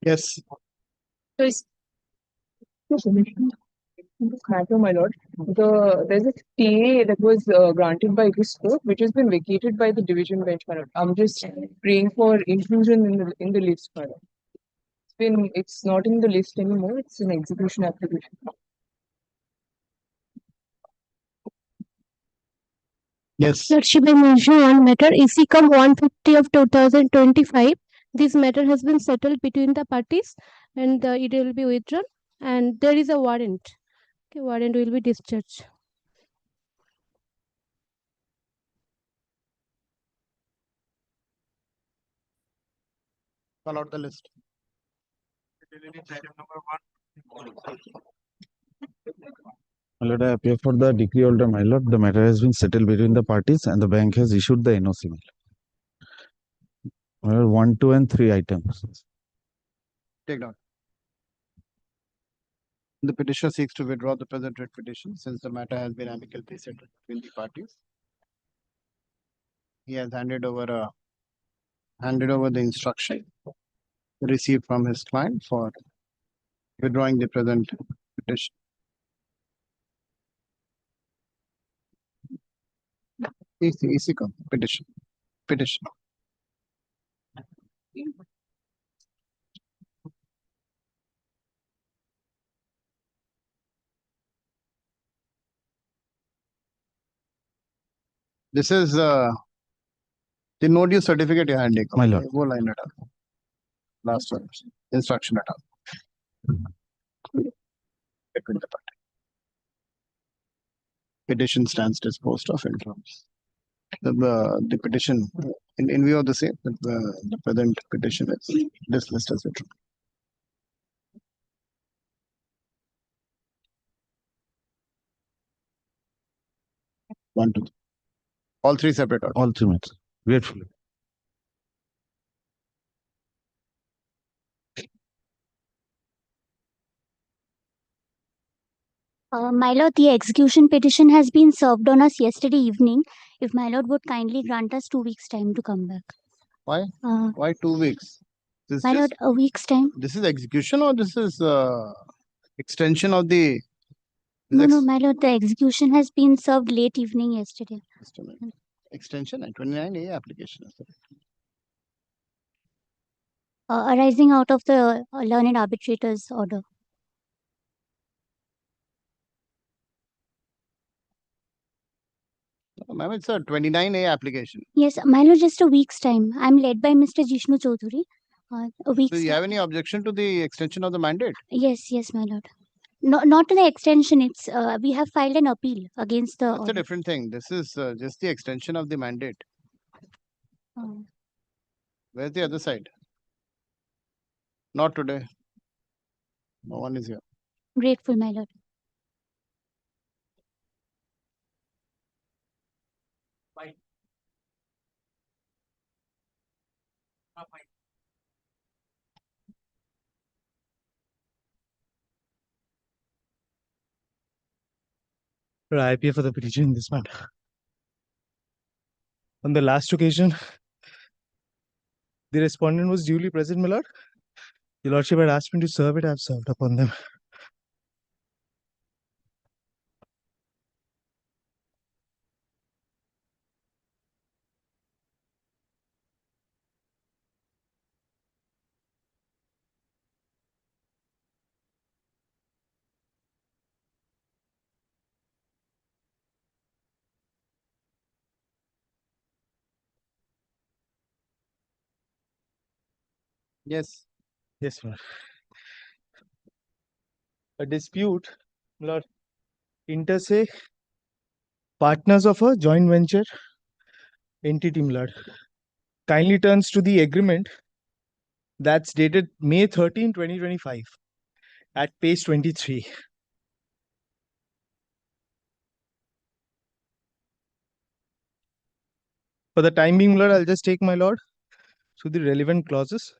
Yes. So it's matter, my lord. There's a stay that was granted by this court, which has been vacated by the division bench, my lord. I'm just praying for inclusion in the list, my lord. It's not in the list anymore. It's an execution application. Yes. Lordship, I mention one matter, EC-Com 150 of 2025. This matter has been settled between the parties and it will be withdrawn. And there is a warrant. Okay, warrant will be discharged. Call out the list. My lord, I appear for the decree holder, my lord. The matter has been settled between the parties and the bank has issued the NOC. My lord, 1, 2, and 3 items. Take down. The petitioner seeks to withdraw the present writ petition since the matter has been amicably settled between the parties. He has handed over the instruction received from his client for withdrawing the present petition. EC-Com petition. This is the no due certificate you handed. My lord. Wo line hata. Last one. Instruction hata. Between the parties. Petition stands disposed of in terms. The petition, in view of the same, the present petition is dismissed as withdrawn. One, two. All three separate orders. All 3 matters. Grateful. My lord, the execution petition has been served on us yesterday evening. If my lord would kindly grant us 2 weeks' time to come back. Why? Uh, Why 2 weeks? my lord, a week's time. This is execution or this is extension of the. No, my lord, the execution has been served late evening yesterday. Just a minute. Extension and 29A application. Arising out of the learned arbitrator's order. Ma'am, it's a 29A application. Yes, my lord, just a week's time. I'm led by Mr. Jishnu Chaudhary. A week's So you time. have any objection to the extension of the mandate? Yes, my lord. No, not to the extension. It's we have filed an appeal against the That's order. a different thing. This is just the extension of the mandate. Where's the other side? Not today. No one is here. Grateful, my lord. I appear for the petition in this matter. On the last occasion, the respondent was duly present, my lord. Your lordship had asked me to serve it. I have served upon them. Yes. Yes, my lord. A dispute, my lord, inter se partners of a joint venture entity, my lord. Kindly turns to the agreement that's dated May 13, 2025 at page 23. For the time being, my lord, I'll just take my lord through the relevant clauses.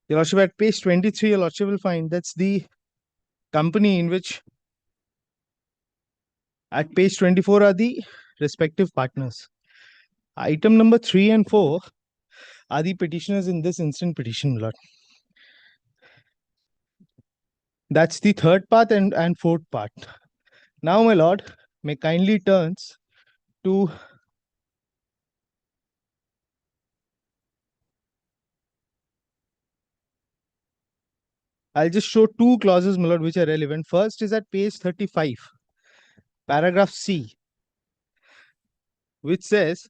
Your lordship, at page 23, your lordship will find that's the company in which at page 24 are the respective partners. Item number 3 and 4 are the petitioners in this instant petition, my lord. That's the third part and fourth part. Now, my lord, may kindly turns to I'll just show two clauses, my lord, which are relevant. First is at page 35, paragraph C, which says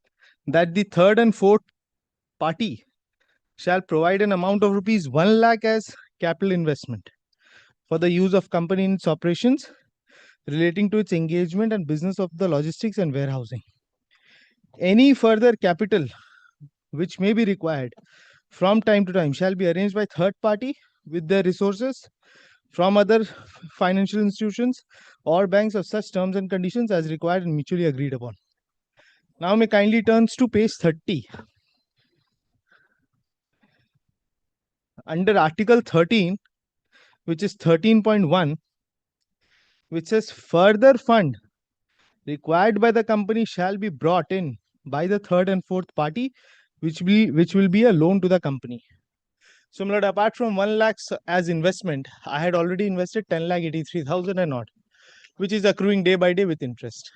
that the third and fourth party shall provide an amount of rupees 1 lakh as capital investment for the use of company in its operations relating to its engagement and business of the logistics and warehousing. Any further capital which may be required from time to time shall be arranged by third party with their resources from other financial institutions or banks of such terms and conditions as required and mutually agreed upon. Now may kindly turns to page 30. Under Article 13, which is 13.1, which says further fund required by the company shall be brought in by the third and fourth party, which will be a loan to the company. So, my lord, apart from 1 lakh as investment, I had already invested 10,83,000 and odd, which is accruing day by day with interest.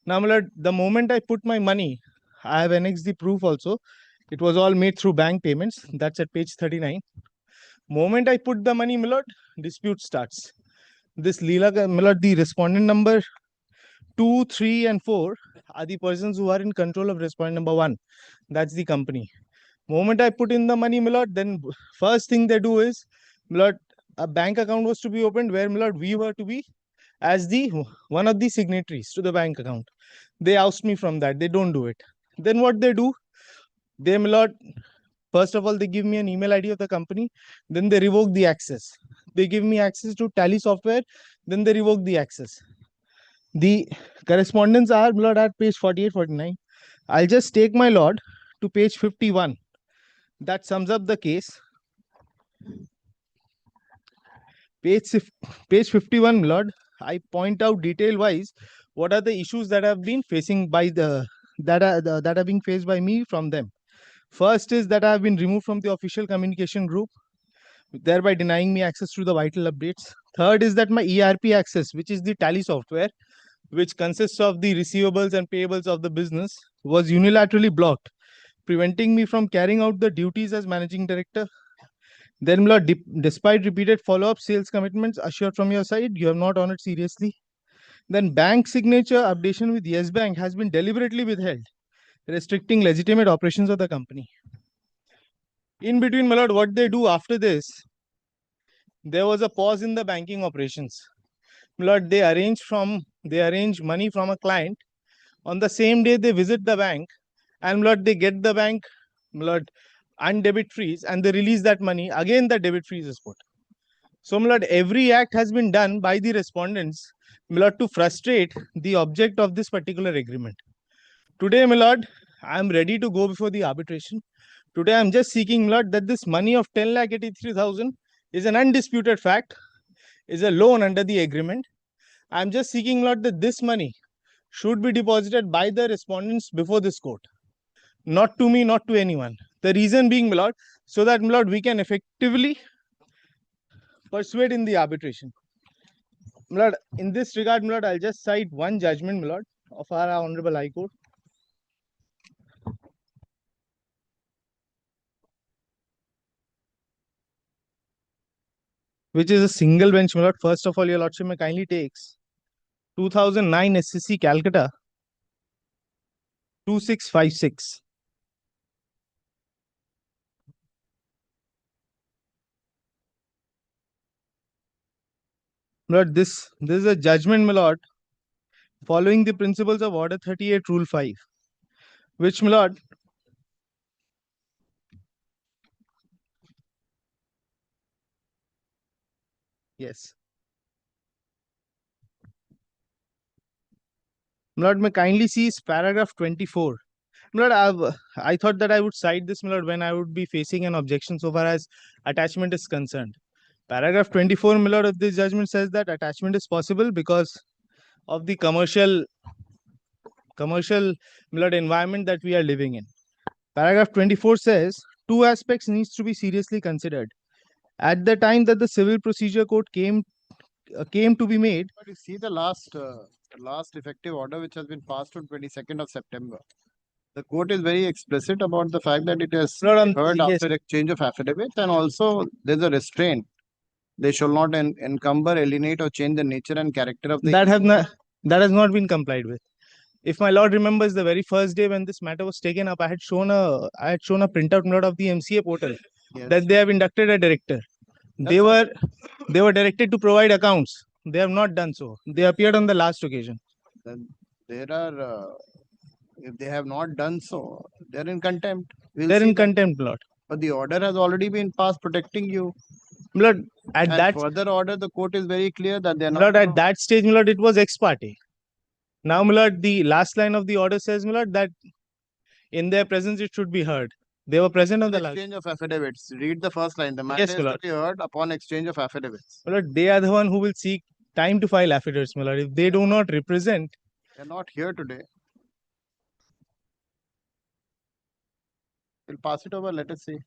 Now, my lord, the moment I put my money, I have annexed the proof also. It was all made through bank payments. That's at page 39. Moment I put the money, my lord, dispute starts. This Leela, my lord, the respondent number 2, 3, and 4 are the persons who are in control of respondent number 1. That's the company. Moment I put in the money, my lord, then first thing they do is, my lord, a bank account was to be opened where, my lord, we were to be as the one of the signatories to the bank account. They oust me from that. They don't do it. Then what they do? They, my lord, first of all, they give me an email ID of the company. Then they revoke the access. They give me access to Tally software. Then they revoke the access. The correspondence are, my lord, at page 48, 49. I'll just take, my lord, to page 51. That sums up the case. Page 51, my lord, I point out detail wise what are the issues that have been facing by that are being faced by me from them. First is that I have been removed from the official communication group, thereby denying me access to the vital updates. Third is that my ERP access, which is the Tally software, which consists of the receivables and payables of the business, was unilaterally blocked, preventing me from carrying out the duties as managing director. Then, my lord, despite repeated follow-up sales commitments assured from your side, you have not honored seriously. Then bank signature updation with Yes Bank has been deliberately withheld, restricting legitimate operations of the company. In between, my lord, what they do after this, there was a pause in the banking operations. My lord, they arrange money from a client. On the same day, they visit the bank, and my lord, they get the bank, my lord, undebit freeze, and they release that money. Again, the debit freeze is put. So, my lord, every act has been done by the respondents, my lord, to frustrate the object of this particular agreement. Today, my lord, I am ready to go before the arbitration. Today, I am just seeking, my lord, that this money of 10,83,000 is an undisputed fact, is a loan under the agreement. I am just seeking, my lord, that this money should be deposited by the respondents before this court. Not to me, not to anyone. The reason being, my lord, so that, my lord, we can effectively persuade in the arbitration. My lord, in this regard, my lord, I'll just cite one judgment, my lord, of our Honorable High Court. Which is a single bench, my lord. First of all, your lordship may kindly takes 2009 SCC Calcutta 2656. My lord, this is a judgment, my lord, following the principles of Order 38, Rule 5, which, my lord, yes. My lord, may kindly see paragraph 24. My lord, I thought that I would cite this, my lord, when I would be facing an objection so far as attachment is concerned. Paragraph 24, my lord, of this judgment says that attachment is possible because of the commercial, my lord, environment that we are living in. Paragraph 24 says, two aspects needs to be seriously considered. At the time that the Civil Procedure Code came to be made, But you see the last effective order which has been passed on 22nd of September. The court is very explicit about the fact that it has Lord, heard yes, after exchange of affidavits, and also there's a restraint. They shall not encumber, alienate, or change the nature and character of the that has not been complied with. If my lord remembers, the very first day when this matter was taken up, I had shown a printout note of the MCA portal Yes. that they have inducted a director. They were directed to provide accounts. They have not done so. They appeared on the last occasion. Then there are, if they have not done so, they're in contempt. We'll They're see in that. contempt, Lord. But the order has already been passed protecting you. Lord, at And that further order, the court is very clear that they're not. Lord, gonna- at that stage, my lord, it was ex parte. Now, my lord, the last line of the order says, my lord, that in their presence it should be heard. They were present on the last. exchange of affidavits. Read the first line. The matter Yes, is my to lord. be heard upon exchange of affidavits. My lord, they are the one who will seek time to file affidavits, my lord. If they do not represent, They're not here today. We'll pass it over. Let us see.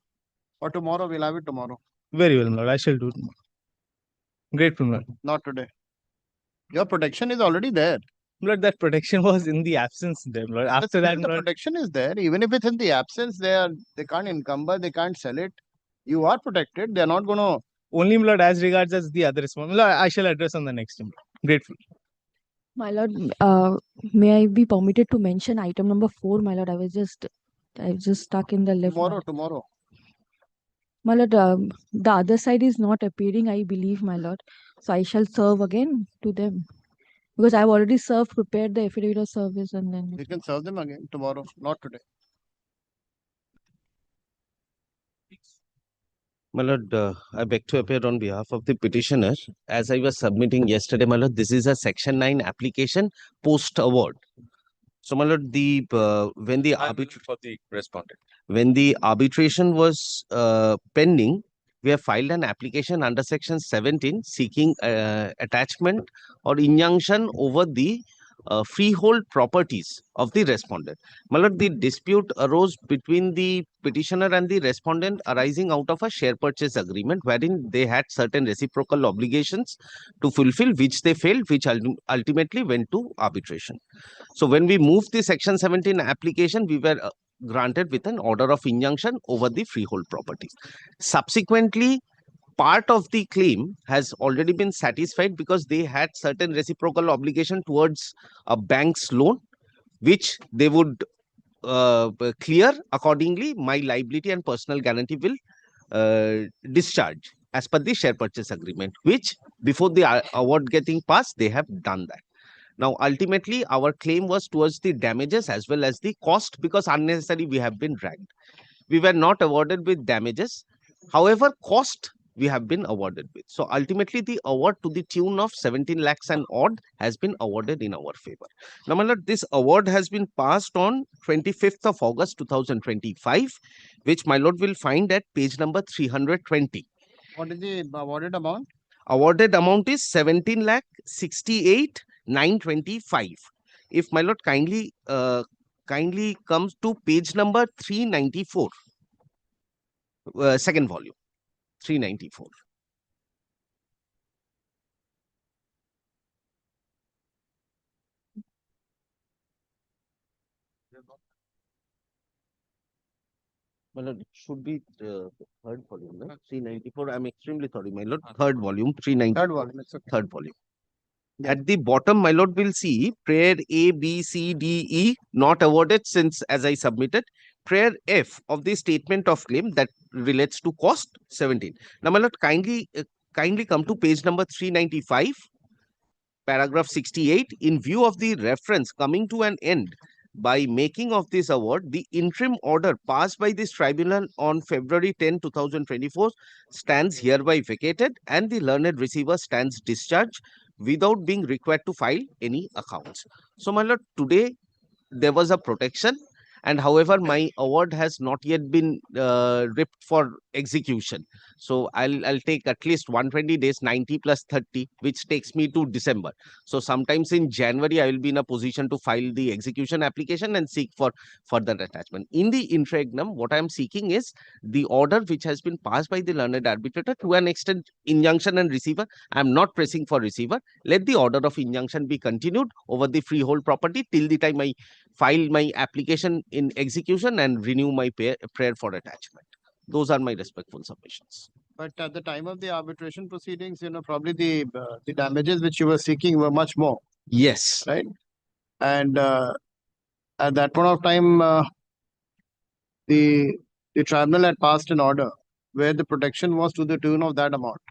Or tomorrow, we'll have it tomorrow. very well, my lord, I shall do it. Grateful, my lord. Not today. Your protection is already there. My lord, that protection was in the absence there, my lord. After that, the my lord, protection is there. Even if it's in the absence, they can't encumber, they can't sell it. You are protected. They're not gonna. only, my lord, as regards as the other response, my lord, I shall address on the next time. Grateful. My lord, may I be permitted to mention item number 4, my lord? I was just stuck in the left. Tomorrow. My lord, the other side is not appearing, I believe, my lord. So I shall serve again to them. Because I've already prepared the affidavit of service and then. You can serve them again tomorrow, not today. My lord, I beg to appear on behalf of the petitioner. As I was submitting yesterday, my lord, this is a Section 9 application post-award. So, my lord, when the arbitration was pending, we have filed an application under Section 17 seeking attachment or injunction over the freehold properties of the respondent. My lord, the dispute arose between the petitioner and the respondent arising out of a share purchase agreement wherein they had certain reciprocal obligations to fulfill, which they failed, which ultimately went to arbitration. So when we moved the Section 17 application, we were granted with an order of injunction over the freehold properties. Subsequently, part of the claim has already been satisfied because they had certain reciprocal obligation towards a bank's loan, which they would clear. Accordingly, my liability and personal guarantee will discharge as per the share purchase agreement, which before the award getting passed, they have done that. Now, ultimately, our claim was towards the damages as well as the cost, because unnecessarily we have been dragged. We were not awarded with damages. However, cost we have been awarded with. So ultimately, the award to the tune of 17 lakhs and odd has been awarded in our favor. Now, my lord, this award has been passed on 25th of August 2025, which my lord will find at page number 320. What is the awarded amount? Awarded amount is 17 lakh 68,925. If my lord kindly comes to page number 394, second volume, 394. My lord, it should be third volume, right? 394. I'm extremely sorry, my lord. Third volume, 394. Third volume. It's okay. Third volume. Yeah. At the bottom, my lord, will see prayer A, B, C, D, E not awarded since as I submitted. Prayer F of the statement of claim that relates to cost 17. Now, my lord, kindly come to page number 395, paragraph 68. In view of the reference coming to an end by making of this award, the interim order passed by this tribunal on February 10, 2024 stands hereby vacated and the learned receiver stands discharged without being required to file any accounts. So, my lord, today there was a protection and however my award has not yet been ripped for execution. So I'll take at least 120 days, 90 plus 30, which takes me to December. So sometimes in January I will be in a position to file the execution application and seek for further attachment. In the interregnum, what I am seeking is the order which has been passed by the learned arbitrator. To an extent, injunction and receiver, I am not pressing for receiver. Let the order of injunction be continued over the freehold property till the time I file my application in execution and renew my prayer for attachment. Those are my respectful submissions. But at the time of the arbitration proceedings, probably the damages which you were seeking were much more, Yes. right? And at that point of time, the tribunal had passed an order where the protection was to the tune of that amount.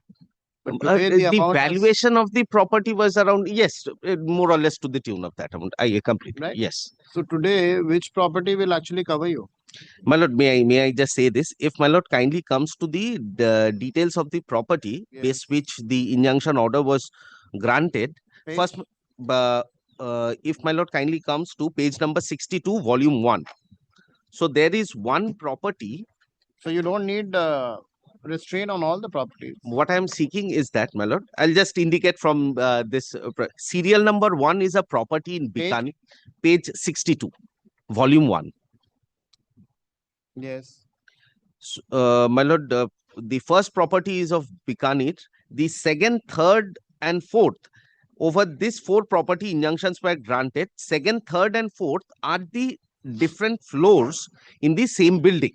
But today The amount valuation of the property was around, yes, more or less to the tune of that amount. I completely, Right. yes. So today, which property will actually cover you? My lord, may I just say this? If my lord kindly comes to the details of the property, Yes. based which the injunction order was granted, Page? first, if my lord kindly comes to page number 62, volume 1. So there is one property. So you don't need restraint on all the properties. What I am seeking is that, my lord, I'll just indicate from this serial number 1 is a property in Page? Bikani, page 62, volume 1. Yes. My lord, the first property is of Bikaner. The second, third, and fourth. Over this 4 property injunctions were granted. Second, third, and fourth are the different floors in the same building.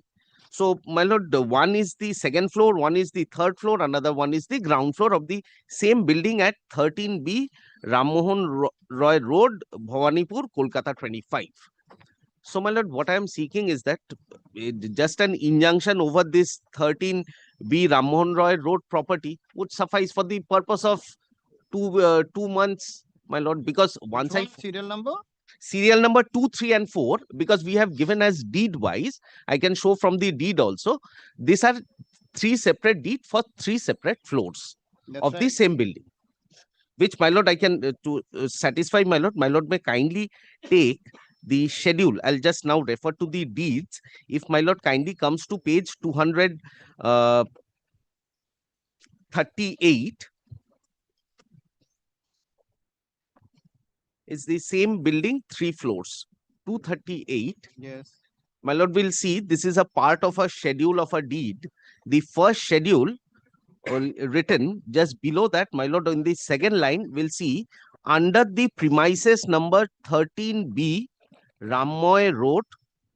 So, my lord, one is the second floor, one is the third floor, another one is the ground floor of the same building at 13B Rammohan Roy Road, Bhawanipur, Kolkata 25. So, my lord, what I am seeking is that just an injunction over this 13B Rammohan Roy Road property would suffice for the purpose of 2 months, my lord, because once Which one? Serial number? Serial number 2, 3, and 4, because we have given as deed wise, I can show from the deed also. These are 3 separate deed for 3 separate floors That's of right. the same building, which, my lord, I can to satisfy my lord may kindly take the schedule. I'll just now refer to the deeds. If my lord kindly comes to page 238, it's the same building, 3 floors. 238. Yes. My lord will see this is a part of a schedule of a deed. The first schedule written just below that, my lord, in the second line, will see under the premises number 13B Rammoy Road,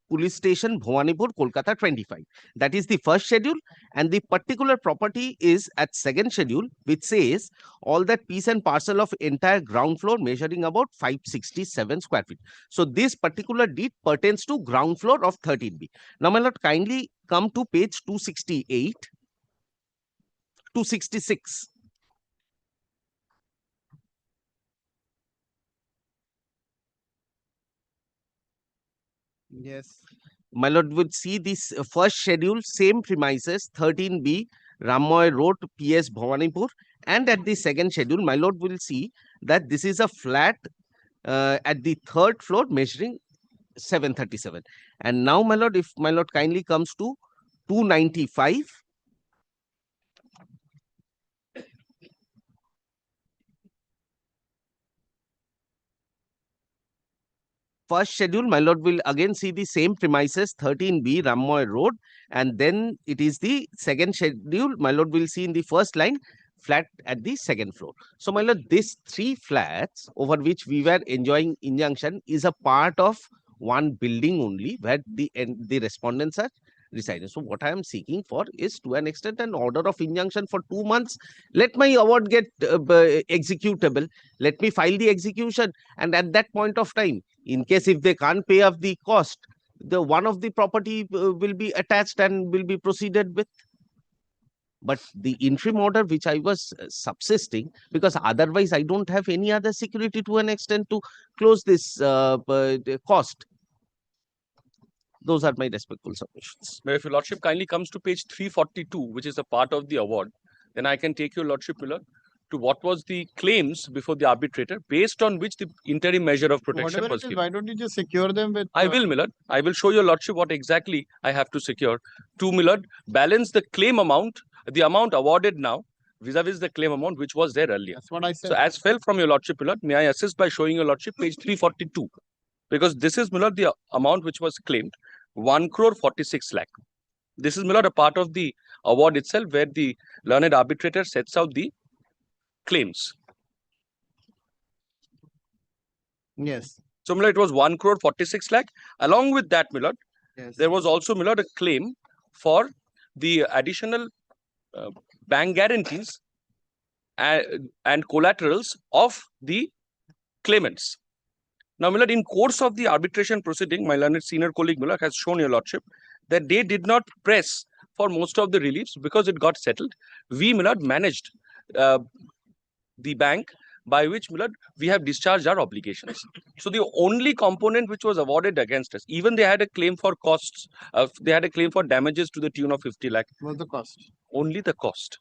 Police Station, Bhawanipur, Kolkata 25. That is the first schedule, and the particular property is at second schedule, which says all that piece and parcel of entire ground floor measuring about 567 square feet. So this particular deed pertains to ground floor of 13B. Now, my lord, kindly come to page 268, 266. Yes. My lord would see this first schedule, same premises, 13B Rammoy Road, PS Bhawanipur, and at the second schedule, my lord will see that this is a flat at the third floor measuring 737. And now, my lord, if my lord kindly comes to 295, first schedule, my lord will again see the same premises, 13B Rammoy Road, and then it is the second schedule, my lord will see in the first line, flat at the second floor. So, my lord, these 3 flats over which we were enjoying injunction is a part of one building only, where the respondents are residing. So, what I am seeking for is, to an extent, an order of injunction for 2 months. Let my award get executable. Let me file the execution, and at that point of time, in case if they can't pay off the cost, the one of the property will be attached and will be proceeded with. But the interim order which I was subsisting, because otherwise I don't have any other security to an extent to close this cost. Those are my respectful submissions. But if your lordship kindly comes to page 342, which is a part of the award, then I can take your lordship, my lord, to what was the claims before the arbitrator, based on which the interim measure of protection Whatever was it is, given. why don't you just secure them with? I will, Millard. I will show your lordship what exactly I have to secure. To, Millard, balance the claim amount, the amount awarded now, vis-a-vis the claim amount which was there earlier. That's what I said. So as fell from your lordship, Millard, may I assist by showing your lordship page 342? Because this is, Millard, the amount which was claimed, 1 crore 46 lakh. This is, Millard, a part of the award itself where the learned arbitrator sets out the claims. Yes. So, Millard, it was 1 crore 46 lakh. Along with that, Millard, Yes. there was also, Millard, a claim for the additional bank guarantees and collaterals of the claimants. Now, Millard, in course of the arbitration proceeding, my learned senior colleague Millard has shown your lordship that they did not press for most of the reliefs because it got settled. We, Millard, managed the bank by which, Millard, we have discharged our obligations. So the only component which was awarded against us, even they had a claim for costs, they had a claim for damages to the tune of 50 lakh. What's the cost? Only the cost.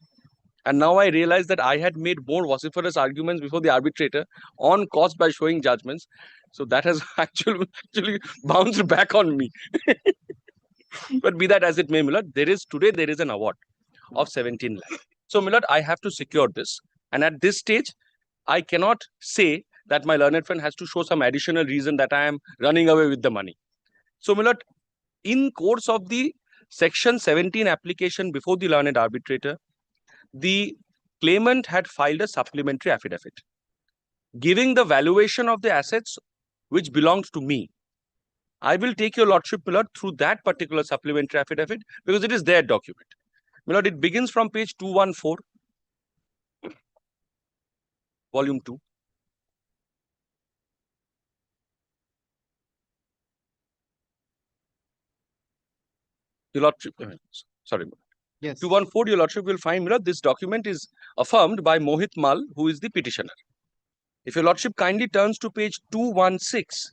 And now I realize that I had made more vociferous arguments before the arbitrator on cost by showing judgments. So that has actually bounced back on me. But be that as it may, Millard, there is an award of 17 lakh. So, Millard, I have to secure this. And at this stage, I cannot say that my learned friend has to show some additional reason that I am running away with the money. So, Millard, in course of the section 17 application before the learned arbitrator, the claimant had filed a supplementary affidavit giving the valuation of the assets which belongs to me. I will take your lordship, Millard, through that particular supplementary affidavit because it is their document. Millard, it begins from page 214, volume 2. Your lordship, sorry. Yes. 214, your lordship will find, Millard, this document is affirmed by Mohit Mal, who is the petitioner. If your lordship kindly turns to page 216.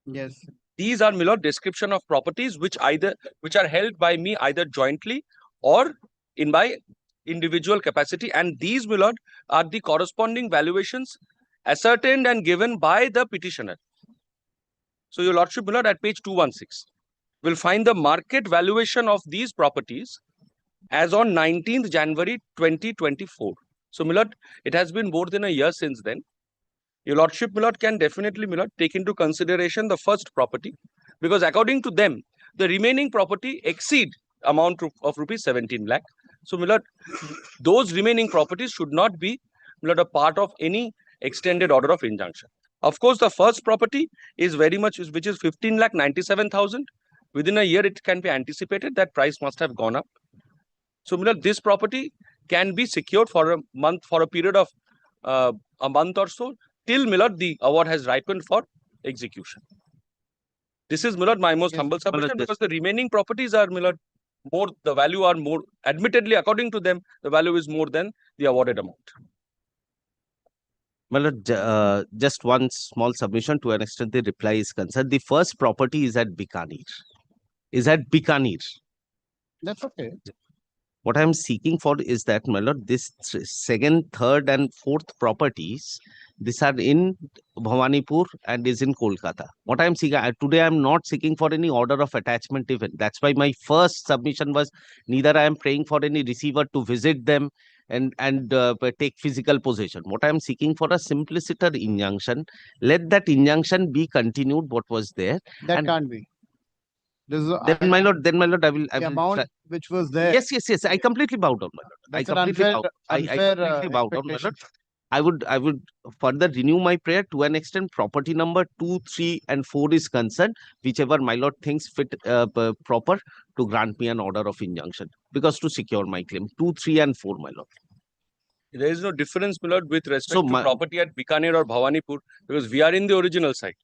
Yes. These are, Millard, description of properties which are held by me either jointly or in my individual capacity, and these, Millard, are the corresponding valuations ascertained and given by the petitioner. So your lordship, Millard, at page 216 will find the market valuation of these properties as on 19th January 2024. So, Millard, it has been more than a year since then. Your lordship, Millard, can definitely, Millard, take into consideration the first property because according to them, the remaining property exceed amount of rupees 17 lakh. So, Millard, those remaining properties should not be, Millard, a part of any extended order of injunction. Of course, the first property is very much, which is 15 lakh 97,000. Within a year, it can be anticipated that price must have gone up. So, Millard, this property can be secured for a month, for a period of a month or so, till, Millard, the award has ripened for execution. This is, Millard, my most humble submission because the remaining properties are, Millard, more, the value are more, admittedly, according to them, the value is more than the awarded amount. Millard, just one small submission to an extent the reply is concerned. The first property is at Bikaner. That's okay. What I am seeking for is that, Millard, this second, third, and fourth properties, these are in Bhawanipur and is in Kolkata. What I am seeking, today I am not seeking for any order of attachment even. That's why my first submission was neither I am praying for any receiver to visit them and take physical possession. What I am seeking for a simpliciter injunction. Let that injunction be continued what was there. That can't be. This is Then, my lord, I will. the amount which was there. Yes. I completely bow down, my lord. That's I an completely unfair, bow. I completely bow down, my lord. I would further renew my prayer to an extent. Property number 2, 3, and 4 is concerned. Whichever my lord thinks fit proper to grant me an order of injunction because to secure my claim. 2, 3, and 4, my lord. There is no difference, Millard, with respect to property at Bikaner or Bhawanipur because we are in the original site.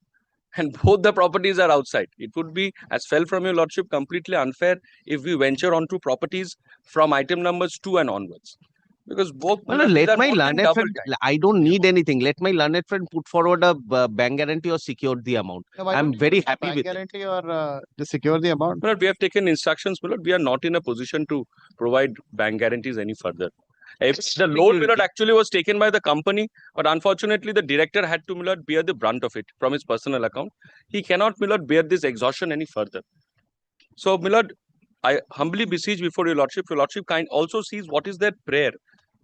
And both the properties are outside. It would be, as fell from your lordship, completely unfair if we venture onto properties from item numbers 2 and onwards. Because both. Well, let my learned friend, I don't need anything. Let my learned friend put forward a bank guarantee or secure the amount. No, I'm very happy with it. Bank guarantee or to secure the amount? Millard, we have taken instructions, Millard. We are not in a position to provide bank guarantees any further. The loan, my lord, actually was taken by the company, but unfortunately, the director had to, my lord, bear the brunt of it from his personal account. He cannot, my lord, bear this exhaustion any further. So, my lord, I humbly beseech before your lordship kind also sees what is their prayer.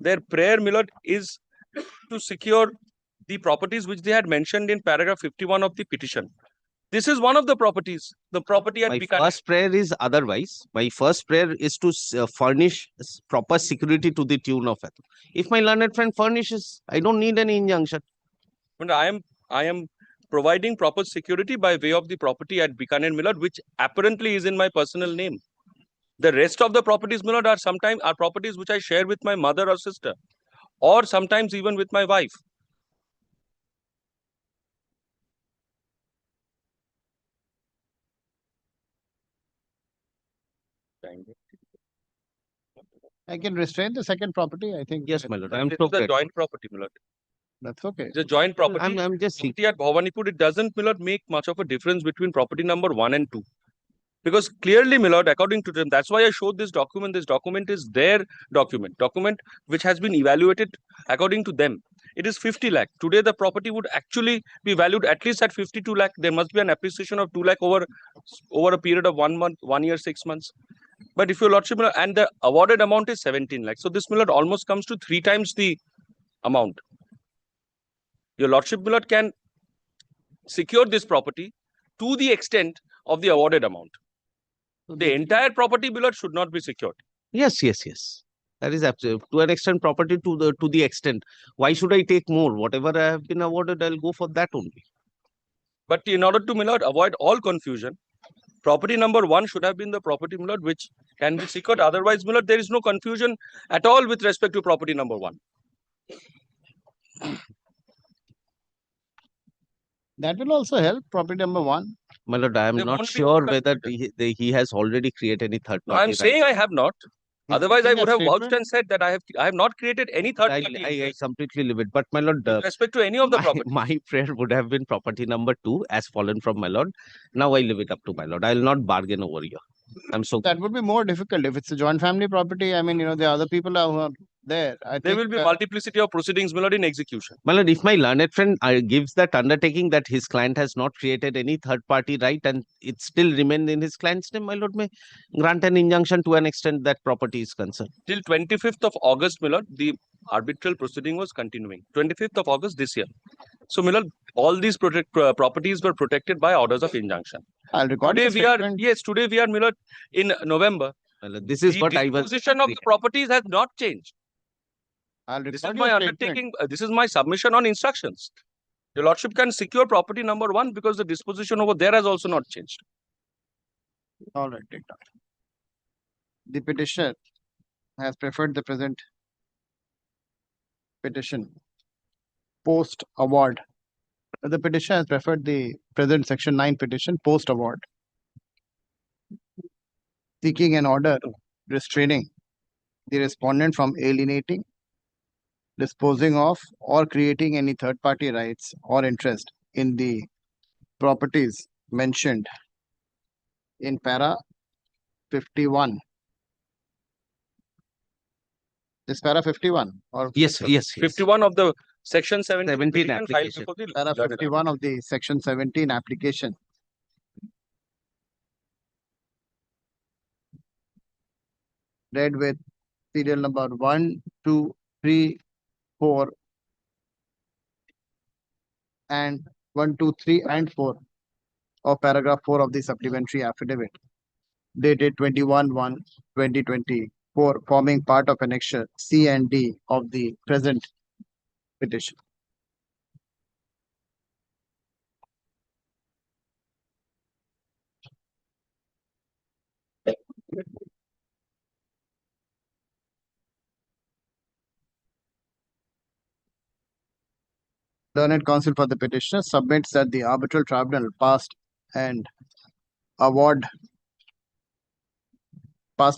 Their prayer, my lord, is to secure the properties which they had mentioned in paragraph 51 of the petition. This is one of the properties. The property at My Bikaner. first prayer is otherwise. My first prayer is to furnish proper security to the tune of it. If my learned friend furnishes, I don't need any injunction. But I am providing proper security by way of the property at Bikaner, my lord, which apparently is in my personal name. The rest of the properties, my lord, are sometimes are properties which I share with my mother or sister, or sometimes even with my wife. I can restrain the second property, I think. Yes, my lord. I'm This so is a grateful. joint property, my lord. That's okay. It's a joint property. I'm just Property at Bhavanipur, it doesn't, my lord, make much of a difference between property number 1 and 2. Because clearly, my lord, according to them, that's why I showed this document. This document is their document which has been evaluated according to them. It is 50 lakh. Today, the property would actually be valued at least at 52 lakh. There must be an appreciation of 2 lakh over a period of 1 month, 1 year, 6 months. But if your lordship, and the awarded amount is 17 lakh. So this, my lord, almost comes to 3 times the amount. Your lordship, my lord, can secure this property to the extent of the awarded amount. So The entire property, my lord, should not be secured. Yes. That is absolutely to an extent property to the extent. Why should I take more? Whatever I have been awarded, I'll go for that only. But in order to, my lord, avoid all confusion, property number 1 should have been the property, my lord, which can be secured. Otherwise, my lord, there is no confusion at all with respect to property number 1. that will also help property number 1. My lord, I am They not won't be sure all whether confusion. he has already created any third No, party. I'm saying I have not. He's Otherwise, I making a would have vouched statement. and said that I have not created any third party I interest completely leave it. But my lord, with respect to any of the property. my prayer would have been property number 2 as fallen from my lord. Now I leave it up to my lord. I will not bargain over here. I'm so That would be more difficult if it's a joint family property. I mean, the other people who are there. I There think will be multiplicity of proceedings, my lord, in execution. my lord, if my learned friend gives that undertaking that his client has not created any third party right and it still remains in his client's name, my lord may grant an injunction to an extent that property is concerned. Till 25th of August, my lord, the arbitral proceeding was continuing. 25th of August this year. So, my lord, all these properties were protected by orders of injunction. I'll record Today the we are, statement. yes, today we are, my lord, in November. My lord, this is The what I was. disposition of the properties has not changed. I'll This is record my your statement. undertaking. This is my submission on instructions. Your lordship can secure property number 1 because the disposition over there has also not changed. All right, take that. The petitioner has preferred the present petition post award. The petitioner has preferred the present section 9 petition post award, seeking an order restraining the respondent from alienating, disposing of, or creating any third party rights or interest in the properties mentioned in para 51. This para 51 or Yes. 51 of the section 17 17 petition filed application. before the para learned 51 of the section 17 application. Read with serial number 1, 2, 3, 4 and 1, 2, 3 and 4 of paragraph 4 of the supplementary affidavit dated 21/1/2024, forming part of annexure C and D of the present petition. Learned counsel for the petitioner submits that the arbitral tribunal passed a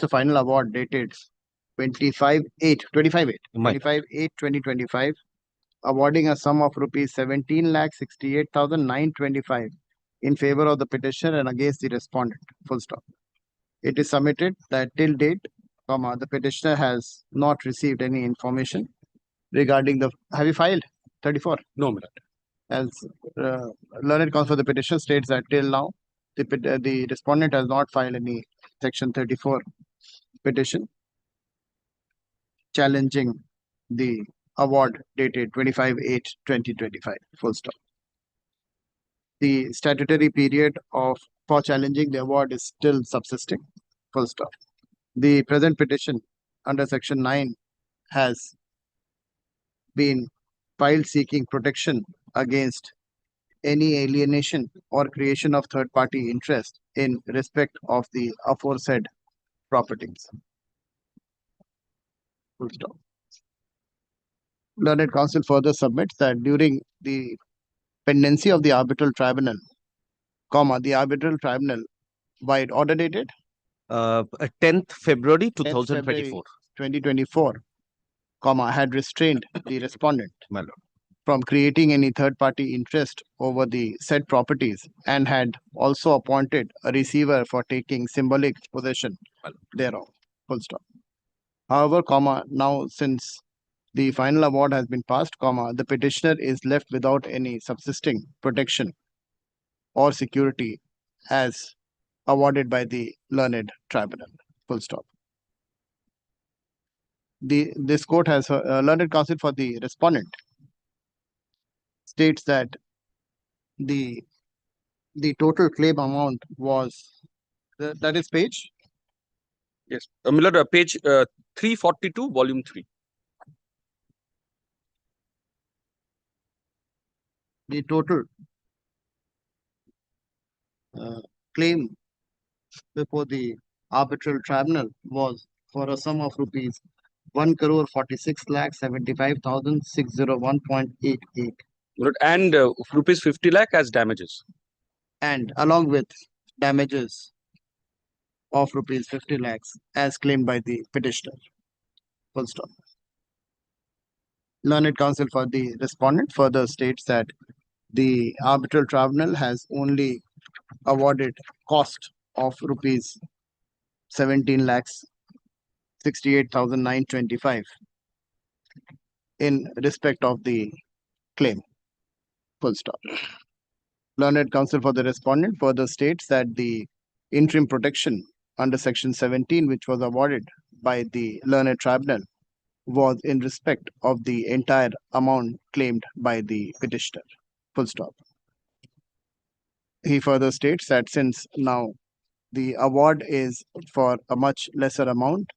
final award dated 25/8/2025, awarding a sum of rupees 17,68,925 in favor of the petitioner and against the respondent. Full stop. It is submitted that till date, the petitioner has not received any information regarding the. Have you filed 34? No, my lord. As learned counsel for the petition states that till now the respondent has not filed any section 34 petition challenging the award dated 25/8/2025. Full stop. The statutory period for challenging the award is still subsisting. Full stop. The present petition under section 9 has been filed seeking protection against any alienation or creation of third-party interest in respect of the aforesaid properties. Full stop. Learned counsel further submits that during the pendency of the arbitral tribunal, the arbitral tribunal, by order dated 10th February 10th February 2024. 2024, had restrained the respondent My lord. from creating any third-party interest over the said properties and had also appointed a receiver for taking symbolic possession thereof. Full stop. However, now since the final award has been passed, the petitioner is left without any subsisting protection or security as awarded by the learned tribunal. Full stop. This court has learned counsel for the respondent states that the total claim amount was that is page. Yes, my lord, page 342, volume 3. The total claim before the arbitral tribunal was for a sum of rupees 1,46,75,601.88, And rupees 50 lakh as damages. and along with damages of rupees 50 lakhs as claimed by the petitioner. Full stop. Learned counsel for the respondent further states that the arbitral tribunal has only awarded cost of rupees 17 lakhs 68,925 in respect of the claim. Full stop. Learned counsel for the respondent further states that the interim protection under section 17, which was awarded by the learned tribunal, was in respect of the entire amount claimed by the petitioner. Full stop. He further states that since now the award is for a much lesser amount,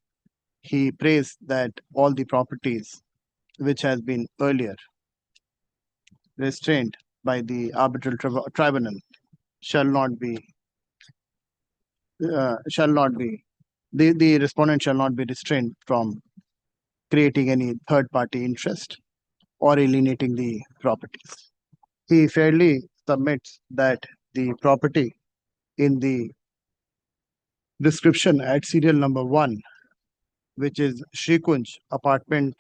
he prays that all the properties which has been earlier restrained by the arbitral tribunal shall not be the respondent shall not be restrained from creating any third party interest or alienating the properties. He fairly submits that the property in the description at serial number 1, which is Shrikunj apartment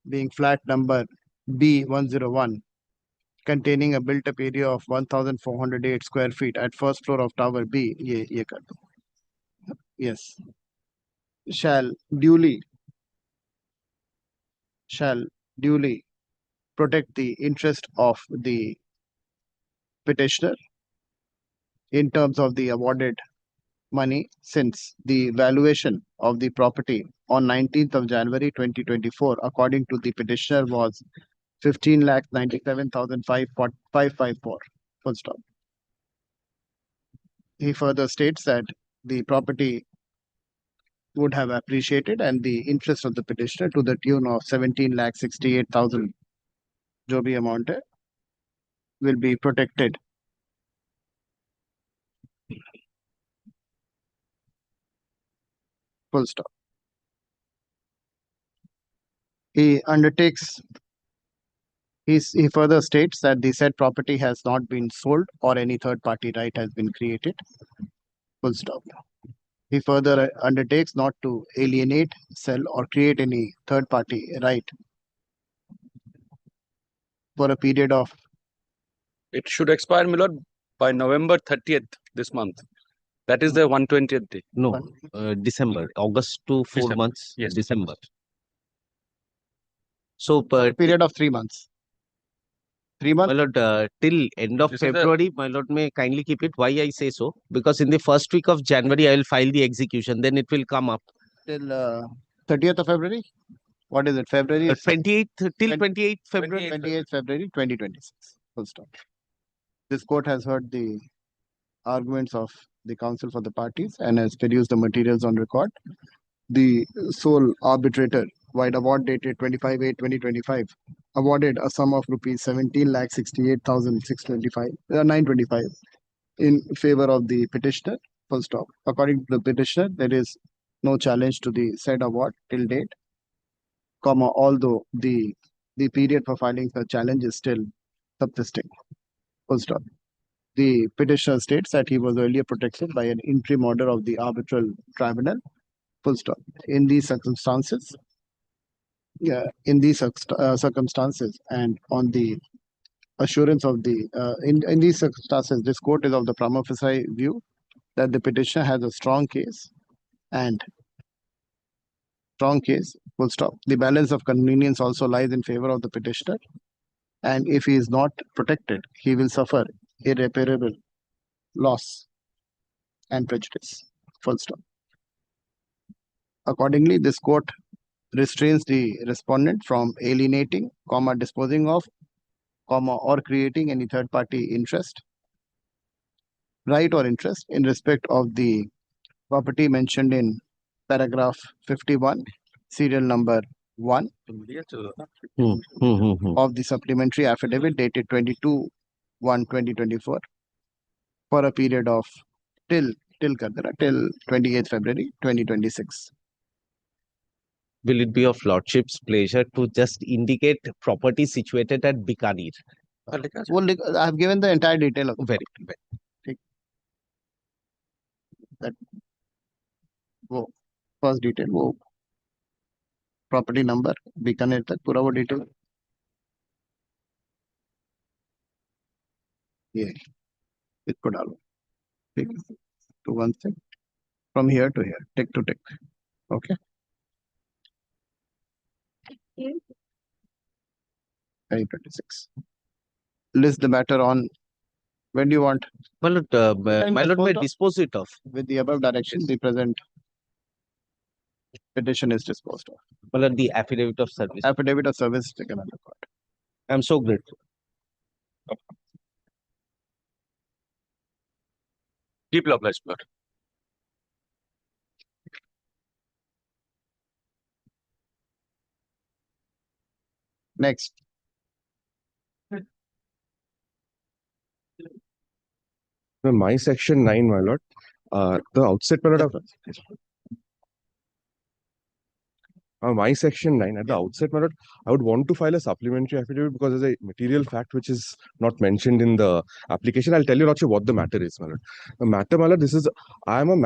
being flat number B101, containing a built-up area of 1,408 square feet at first floor of Tower B, ye kar do. Yes, shall duly protect the interest of the petitioner in terms of the awarded money, since the valuation of the property on 19th of January 2024, according to the petitioner, was 15,97,554. Full stop. He further states that the property would have appreciated and the interest of the petitioner to the tune of 17,68,000 जो भी amount है, will be protected. Full stop. He further states that the said property has not been sold or any third party right has been created. Full stop. He further undertakes not to alienate, sell, or create any third party right for a period of. It should expire, my lord, by November 30th this month. That is the 120th day. No, December, August to 4 December. months, Yes. December. So, per Period of 3 months. 3 my months. lord, till end of This is the- February, my lord may kindly keep it. Why I say so? Because in the first week of January, I will file the execution. Then it will come up. Till 30th of February. What is it? February is 28th till 20 28th February. 28th February 2026. Full stop. This court has heard the arguments of the counsel for the parties and has produced the materials on record. The sole arbitrator, wide award dated 25/8/2025, awarded a sum of rupees 17,68,625 in favor of the petitioner. Full stop. According to the petitioner, there is no challenge to the said award till date, although the period for filing the challenge is still subsisting. Full stop. The petitioner states that he was earlier protected by an interim order of the arbitral tribunal. Full stop. In these circumstances, circumstances, and on the assurance of the in these circumstances, this court is of the prima facie view that the petitioner has a strong case and full stop. The balance of convenience also lies in favor of the petitioner, and if he is not protected, he will suffer irreparable loss and prejudice. Full stop. Accordingly, this court restrains the respondent from alienating, disposing of, or creating any third-party interest, right or interest in respect of the property mentioned in paragraph 51, serial number 1 of the supplementary affidavit dated 22/1/2024 for a period of till 28th February 2026. Will it be of lordship's pleasure to just indicate property situated at Bikaner? Well, I have given the entire detail of the Very property. That first detail, property number, Bikaner तक पूरा वो detail. ये इसको डालो, ठीक है, to one thing from here to here, tick to tick. Okay. 2026. List the matter on. When do you want? My lord, may dispose it of. With the above direction, the present petition is disposed of. My lord, the affidavit of service. Affidavit of service is taken under court. I am so grateful. Deeply obliged, my lord. Next. My section 9, my lord. The outset, my lord, my section 9 at the outset, my lord, I would want to file a supplementary affidavit because there's a material fact which is not mentioned in the application. I'll tell you, lordship, what the matter is, my lord. The matter, my lord, this is I am a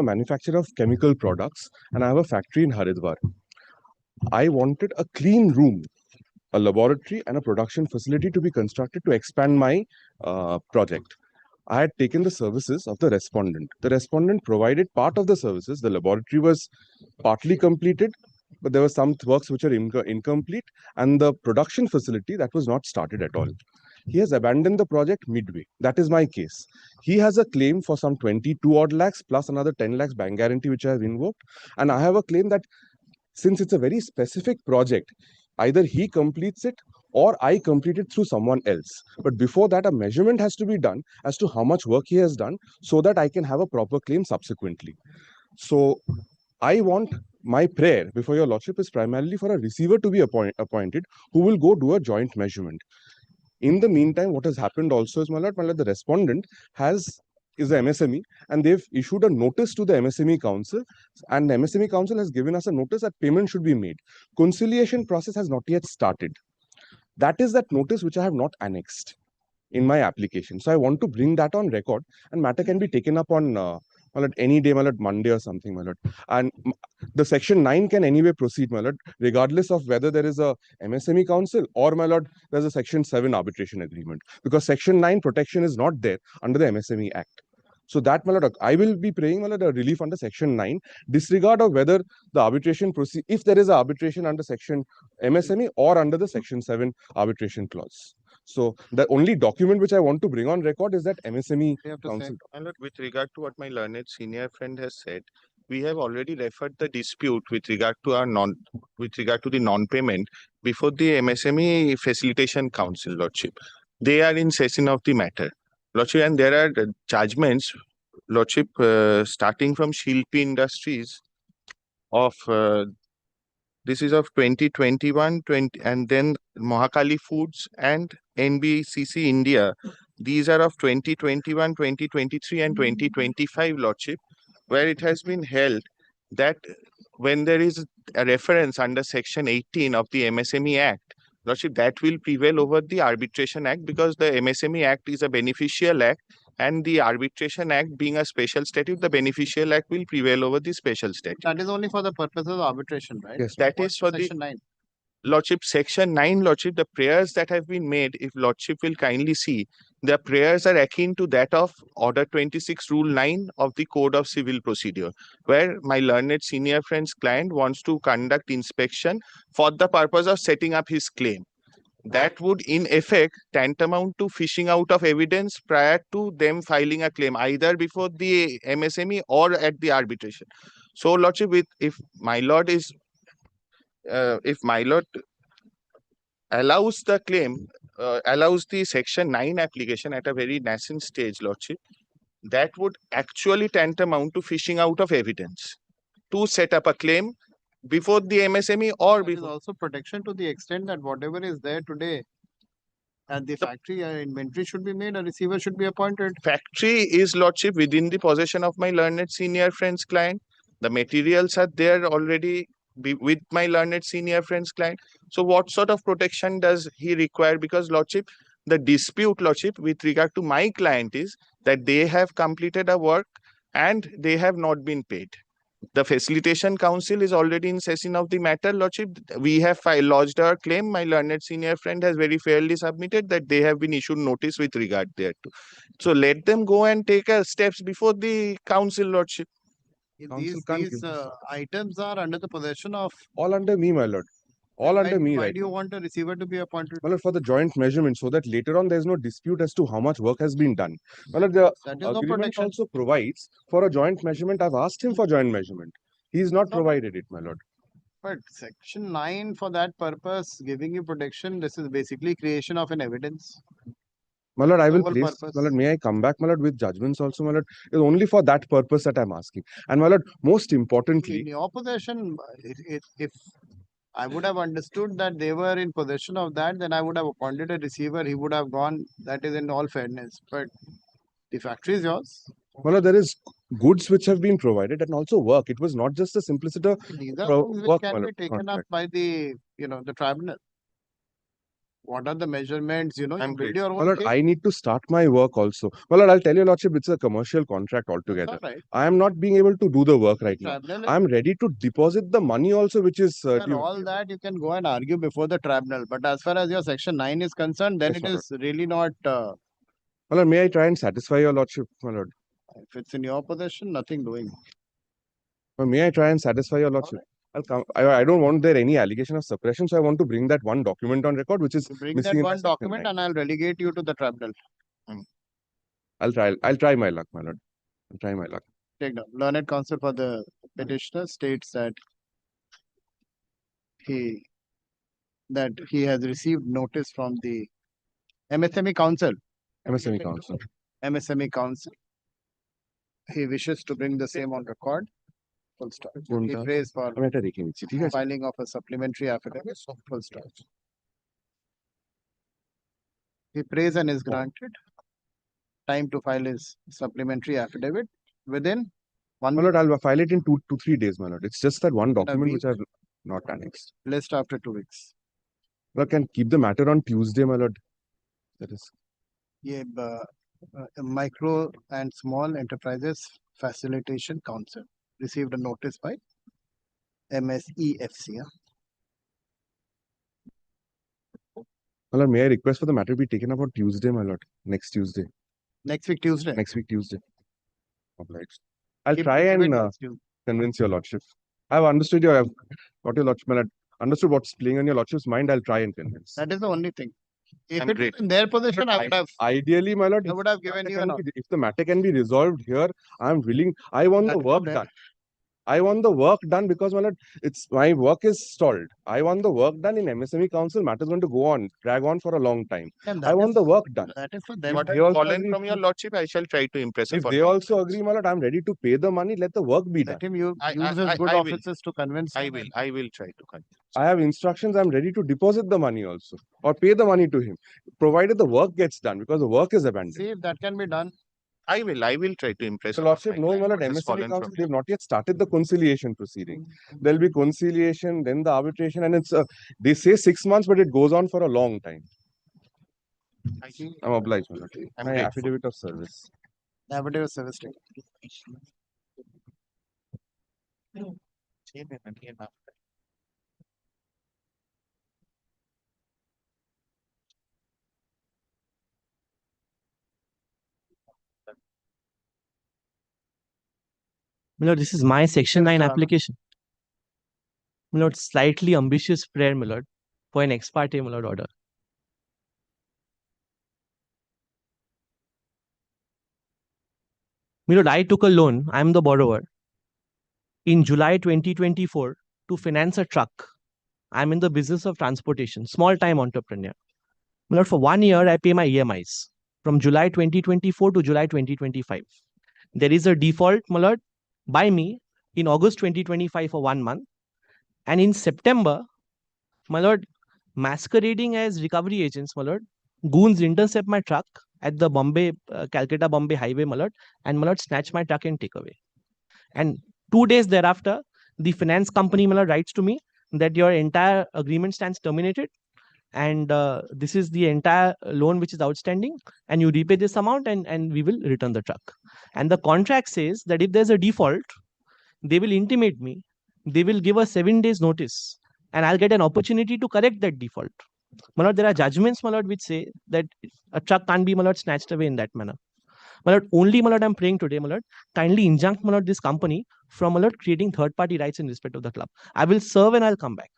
manufacturer of chemical products and I have a factory in Haridwar. I wanted a clean room, a laboratory and a production facility to be constructed to expand my project. I had taken the services of the respondent. The respondent provided part of the services. The laboratory was partly completed, but there were some works which are incomplete, and the production facility that was not started at all. He has abandoned the project midway. That is my case. He has a claim for some 22 odd lakhs plus another 10 lakhs bank guarantee which I have invoked, and I have a claim that since it's a very specific project, either he completes it or I complete it through someone else. But before that, a measurement has to be done as to how much work he has done so that I can have a proper claim subsequently. So I want my prayer before your lordship is primarily for a receiver to be appointed who will go do a joint measurement. In the meantime, what has happened also is, my lord, the respondent is the MSME, and they've issued a notice to the MSME Council, and the MSME Council has given us a notice that payment should be made. Conciliation process has not yet started. That is that notice which I have not annexed in my application. So I want to bring that on record, and matter can be taken up on any day, Monday or something, and the section 9 can anyway proceed, regardless of whether there is a MSME Council or, there's a section 7 arbitration agreement, because section 9 protection is not there under the MSME Act. So that, my lord, I will be praying, my lord, a relief under section 9, disregard of whether the arbitration proceed, if there is a arbitration under section MSME or under the section 7 arbitration clause. So the only document which I want to bring on record is that MSME council. My lord, with regard to what my learned senior friend has said, we have already referred the dispute with regard to the non-payment before the MSME Facilitation Council, Lordship. They are in session of the matter, Lordship, and there are judgments, Lordship, starting from Shilpi Industries of this is of 2021, and then Mahakali Foods and NBCC India. These are of 2021, 2023, and 2025, Lordship, where it has been held that when there is a reference under Section 18 of the MSME Act, Lordship, that will prevail over the Arbitration Act, because the MSME Act is a beneficial act, and the Arbitration Act being a special statute, the beneficial act will prevail over the special statute. That is only for the purpose of arbitration, right? Yes, That is for the Section 9. Lordship, Section 9, Lordship, the prayers that have been made, if Lordship will kindly see, the prayers are akin to that of Order 26, Rule 9 of the Code of Civil Procedure, where my learned senior friend's client wants to conduct inspection for the purpose of setting up his claim. That would, in effect, tantamount to fishing out of evidence prior to them filing a claim, either before the MSME or at the arbitration. So, Lordship, if my lord allows the claim, allows the Section 9 application at a very nascent stage, Lordship, that would actually tantamount to fishing out of evidence to set up a claim before the MSME or That is before. also protection to the extent that whatever is there today at the factory, inventory should be made, a receiver should be appointed. Factory is, Lordship, within the possession of my learned senior friend's client. The materials are there already with my learned senior friend's client. So what sort of protection does he require? Because, Lordship, the dispute, Lordship, with regard to my client is that they have completed a work and they have not been paid. The Facilitation Council is already in session of the matter, Lordship. We have lodged our claim. My learned senior friend has very fairly submitted that they have been issued notice with regard thereto. So let them go and take steps before the council, Lordship. These items are under the possession of All under me, my lord. All under me, why right? do you want a receiver to be appointed? My lord, for the joint measurement, so that later on there is no dispute as to how much work has been done. My lord, the That is no agreement protection. also provides for a joint measurement. I've asked him for joint measurement. He is not provided it, my lord. But Section 9 for that purpose, giving you protection, this is basically creation of an evidence. My lord, I will whole place, purpose. my lord, may I come back, my lord, with judgments also, my lord? It's only for that purpose that I'm asking. And my lord, most In importantly, your possession, if I would have understood that they were in possession of that, then I would have appointed a receiver. He would have gone. That is in all fairness. But the factory is yours. my lord, there is goods which have been provided and also work. It was not just a simpliciter These are pro- things which work, can my be lord, taken up contract. by the tribunal. What are the measurements? You I'm build great. your My own lord, case. I need to start my work also. My lord, I'll tell you, lordship, it's a commercial contract That's altogether. all right. I am not being able to do the work right now. Tribunal, I'm ready to deposit the money also, which is due. all that you can go and argue before the tribunal. But as far as your Section 9 is concerned, then Yes, it my lord. is really not. My lord, may I try and satisfy your lordship, my lord? If it's in your possession, nothing doing. May I try and satisfy your lordship? I'll come. I don't want there any allegation of suppression, so I want to bring that one document on record, which is You bring missing that in one the Section document 9. and I'll relegate you to the tribunal. I'll try my luck, my lord. I'll try my luck. Take down. Learned counsel for the petitioner states that he has received notice from the MSME Council. MSME Council. MSME Council. He wishes to bring the same on record. Full stop. He prays for filing of a supplementary affidavit. Full stop. He prays and is granted time to file his supplementary affidavit within 1 My week. lord, I'll file it in 2 to 3 days, my lord. It's just that one document which I've not annexed. List after 2 weeks. Lord, can keep the matter on Tuesday, my lord. That is. Yeah, Micro and Small Enterprises Facilitation Council received a notice by MSEFC. My lord, may I request for the matter be taken up on Tuesday, my lord? Next Tuesday. Next week, Tuesday. Next week, Tuesday. Obliged. I'll Keep try it and once you- convince your lordship. I've understood what your lordship, I've understood what's playing on your lordship's mind. I'll try and convince. That is the only thing. If I'm it great. was in their position, I would have. Ideally, my lord, I would have given you an if the matter can be resolved here, I'm willing. I want the That is work there. done. I want the work done because my lord, my work is stalled. I want the work done in MSME Council. Matter is going to go on, drag on for a long time. And I that want is- the work done. That is for them. What they has also fallen agree from your to- lordship, I shall try to impress If upon they him. also agree, my lord, I'm ready to pay the money. Let the work be done. Let him use I- his I good will. offices to convince. I him. will try to convince. I have instructions. I'm ready to deposit the money also, or pay the money to him, provided the work gets done because the work is abandoned. See if that can be done. I will try to impress. So, upon lordship, my no, client my lord, what has MSME fallen Council, from they've not yet started the conciliation proceeding. There'll be conciliation, then the arbitration, and they say 6 months, but it goes on for a long time. I'm obliged, my lord. I'm My grateful. affidavit of service. Affidavit of service. My lord, this is my section 9 Mr. Rana. application. My lord, slightly ambitious prayer, my lord, for an ex parte, my lord, order. My lord, I took a loan, I am the borrower, in July 2024 to finance a truck. I'm in the business of transportation, small time entrepreneur. My lord, for 1 year, I pay my EMIs from July 2024 to July 2025. There is a default, my lord, by me in August 2025 for 1 month. And in September, my lord, masquerading as recovery agents, my lord, goons intercept my truck at the Calcutta Bombay highway, my lord, and my lord snatch my truck and take away. And 2 days thereafter, the finance company, my lord, writes to me that your entire agreement stands terminated, and this is the entire loan which is outstanding, and you repay this amount, and we will return the truck. And the contract says that if there's a default, they will intimate me, they will give us 7 days notice, and I'll get an opportunity to correct that default. My lord, there are judgments, my lord, which say that a truck can't be, my lord, snatched away in that manner. My lord, only, my lord, I'm praying today, my lord, kindly injunct, my lord, this company from, my lord, creating third-party rights in respect of the club. I will serve and I'll come back.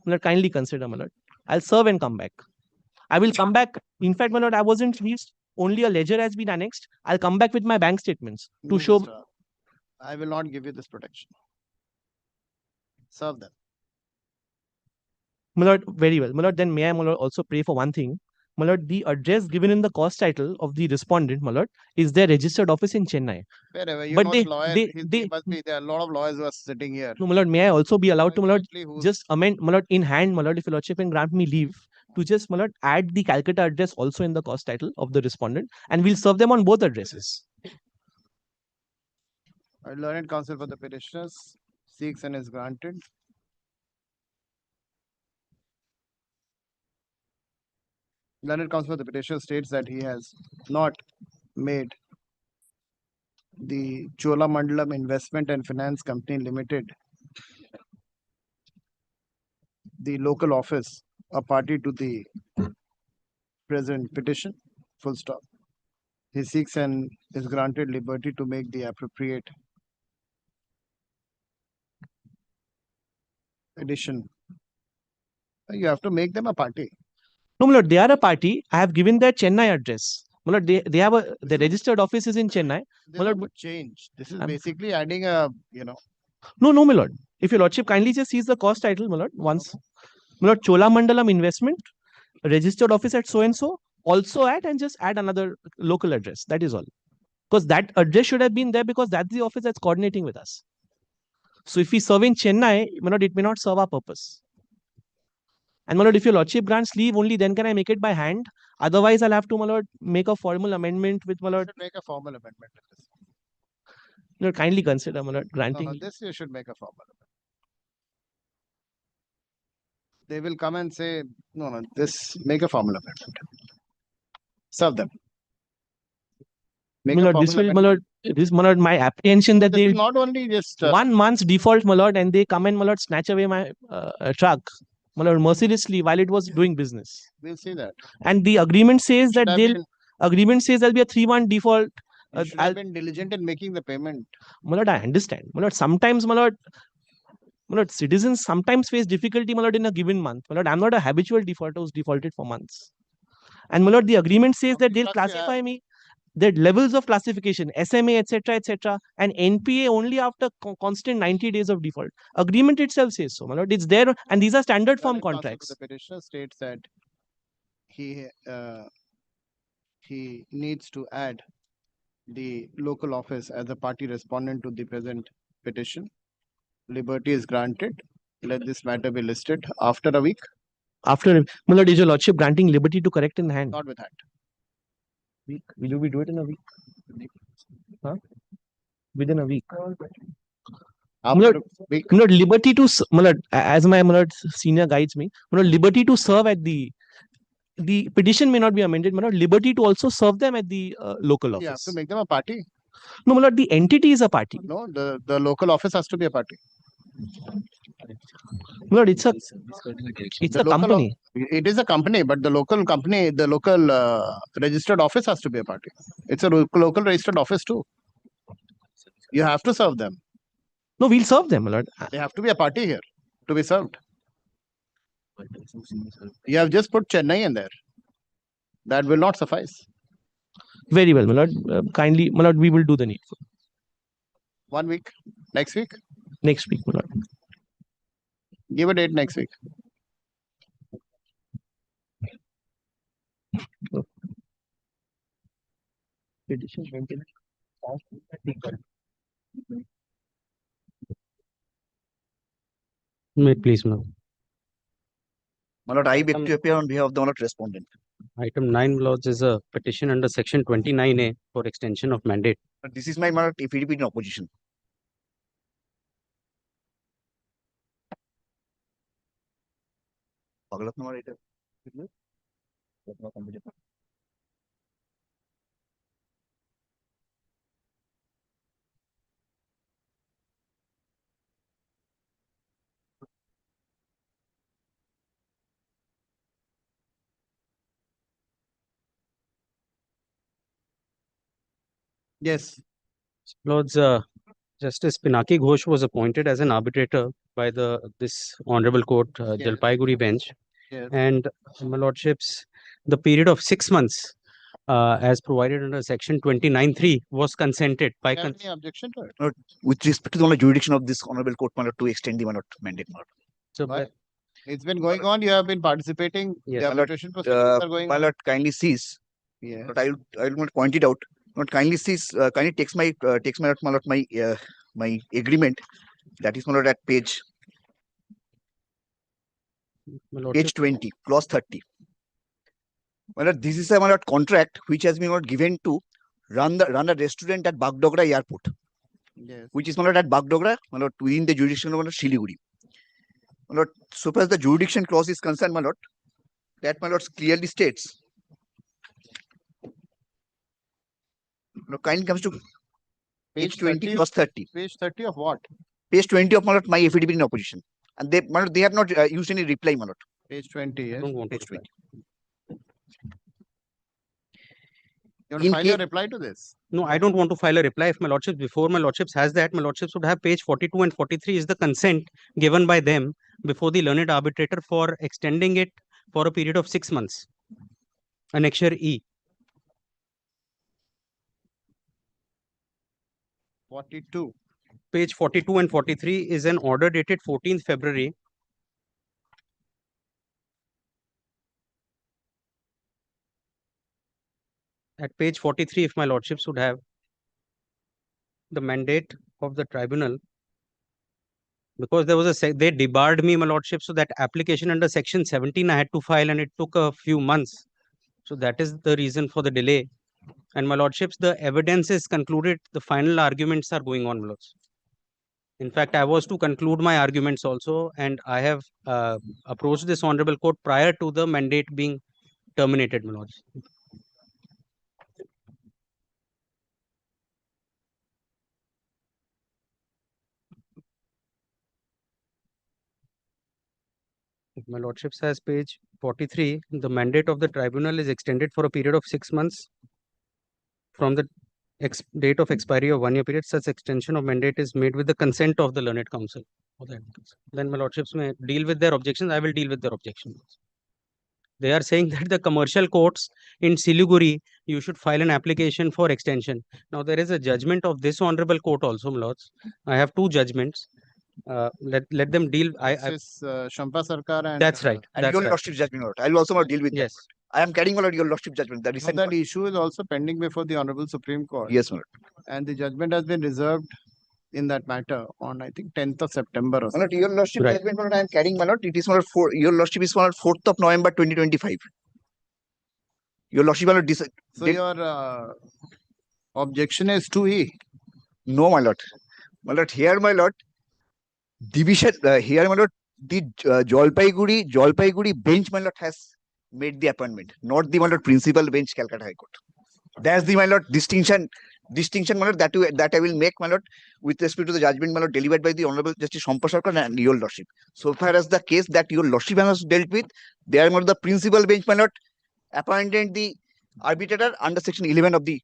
My lord, kindly consider, my lord. I'll serve and come back. I will come back. In fact, my lord, I wasn't released. Only a ledger has been annexed. I'll come back with my bank statements to No, show. Mr. Rana. I will not give you this protection. Serve them. My lord, very well. My lord, then may I, my lord, also pray for one thing. My lord, the address given in the cost title of the respondent, my lord, is their registered office in Chennai. Wherever you But know they- lawyer, they- he must be. There are a lot of lawyers who are sitting here. No, my lord, may I also be allowed to, my lord, Exactly who's- just amend, my lord, in hand, my lord, if your lordship can grant me leave to just, my lord, add the Calcutta address also in the cost title of the respondent, and we'll serve them on both addresses. Learned counsel for the petitioners seeks and is granted. Learned counsel for the petitioner states that he has not made the Cholamandalam Investment and Finance Company Limited, the local office, a party to the present petition, full stop. He seeks and is granted liberty to make the appropriate addition. You have to make them a party. No, my lord, they are a party. I have given their Chennai address. My lord, they have the registered office is in Chennai. This My is lord, not change. This is I'm- basically adding a, No, my lord. If your lordship kindly just sees the cost title, my lord, once. My lord, Cholamandalam Investment, registered office at so and so, also add and just add another local address. That is all. Because that address should have been there because that's the office that's coordinating with us. So if we serve in Chennai, my lord, it may not serve our purpose. And my lord, if your lordship grants leave, only then can I make it by hand. Otherwise, I'll have to, my lord, make a formal amendment with my you lord. should make a formal amendment with this. My lord, kindly consider, my lord, No, granting. no, this you should make a formal amendment. They will come and say, no, this, make a formal amendment. Serve them. Make My a lord, this formal will, my amendment. lord, this, my lord, my apprehension that This they is not only just 1 month's default, my lord, and they come and, my lord, snatch away my truck, my lord, mercilessly while it was doing business. we'll see that. And the agreement says Should that have there'll been- agreement says there'll be a 3-month default You should have been diligent in making the payment. my lord, I understand. My lord, sometimes, my lord, citizens sometimes face difficulty, my lord, in a given month. My lord, I'm not a habitual defaulter who's defaulted for months. And my lord, the agreement says that they'll classify me, the levels of classification, SMA, etc., and NPA only after constant 90 days of default. Agreement itself says so, my lord. It's there, and these are standard form contracts. The petitioner states that he needs to add the local office as a party respondent to the present petition. Liberty is granted. Let this matter be listed after a week. After, my lord, is your lordship granting liberty to correct in hand? Not with hand. Week? Will you do it in a week? Huh? Within a week. My lord, liberty to, my lord, as my lord senior guides me, my lord, liberty to serve at the petition may not be amended, my lord, liberty to also serve them at the local office. You have to make them a party. No, my lord, the entity is a party. No, the local office has to be a party. My lord, it's a company. It is a company, but the local company, the local registered office has to be a party. It's a local registered office too. You have to serve them. No, we'll serve them, my lord. They have to be a party here to be served. You have just put Chennai in there. That will not suffice. Very well, my lord. Kindly, my lord, we will do the needful. 1 week? Next week? Next week, my lord. Give a date next week. Please, ma'am. My lord, I beg to appear on behalf of the honored respondent. Item 9, lords, is a petition under section 29A for extension of mandate. This is my lord FDP in opposition. Yes. Lords, Justice Pinaki Ghosh was appointed as an arbitrator by this honorable court, Jalpaiguri bench. Yes. And my lordships, the period of 6 months, as provided under section 29(3) was consented by. Do you have any objection to it? Lord, with respect to the jurisdiction of this honorable court, my lord, to extend the mandate, my lord. So, but it's been going on. You have been participating. Yes, the my lord, arbitration proceedings are going my on. lord, kindly cease. Yes. But I will not point it out. Not kindly cease. Kindly takes my lord, my agreement. That is, my lord, at page 20, clause 30. My lord, this is a, my lord, contract which has been, my lord, given to run a restaurant at Bagdogra Airport. Yes. Which is, my lord, at Bagdogra, my lord, within the jurisdiction of, my lord, Siliguri. My lord, so far as the jurisdiction clause is concerned, my lord, that, my lord, clearly states. No, kindly comes to page 20, clause 30. Page 30 of what? Page 20 of, my lord, my affidavit in opposition. And they, my lord, they have not used any reply, my lord. Page 20, yes. Don't want page to 20. You want to file a reply to this? No, I don't want to file a reply. If my lordships, before my lordships has that, my lordships would have page 42 and 43 is the consent given by them before the learned arbitrator for extending it for a period of 6 months. Annexure E. 42. Page 42 and 43 is an order dated 14th February. At page 43, if my lordships would have the mandate of the tribunal, because there was they debarred me, my lordship, so that application under section 17 I had to file, and it took a few months. So that is the reason for the delay. And my lordships, the evidence is concluded. The final arguments are going on, my lords. In fact, I was to conclude my arguments also, and I have approached this honorable court prior to the mandate being terminated, my lords. My lordship says page 43, the mandate of the tribunal is extended for a period of 6 months from the date of expiry of 1 year period, such extension of mandate is made with the consent of the learned counsel. Then my lordships may deal with their objections. I will deal with their objections. They are saying that the commercial courts in Siliguri, you should file an application for extension. Now there is a judgment of this honorable court also, my lords. I have two judgments. Let them deal. This is Shampa Sarkar and that's right. And That's your right. lordship judgment, my lord. I will also not deal with Yes. that. I am carrying my lord your lordship judgment. The So recent that one. issue is also pending before the Honorable Supreme Court. Yes, my lord. And the judgment has been reserved in that matter on, I think, 10th of September or My something. lord, your lordship Right. judgment, my lord, I am carrying, my lord. It is my lord, your lordship is my lord 4th of November 2025. Your lordship, my lord, So your objection is 2E. No, my lord. My lord, here, my lord, division, here, my lord, the Jalpaiguri bench, my lord, has made the appointment, not the, my lord, principal bench, Calcutta High Court. That's the, my lord, distinction, my lord, that I will make, my lord, with respect to the judgment, my lord, delivered by the Honorable Justice Shampa Sarkar and your lordship. So far as the case that your lordship has dealt with, they are, my lord, the principal bench, my lord, appointed the arbitrator under section 11 of the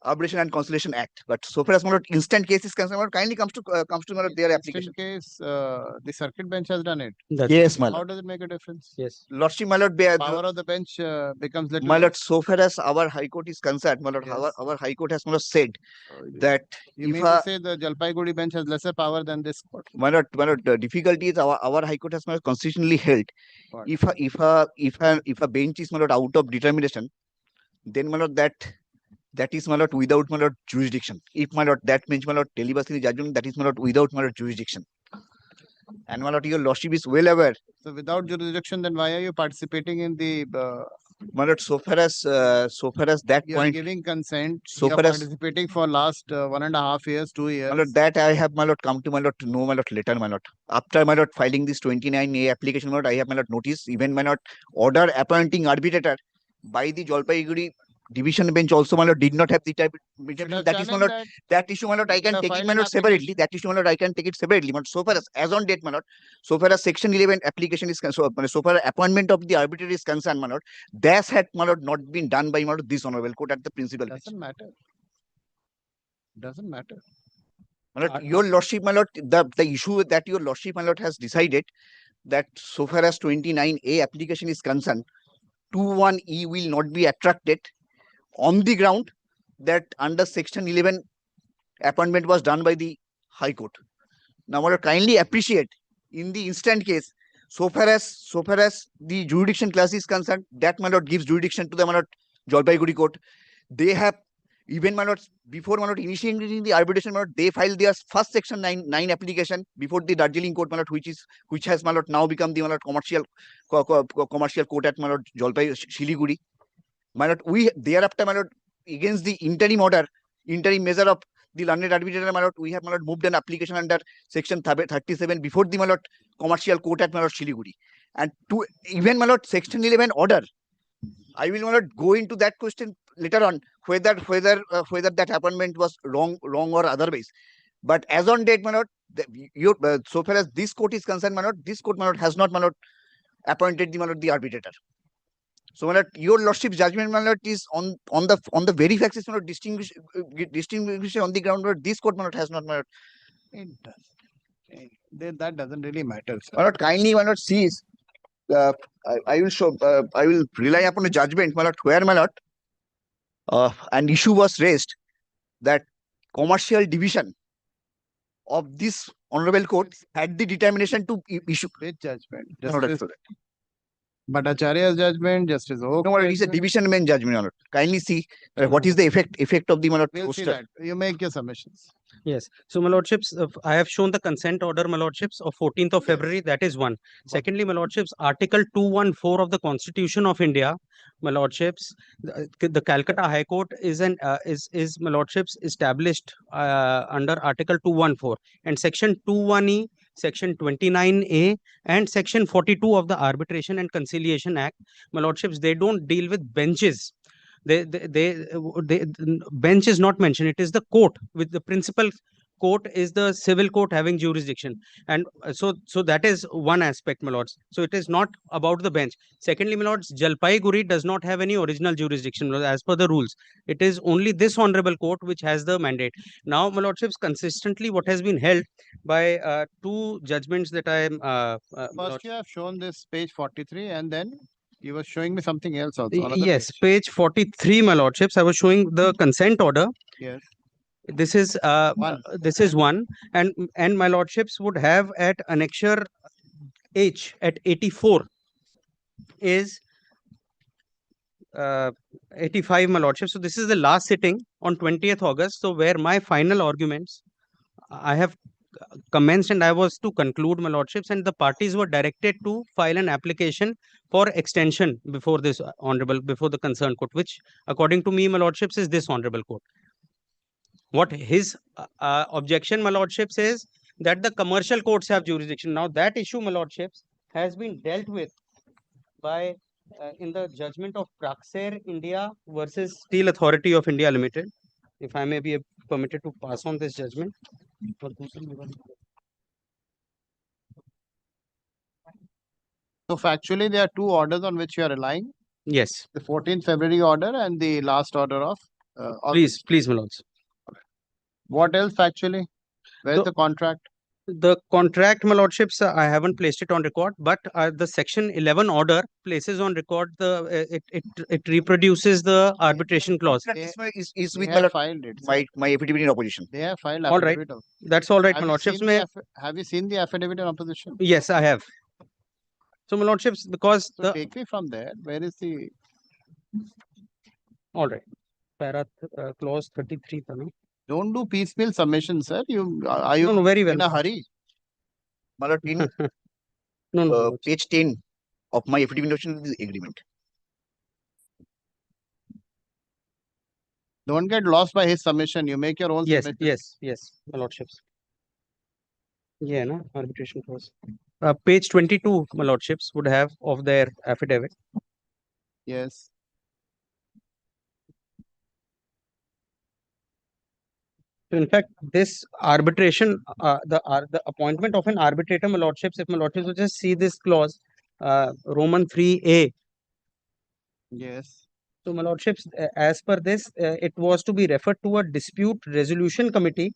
Arbitration and Conciliation Act. But so far as my lord, instant case is concerned, my lord, kindly comes to my lord, their application. Case, the circuit bench has done it. Yes, my How lord. does it make a difference? Yes. Lordship, my lord, Power of the bench becomes little my lord, less. so far as our High Court is concerned, my lord, Yes. our High Court has, my lord, said that You if mean to say the Jalpaiguri bench has lesser power than this court? my lord, the difficulty is our High Court has, my lord, constitutionally held. What? If a bench is, my lord, out of determination, then, my lord, that is, my lord, without, my lord, jurisdiction. If, my lord, that means, my lord, delivers the judgment, that is, my lord, without, my lord, jurisdiction. And, my lord, your lordship is well aware. So without jurisdiction, then why are you participating in the? My lord, so far as that You are point, giving consent. so You are far as participating for last 1.5 years, 2 years. my lord, that I have, my lord, come to, my lord, to know, my lord, later, my lord. After, my lord, filing this 29A application, my lord, I have, my lord, notice, even, my lord, order appointing arbitrator by the Jalpaiguri division bench also, my lord, did not have the type. That is, my lord, that issue, my lord, I can take it, my lord, separately. That issue, my lord, I can take it separately. But so far as on date, my lord, so far as section 11 application is concerned, so far as appointment of the arbitrator is concerned, my lord, that had, my lord, not been done by, my lord, this honorable court at the principal bench. Doesn't matter. Doesn't matter. My lord, your lordship, my lord, the issue that your lordship, my lord, has decided that so far as 29A application is concerned, 21E will not be attracted on the ground that under section 11 appointment was done by the High Court. Now, my lord, kindly appreciate in the instant case, so far as the jurisdiction class is concerned, that, my lord, gives jurisdiction to the, my lord, Jalpaiguri court. They have, even, my lord, before, my lord, initiating the arbitration, my lord, they filed their first section 9 application before the Darjeeling court, my lord, which has, my lord, now become the, my lord, commercial court at, my lord, Siliguri. My lord, we thereafter, my lord, against the interim measure of the learned arbitrator, my lord, we have, my lord, moved an application under section 37 before the, my lord, commercial court at, my lord, Siliguri. And to even, my lord, section 11 order, I will, my lord, go into that question later on, whether that appointment was wrong or otherwise. But as on date, my lord, so far as this court is concerned, my lord, this court, my lord, has not, my lord, appointed the, my lord, the arbitrator. So, my lord, your lordship's judgment, my lord, is on the very facts, my lord, distinguish on the ground, my lord, this court, my lord, has not, my lord. It does. That doesn't really matter, sir. My lord, kindly, my lord, sees. I will rely upon a judgment, my lord, where, my lord, an issue was raised that commercial division of this honorable court had the determination to issue. Which judgment? Justice Bhattacharya's judgment, Justice Oak. No, it is a division bench judgment, my lord. Kindly see what is the effect of the, my lord, We'll see poster. that. You make your submissions. Yes. So, my lordships, I have shown the consent order, my lordships, of 14th of February. That is one. Secondly, my lordships, Article 214 of the Constitution of India, my lordships, the Calcutta High Court is my lordships, established under Article 214 and Section 21E, Section 29A, and Section 42 of the Arbitration and Conciliation Act. My lordships, they don't deal with benches. They bench is not mentioned. It is the court with the principal court is the civil court having jurisdiction, and so that is one aspect, my lords. So it is not about the bench. Secondly, my lords, Jalpaiguri does not have any original jurisdiction as per the rules. It is only this honorable court which has the mandate. Now, my lordships, consistently what has been held by two judgments that I am First, you have shown this page 43, and then you were showing me something else also. Another yes, page. page 43, my lordships. I was showing the consent order. Yes. This is one, and my lordships would have at annexure H at 84 is 85, my lordship. So this is the last sitting on 20th August. So where my final arguments I have commenced and I was to conclude, my lordships, and the parties were directed to file an application for extension before this before the concerned court, which according to me, my lordships, is this honorable court. What his objection, my lordships, is that the commercial courts have jurisdiction. Now that issue, my lordships, has been dealt with by in the judgment of Praxair India versus Steel Authority of India Limited. If I may be permitted to pass on this judgment. So factually, there are two orders on which you are relying. Yes. The 14th February order and the last order of. Please, my lords. What else factually? Where's the contract? The contract, my lordships, I haven't placed it on record, but the section 11 order places on record it reproduces the arbitration clause. Is with my filed it. My affidavit in opposition. They have filed All right. affidavit. That's all right, Have my you lordships. seen the have you seen the affidavit in opposition? Yes, I have. So, my lordships, because So take me from there. Where is the? All right. Para clause 33. Don't do piecemeal submission, sir. Are you very well in a hurry? Malad, in page 10 of my affidavit is the agreement. Don't get lost by his submission. You make your own submission. Yes, my lordships. Yeah, no arbitration clause. Page 22, my lordships, would have of their affidavit. Yes. So in fact, this arbitration, the appointment of an arbitrator, my lordships, if my lordships will just see this clause, Roman 3A. Yes. So, my lordships, as per this, it was to be referred to a dispute resolution committee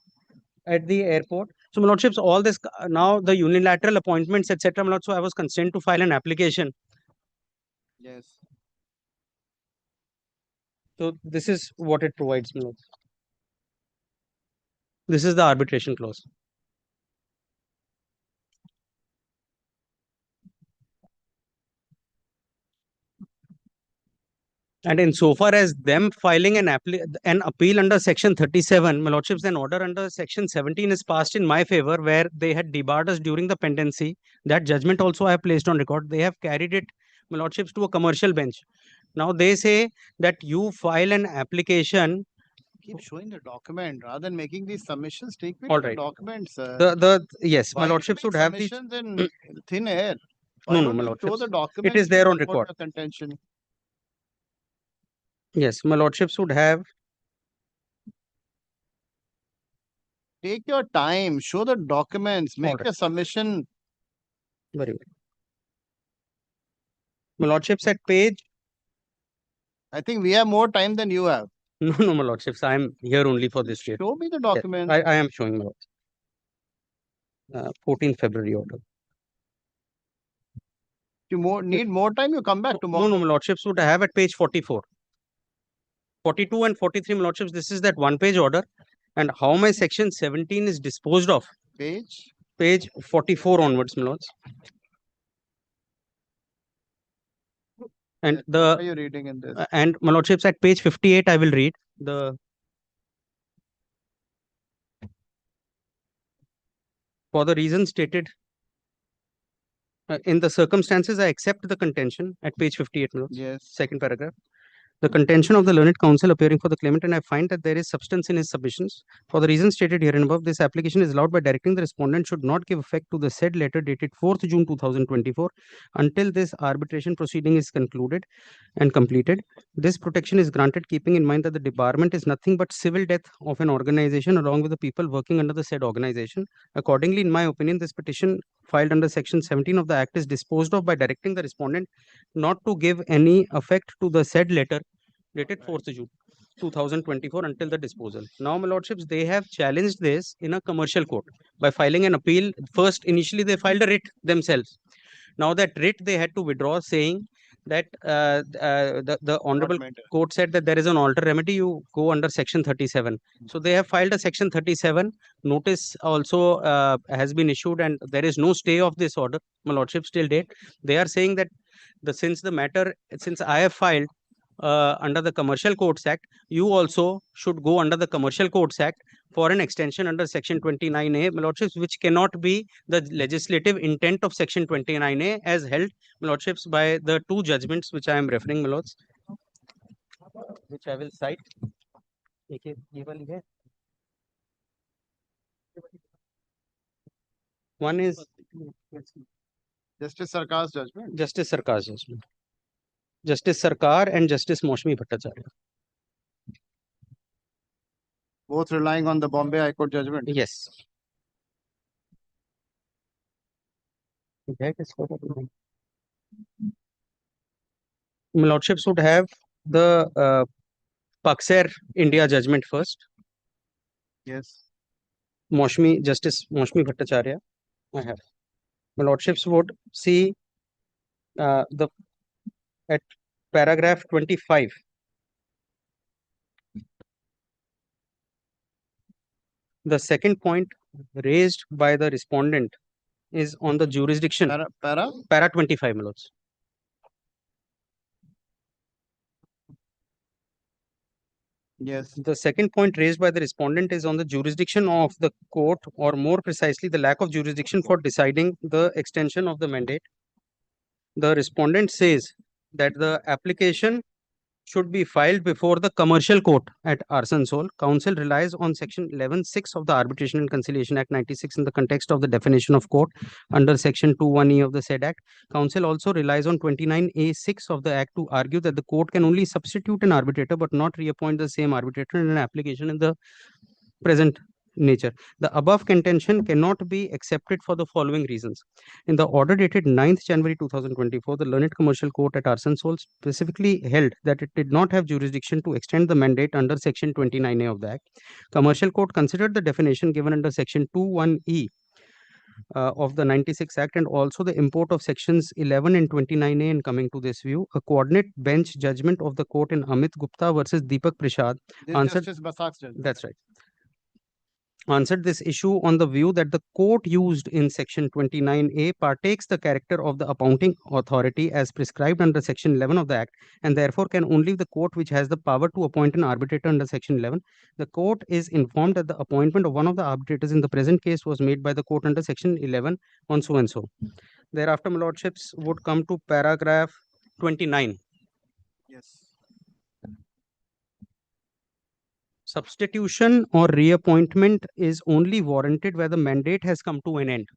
at the airport. So, my lordships, all this now the unilateral appointments, etc. My lords, so I was constrained to file an application. Yes. So, this is what it provides, my lords. This is the arbitration clause. And insofar as them filing an appeal under section 37, my lordships, an order under section 17 is passed in my favor, where they had debarred us during the pendency. That judgment also I have placed on record. They have carried it, my lordships, to a commercial bench. Now they say that you file an application. Keep showing the document rather than making these submissions. Take me All to right. the documents. Yes, my Why lordships would have these. submissions in thin air. No, Why no, don't my you show lordships. the documents. It is there on support record. your contention. Yes, my lordships would have. Take your time. Show the documents. Make right. a submission. Very well. My lordships, at page. I think we have more time than you have. No, my lordships, I am here only for this date. Show me the documents. I am showing, my lords. 14th February order. If you need more time, you come back tomorrow. No, my lordships would have at page 44. 42 and 43, my lordships, this is that one-page order. And how my section 17 is disposed of. Page? Page 44 onwards, my lords. And what are you reading in this? And my lordships, at page 58, I will read the. For the reasons stated in the circumstances, I accept the contention at page 58, my lords. Yes. Second paragraph. the contention of the learned counsel appearing for the claimant, and I find that there is substance in his submissions. For the reasons stated herein above, this application is allowed by directing the respondent should not give effect to the said letter dated 4th June 2024 until this arbitration proceeding is concluded and completed. This protection is granted keeping in mind that the debarment is nothing but civil death of an organization along with the people working under the said organization. Accordingly, in my opinion, this petition filed under section 17 of the Act is disposed of by directing the respondent not to give any effect to the said letter dated 4th June 2024 until the disposal. Now, my lordships, they have challenged this in a commercial court by filing an appeal. First, initially, they filed a writ themselves. Now, that writ they had to withdraw, saying that the honorable court said that there is an alter remedy, you go under section 37. So they have filed a section 37 notice also has been issued, and there is no stay of this order, my lordship, till date. They are saying that since I have filed under the Commercial Courts Act, you also should go under the Commercial Courts Act for an extension under section 29A, my lordships, which cannot be the legislative intent of section 29A as held, my lordships, by the two judgments which I am referring, my lords, which I will cite. One is Justice Sarkar's judgment. Justice Sarkar's judgment. Justice Sarkar and Justice Moshmi Bhattacharya. Both relying on the Bombay High Court judgment. Yes. My lordships would have the Pakser India judgment first. Yes. Justice Moshmi Bhattacharya. I have. My lordships would see at paragraph 25. The second point raised by the respondent is on the jurisdiction. Para 25, my lords. Yes. The second point raised by the respondent is on the jurisdiction of the court, or more precisely, the lack of jurisdiction for deciding the extension of the mandate. The respondent says that the application should be filed before the commercial court at Arsansol. Council relies on section 11(6) of the Arbitration and Conciliation Act 96 in the context of the definition of court under section 21E of the said Act. Council also relies on 29A(6) of the Act to argue that the court can only substitute an arbitrator but not reappoint the same arbitrator in an application in the present nature. The above contention cannot be accepted for the following reasons. In the order dated 9th January 2024, the Learned Commercial Court at Arsansol specifically held that it did not have jurisdiction to extend the mandate under section 29A of the Act. Commercial Court considered the definition given under section 21E of the 96 Act and also the import of sections 11 and 29A in coming to this view. A coordinate bench judgment of the court in Amit Gupta versus Deepak Prasad answered. Justice Basak's judgment. That's right. Answered this issue on the view that the court used in section 29A partakes the character of the appointing authority as prescribed under section 11 of the Act, and therefore can only the court which has the power to appoint an arbitrator under section 11. The court is informed that the appointment of one of the arbitrators in the present case was made by the court under section 11 on so and so. Thereafter, my lordships would come to paragraph 29. Yes. Substitution or reappointment is only warranted where the mandate has come to an end,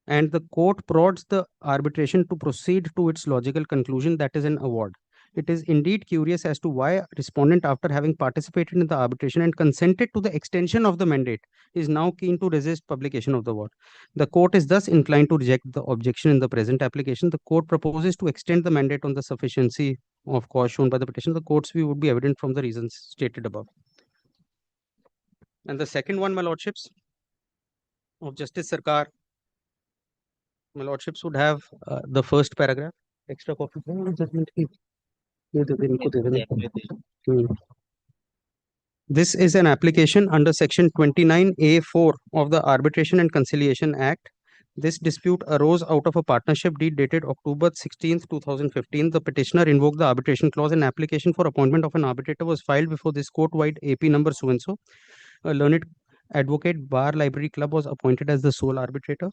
and the court prods the arbitration to proceed to its logical conclusion, that is an award. It is indeed curious as to why respondent, after having participated in the arbitration and consented to the extension of the mandate, is now keen to resist publication of the award. The court is thus inclined to reject the objection in the present application. The court proposes to extend the mandate on the sufficiency of cause shown by the petition. The court's view would be evident from the reasons stated above. And the second one, my lordships, of Justice Sarkar, my lordships would have the first paragraph. Extra copy. This is an application under section 29A(4) of the Arbitration and Conciliation Act. This dispute arose out of a partnership deed dated October 16th, 2015. The petitioner invoked the arbitration clause. An application for appointment of an arbitrator was filed before this court-wide AP number so-and-so. A learned Advocate Bar Library Club was appointed as the sole arbitrator.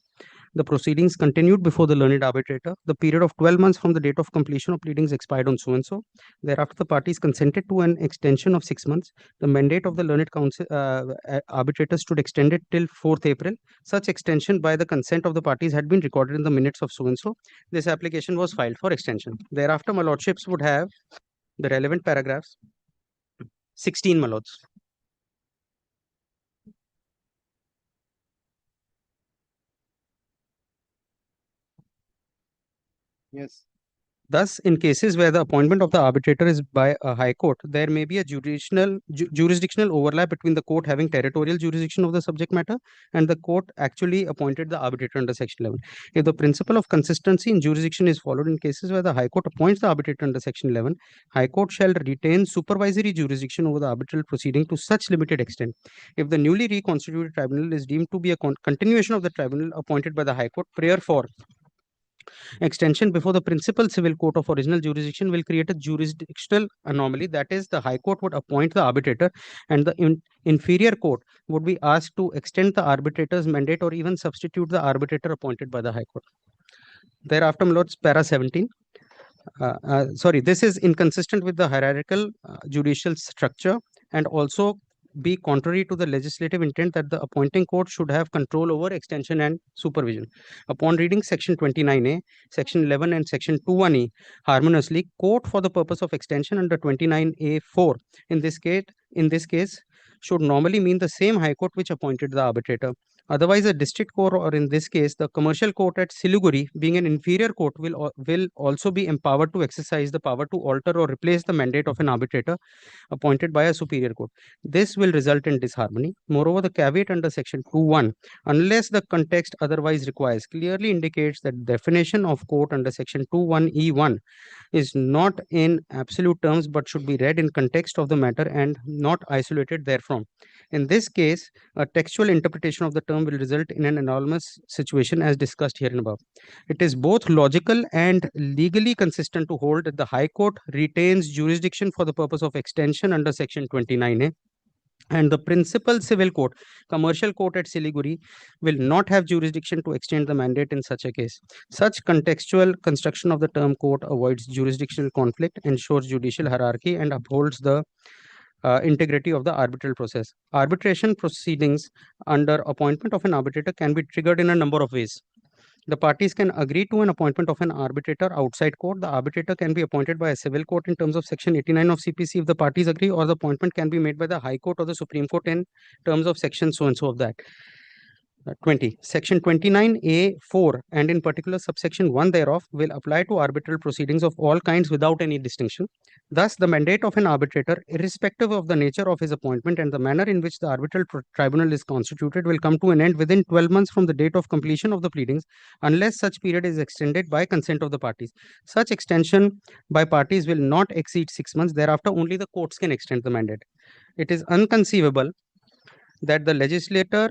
The proceedings continued before the learned arbitrator. The period of 12 months from the date of completion of pleadings expired on so and so. Thereafter, the parties consented to an extension of 6 months. The mandate of the learned counsel arbitrator stood extended till 4th April. Such extension by the consent of the parties had been recorded in the minutes of so and so. This application was filed for extension. Thereafter, my lordships would have the relevant paragraphs. 16, my lords. Yes. Thus, in cases where the appointment of the arbitrator is by a high court, there may be a jurisdictional overlap between the court having territorial jurisdiction of the subject matter and the court actually appointed the arbitrator under Section 11. If the principle of consistency in jurisdiction is followed in cases where the high court appoints the arbitrator under Section 11, high court shall retain supervisory jurisdiction over the arbitral proceeding to such limited extent. If the newly reconstituted tribunal is deemed to be a continuation of the tribunal appointed by the high court, prayer for extension before the principal civil court of original jurisdiction will create a jurisdictional anomaly. That is, the high court would appoint the arbitrator and the inferior court would be asked to extend the arbitrator's mandate or even substitute the arbitrator appointed by the high court. Thereafter, my lords, para 17. This is inconsistent with the hierarchical judicial structure and also be contrary to the legislative intent that the appointing court should have control over extension and supervision. Upon reading Section 29A, Section 11 and Section 21E harmoniously, court for the purpose of extension under 29A4 in this case should normally mean the same high court which appointed the arbitrator. Otherwise, a district court, or in this case, the commercial court at Siliguri, being an inferior court, will also be empowered to exercise the power to alter or replace the mandate of an arbitrator appointed by a superior court. This will result in disharmony. Moreover, the caveat under Section 2.1, unless the context otherwise requires, clearly indicates that definition of court under Section 2.1E1 is not in absolute terms but should be read in context of the matter and not isolated therefrom. In this case, a textual interpretation of the term will result in an anomalous situation as discussed here and above. It is both logical and legally consistent to hold that the High Court retains jurisdiction for the purpose of extension under Section 29A, and the principal civil court, commercial court at Siliguri, will not have jurisdiction to extend the mandate in such a case. Such contextual construction of the term court avoids jurisdictional conflict, ensures judicial hierarchy, and upholds the integrity of the arbitral process. Arbitration proceedings under appointment of an arbitrator can be triggered in a number of ways. The parties can agree to an appointment of an arbitrator outside court. The arbitrator can be appointed by a civil court in terms of Section 89 of CPC if the parties agree, or the appointment can be made by the High Court or the Supreme Court in terms of Section so-and-so of that. 20. Section 29A4 and in particular subsection 1 thereof will apply to arbitral proceedings of all kinds without any distinction. Thus, the mandate of an arbitrator, irrespective of the nature of his appointment and the manner in which the arbitral tribunal is constituted, will come to an end within 12 months from the date of completion of the pleadings, unless such period is extended by consent of the parties. Such extension by parties will not exceed 6 months. Thereafter, only the courts can extend the mandate. It is inconceivable that the legislator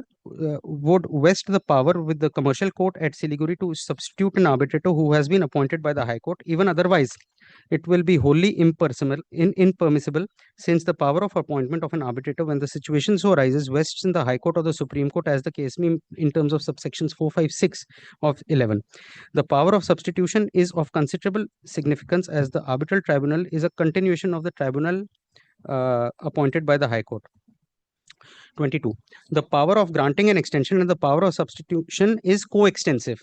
would vest the power with the commercial court at Siliguri to substitute an arbitrator who has been appointed by the High Court. Even otherwise, it will be wholly impermissible, since the power of appointment of an arbitrator when the situation so arises vests in the High Court or the Supreme Court, as the case may in terms of subsections 4, 5, 6 of 11. The power of substitution is of considerable significance, as the arbitral tribunal is a continuation of the tribunal appointed by the High Court. 22. The power of granting an extension and the power of substitution is coextensive.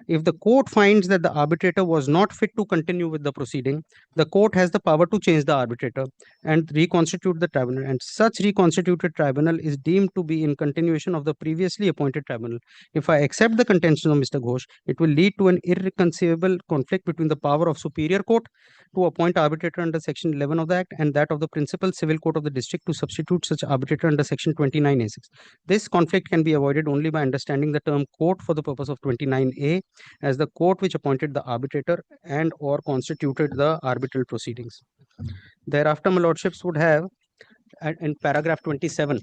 If the court finds that the arbitrator was not fit to continue with the proceeding, the court has the power to change the arbitrator and reconstitute the tribunal, and such reconstituted tribunal is deemed to be in continuation of the previously appointed tribunal. If I accept the contention of Mr. Ghosh, it will lead to an irreconcilable conflict between the power of superior court to appoint arbitrator under Section 11 of the Act and that of the principal civil court of the district to substitute such arbitrator under Section 29A6. This conflict can be avoided only by understanding the term court for the purpose of 29A as the court which appointed the arbitrator and or constituted the arbitral proceedings. Thereafter, my lordships would have in paragraph 27,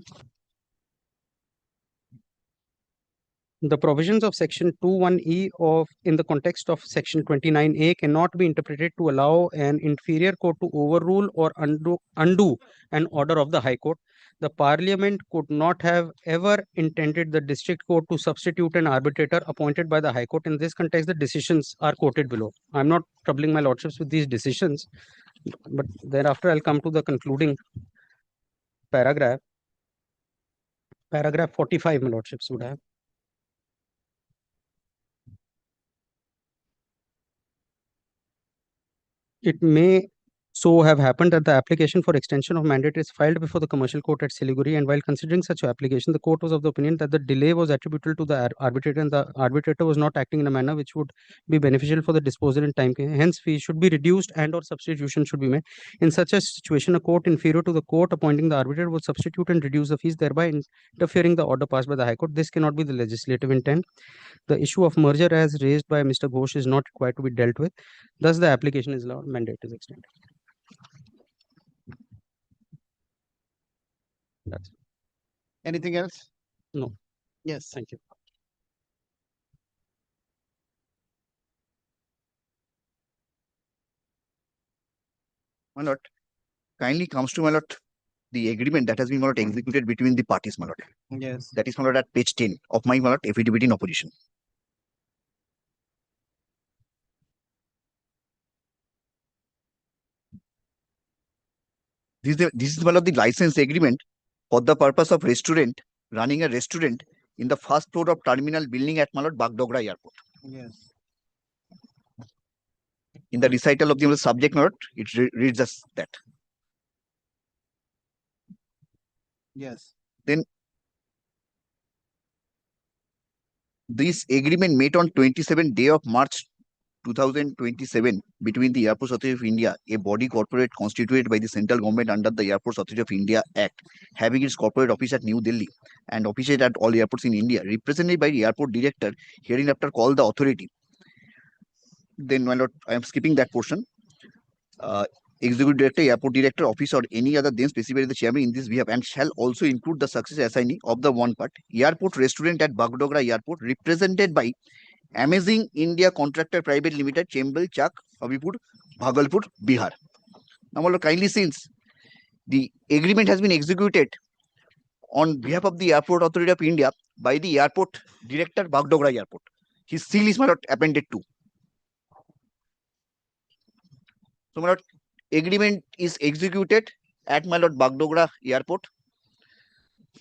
the provisions of Section 2.1e of in the context of Section 29A cannot be interpreted to allow an inferior court to overrule or undo an order of the High Court. The Parliament could not have ever intended the District Court to substitute an arbitrator appointed by the High Court. In this context, the decisions are quoted below. I'm not troubling my lordships with these decisions, but thereafter I'll come to the concluding paragraph. Paragraph 45, my lordships would have. It may so have happened that the application for extension of mandate is filed before the commercial court at Siliguri, and while considering such application, the court was of the opinion that the delay was attributable to the arbitrator, and the arbitrator was not acting in a manner which would be beneficial for the disposal in time. Hence, fees should be reduced and/or substitution should be made. In such a situation, a court inferior to the court appointing the arbitrator would substitute and reduce the fees, thereby interfering the order passed by the High Court. This cannot be the legislative intent. The issue of merger as raised by Mr. Ghosh is not required to be dealt with. Thus, the application is allowed, mandate is extended. That's it. Anything else? No. Yes. Thank you. My lord, kindly comes to my lord the agreement that has been my lord executed between the parties, my lord. Yes. That is my lord at page 10 of my lord affidavit in opposition. This is my lord the license agreement for the purpose of running a restaurant in the first floor of terminal building at my lord Bagdogra Airport. Yes. In the recital of the subject, my lord, it reads as that. Yes. Then this agreement made on 27th day of March 2027 between the Airports Authority of India, a body corporate constituted by the central government under the Airports Authority of India Act, having its corporate office at New Delhi and offices at all airports in India, represented by the airport director, hereinafter called the authority. Then, my lord, I am skipping that portion. Executive Director, Airport Director, Office, or any other then specified by the chairman in this behalf, and shall also include the successor assignee of the one part airport restaurant at Bagdogra Airport, represented by Amazing India Contractor Private Limited, Chembal, Chak, Habibpur, Bhagalpur, Bihar. Now, my lord, kindly, since the agreement has been executed on behalf of the Airport Authority of India by the Airport Director, Bagdogra Airport, his seal is, my lord, appended to. So, my lord, agreement is executed at my lord Bagdogra Airport.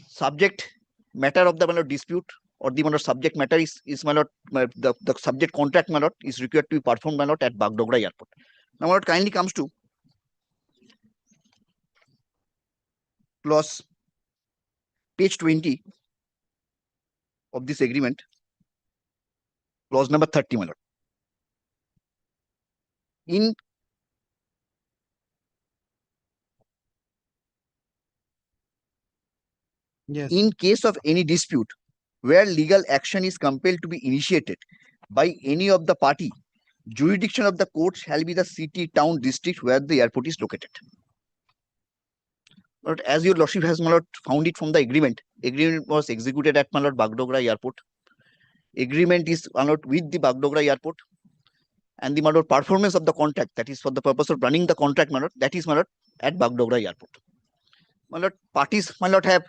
Subject matter of the my lord dispute or the my lord subject matter is my lord the subject contract, my lord, is required to be performed, my lord, at Bagdogra Airport. Now, my lord, kindly comes to clause page 20 of this agreement, clause number 30, my lord. In case of any dispute where legal action is compelled to be initiated by any of the party, jurisdiction of the court shall be the city, town, district where the airport is located. But as your lordship has, my lord, found it from the agreement was executed at my lord Bagdogra Airport. Agreement is, my lord, with the Bagdogra Airport, and the, my lord, performance of the contract, that is for the purpose of running the contract, my lord, that is, my lord, at Bagdogra Airport. My lord, parties, my lord, have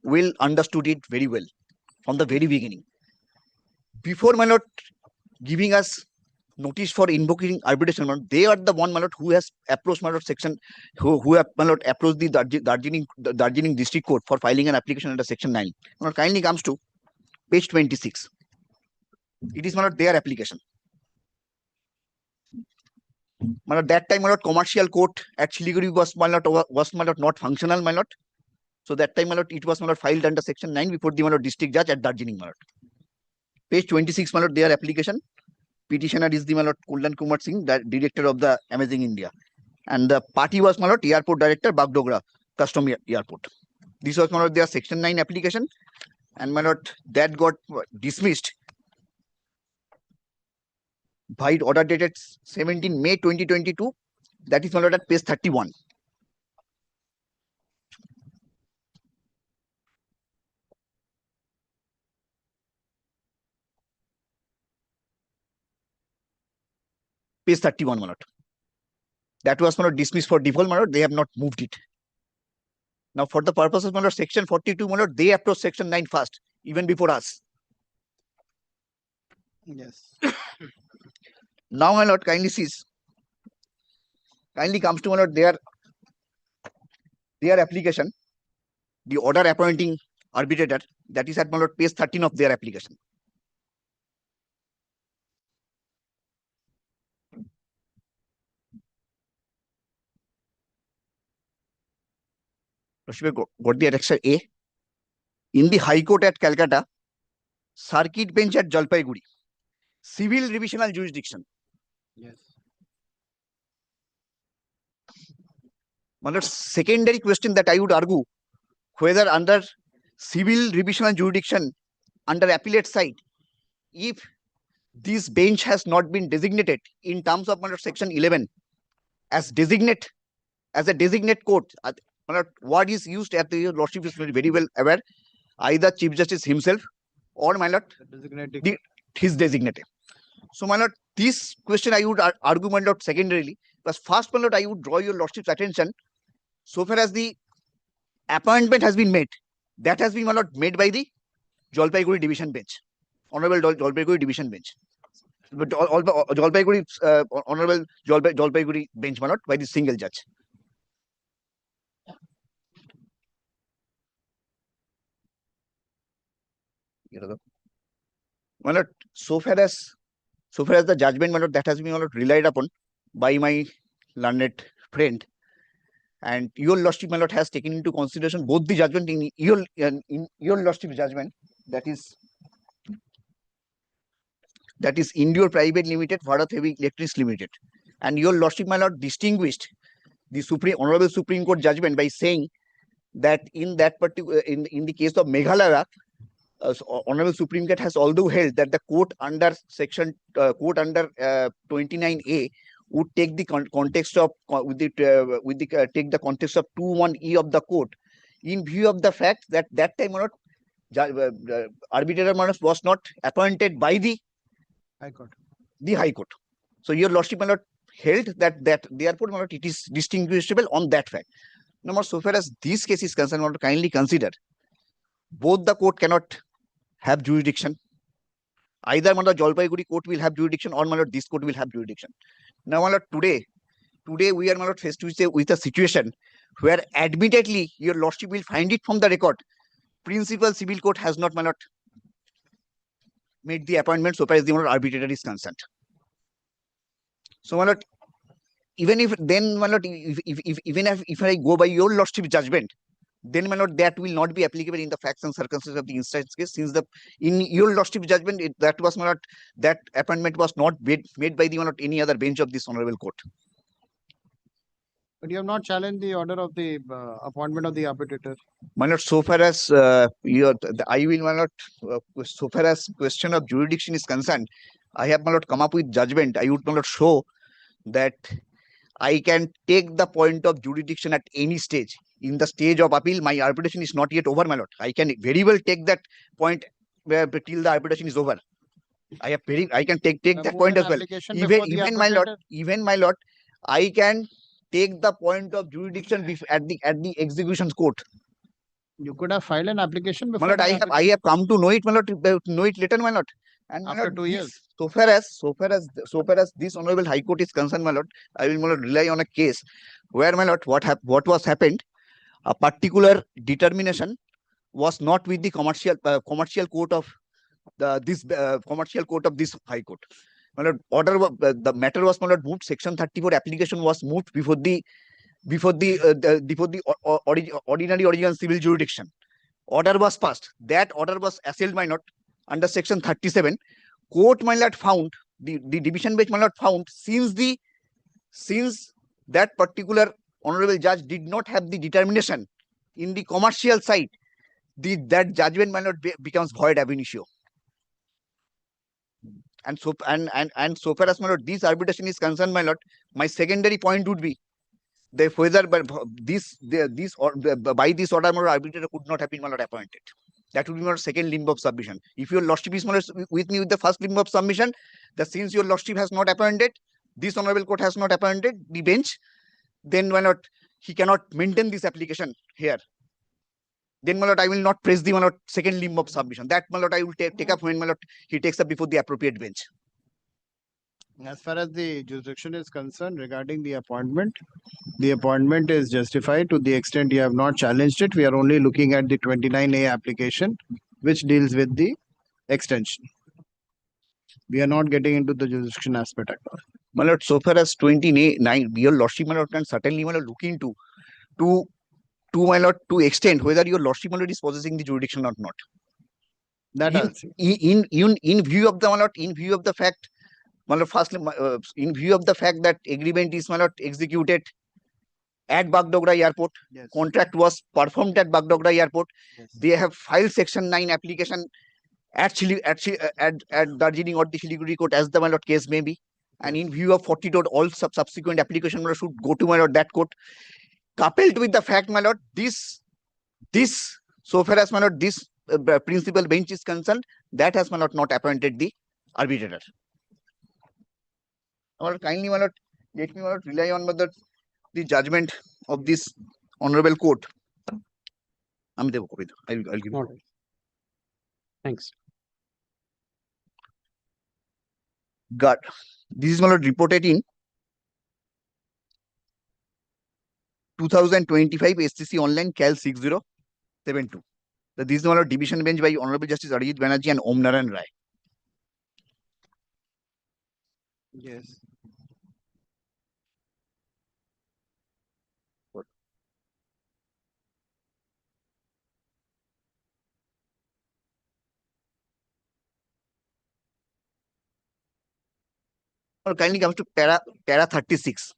well understood it very well from the very beginning. Before, my lord, giving us notice for invoking arbitration, my lord, they are the one, my lord, who has approached, my lord, section, who have, my lord, approached the Darjeeling District Court for filing an application under section 9. My lord, kindly comes to page 26. It is, my lord, their application. My lord, that time, my lord, commercial court at Siliguri was, my lord, not functional, my lord. So that time, my lord, it was, my lord, filed under section 9 before the, my lord, district judge at Darjeeling, my lord. Page 26, my lord, their application. Petitioner is the, my lord, Kullan Kumar Singh, the director of the Amazing India. And the party was, my lord, airport director, Bagdogra Custom Airport. This was, my lord, their section 9 application. And, my lord, that got dismissed by order dated 17 May 2022. That is, my lord, at page 31. Page 31, my lord. That was, my lord, dismissed for default, my lord. They have not moved it. Now, for the purposes of section 42, my lord, they approach section 9 first, even before us. Yes. Now, my lord, kindly comes to my lord their application, the order appointing arbitrator, that is at my lord page 13 of their application. Got the annexure A. In the High Court at Calcutta, Circuit Bench at Jalpaiguri, civil revisional jurisdiction. Yes. My lord, secondary question that I would argue, whether under civil revisional jurisdiction under appellate side, if this bench has not been designated in terms of my lord, section 11 as a designate court, my lord, what is used at the lordship is very well aware, either Chief Justice himself or my lord his designated. So my lord, this question I would argue my lord secondarily, but first my lord, I would draw your lordship's attention so far as the appointment has been made. That has been my lord made by the Jalpaiguri Division Bench, Honorable Jalpaiguri Division Bench. But Jalpaiguri, Honorable Jalpaiguri Bench, my lord, by the single judge. My lord, so far as the judgment, my lord, that has been my lord relied upon by my learned friend, and your lordship, my lord, has taken into consideration both the judgment in your lordship judgment, that is India Private Limited, Bharat Heavy Electrics Limited, and your lordship, my lord, distinguished the Honorable Supreme Court judgment by saying that in that particular in the case of Meghalaya, Honorable Supreme Court has although held that the court under section 29A would take the context of take the context of 21E of the court, in view of the fact that that time or not arbitrator was not appointed by the High Court. The High Court. So your lordship, my lord, held that therefore, my lord, it is distinguishable on that fact. Now, so far as this case is concerned, I want to kindly consider both the court cannot have jurisdiction. Either my lord, Jalpaiguri court will have jurisdiction, or my lord, this court will have jurisdiction. Now, my lord, today we are, my lord, faced with a situation where admittedly your lordship will find it from the record, principal civil court has not, my lord, made the appointment so far as the arbitrator is concerned. So, my lord, even if then, my lord, if I go by your lordship judgment, then, my lord, that will not be applicable in the facts and circumstances of the instance case, since in your lordship judgment, that was, my lord, that appointment was not made by the any other bench of this honorable court. But you have not challenged the order of the appointment of the arbitrator. My lord, so far as I will, my lord, so far as question of jurisdiction is concerned, I have, my lord, come up with judgment. I would, my lord, show that I can take the point of jurisdiction at any stage. In the stage of appeal, my arbitration is not yet over, my lord. I can very well take that point till the arbitration is over. I can take that point as well. Even my lord, I can take the point of jurisdiction at the execution court. You could have filed an application before. My lord, I have come to know it, my lord, know it later, my lord. And after 2 years. So far as this honorable High Court is concerned, my lord, I will, my lord, rely on a case where, my lord, what was happened, a particular determination was not with the commercial court of this High Court. My lord, the matter was, my lord, moved. Section 34 application was moved before the ordinary original civil jurisdiction. Order was passed. That order was assailed, my lord, under section 37. Court, my lord, found the division bench, my lord, found since that particular honorable judge did not have the determination in the commercial side, that judgment, my lord, becomes void ab initio. And so far as, my lord, this arbitration is concerned, my lord, my secondary point would be whether by this order, my lord, arbitrator could not have been, my lord, appointed. That would be my second limb of submission. If your lordship is, my lord, with me with the first limb of submission, that since your lordship has not appointed, this honorable court has not appointed the bench, then, my lord, he cannot maintain this application here. then, my lord, I will not press the, my lord, second limb of submission. That, my lord, I will take up when, my lord, he takes up before the appropriate bench. As far as the jurisdiction is concerned regarding the appointment is justified to the extent you have not challenged it. We are only looking at the 29A application, which deals with the extension. We are not getting into the jurisdiction aspect at all. My lord, so far as 29, your lordship, my lord, can certainly, my lord, look into to my lord, to extend whether your lordship, my lord, is possessing the jurisdiction or not. That I'll see. In view of the, my lord, in view of the fact, my lord, firstly, in view of the fact that agreement is, my lord, executed at Bagdogra Airport, Yes. contract was performed at Bagdogra Airport. Yes. They have filed Section 9 application at Darjeeling or the Siliguri court, as the, my lord, case may be. And in view of 40 dot, all subsequent application, my lord, should go to, my lord, that court. Coupled with the fact, my lord, this so far as, my lord, this principal bench is concerned, that has, my lord, not appointed the arbitrator. My lord, kindly, my lord, let me, my lord, rely on, my lord, the judgment of this honorable court. I'll give you. All right. Thanks. God, this is, my lord, reported in 2025 SCC Online Cal 6072. This is, my lord, division bench by Honorable Justice Arijit Banerjee and Om Narayan Rai. Yes. Kindly comes to para 36.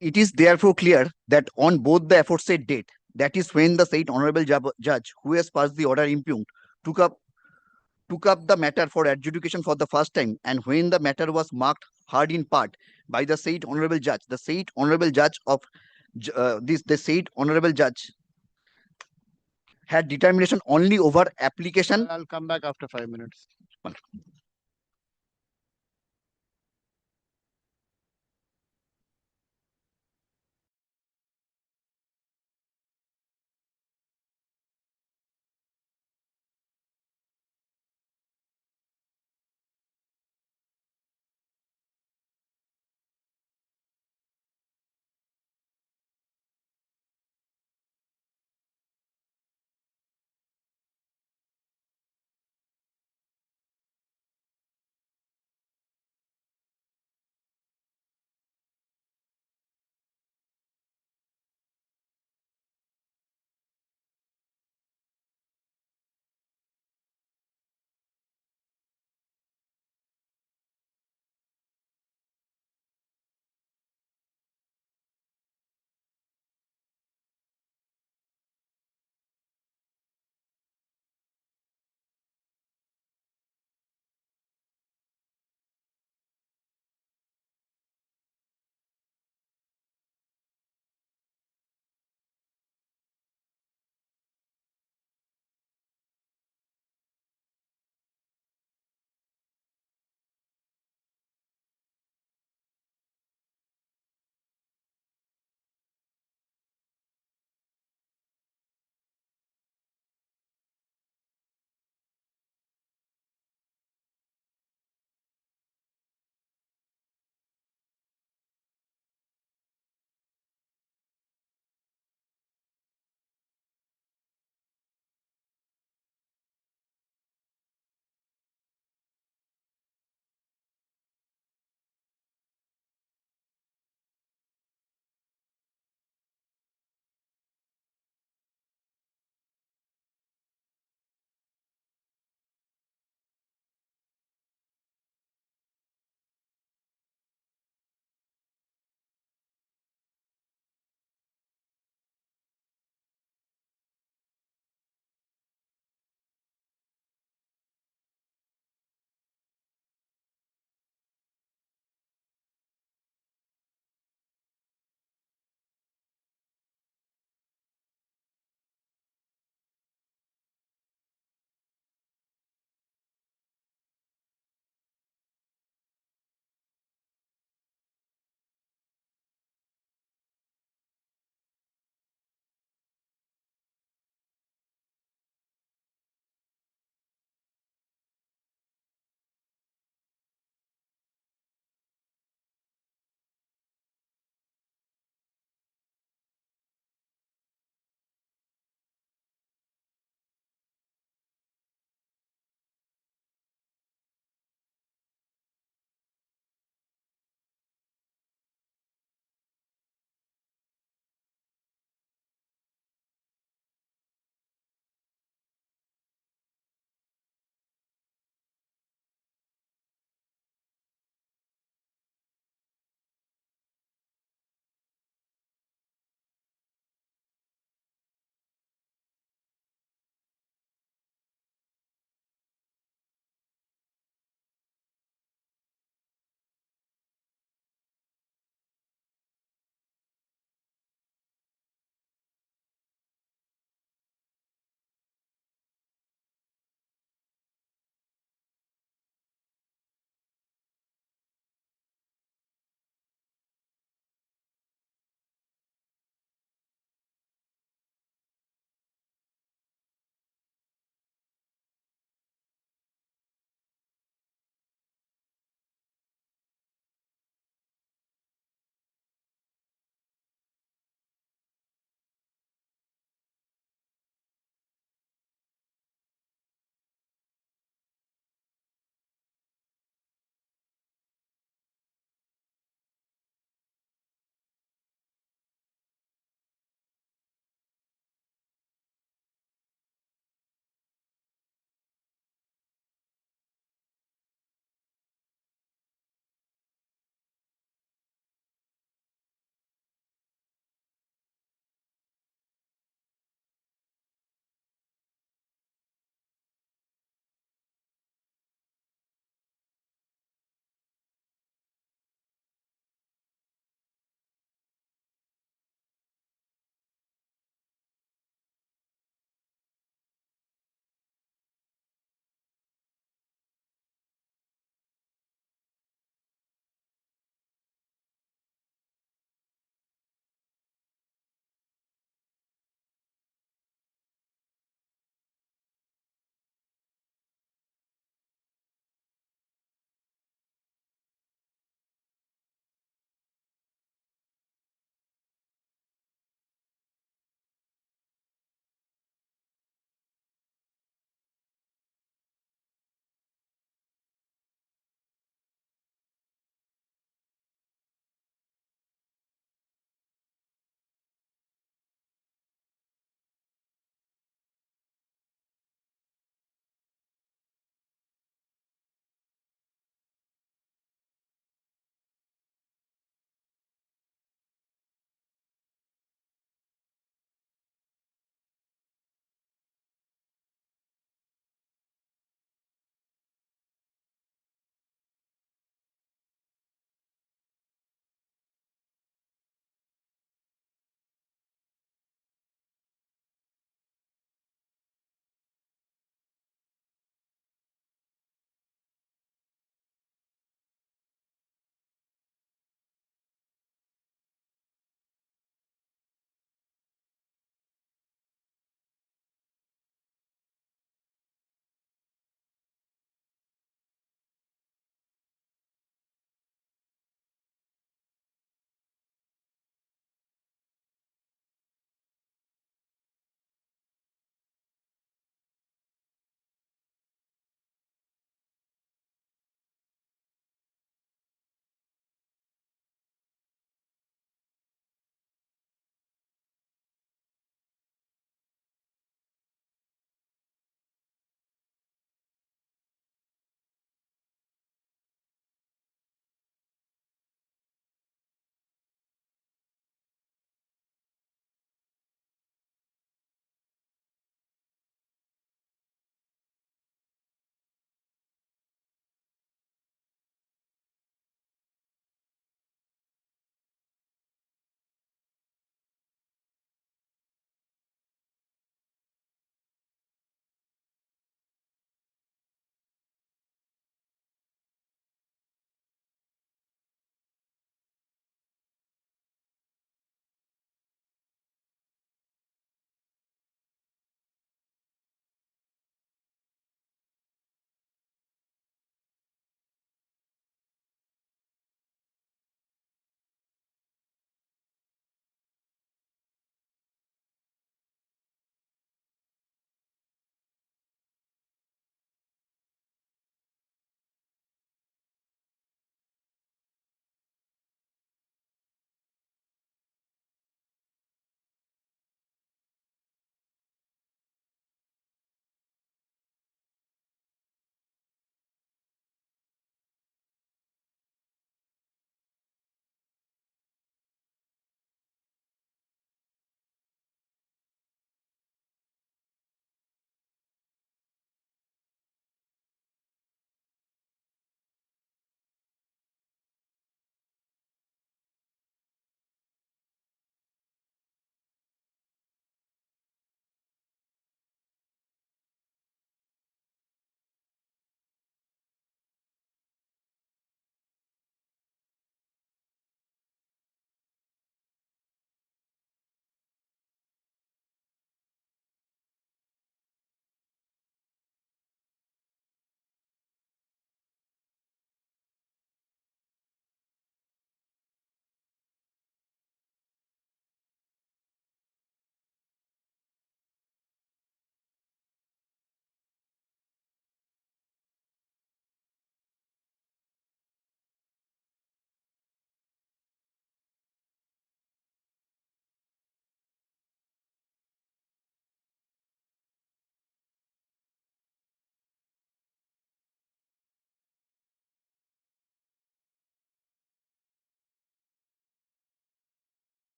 It is therefore clear that on both the aforesaid date, that is when the said honorable judge who has passed the order impugned took up the matter for adjudication for the first time, and when the matter was marked heard in part by the said honorable judge, the said honorable judge of the said honorable judge had determination only over application. I'll come back after 5 minutes.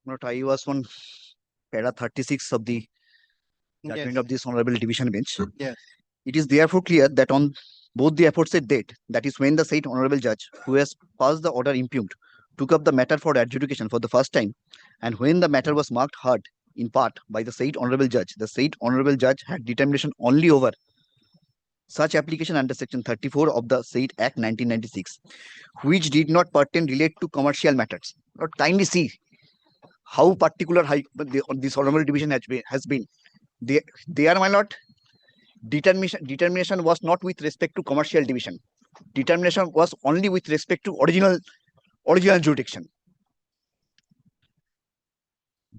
Not I was on para 36 of the judgment Yes. of this honorable division bench. Yes. It is therefore clear that on both the aforesaid date, that is when the said honorable judge who has passed the order impugned took up the matter for adjudication for the first time, and when the matter was marked heard in part by the said honorable judge, the said honorable judge had determination only over such application under section 34 of the said Act 1996, which did not pertain relate to commercial matters. Not kindly see how particular this honorable division has been. There, my lord, determination was not with respect to commercial division. Determination was only with respect to original jurisdiction.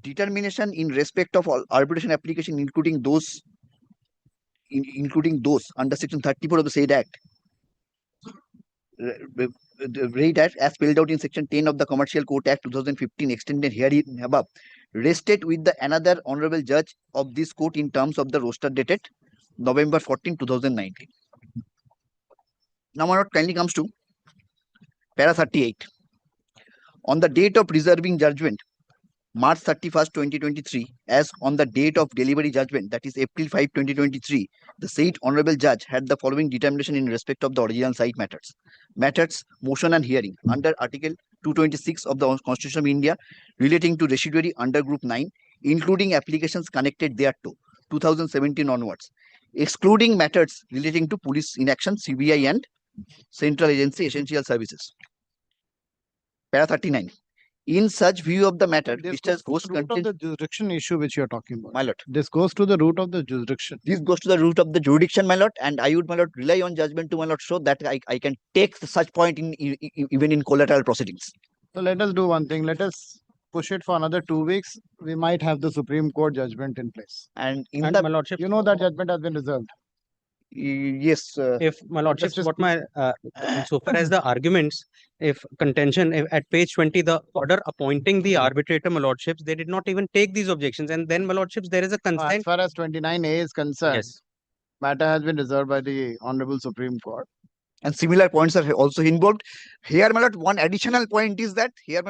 Determination in respect of all arbitration application, including those under section 34 of the said act, read as spelled out in section 10 of the Commercial Court Act 2015 extended herein above, rested with the another honorable judge of this court in terms of the roster dated November 14, 2019. Now, my lord, kindly comes to para 38. On the date of reserving judgment, March 31st, 2023, as on the date of delivery judgment, that is April 5, 2023, the said honorable judge had the following determination in respect of the original site matters. Matters, motion and hearing under Article 226 of the Constitution of India relating to residuary under Group 9, including applications connected thereto, 2017 onwards, excluding matters relating to police inaction, CBI and Central Agency Essential Services. Para 39. In such view of the matter, this Mr. goes to the root of the jurisdiction issue which you are talking about. My lord. This goes to the root of the jurisdiction. This goes to the root of the jurisdiction, my lord, and I would, my lord, rely on judgment to, my lord, show that I can take such point in even in collateral proceedings. So let us do one thing. Let us push it for another 2 weeks. We might have the Supreme Court judgment in place. And in And the my lordship, You know that judgment has been reserved. Yes. if my lordships, just what my insofar as the arguments, if contention at page 20, the order appointing the arbitrator, my lordships, they did not even take these objections, and then my lordships, there is a As consent. far as 29A is concerned, Yes. matter has been reserved by the Honorable Supreme Court. And similar points are also involved. Here, my lord, one additional point is that you're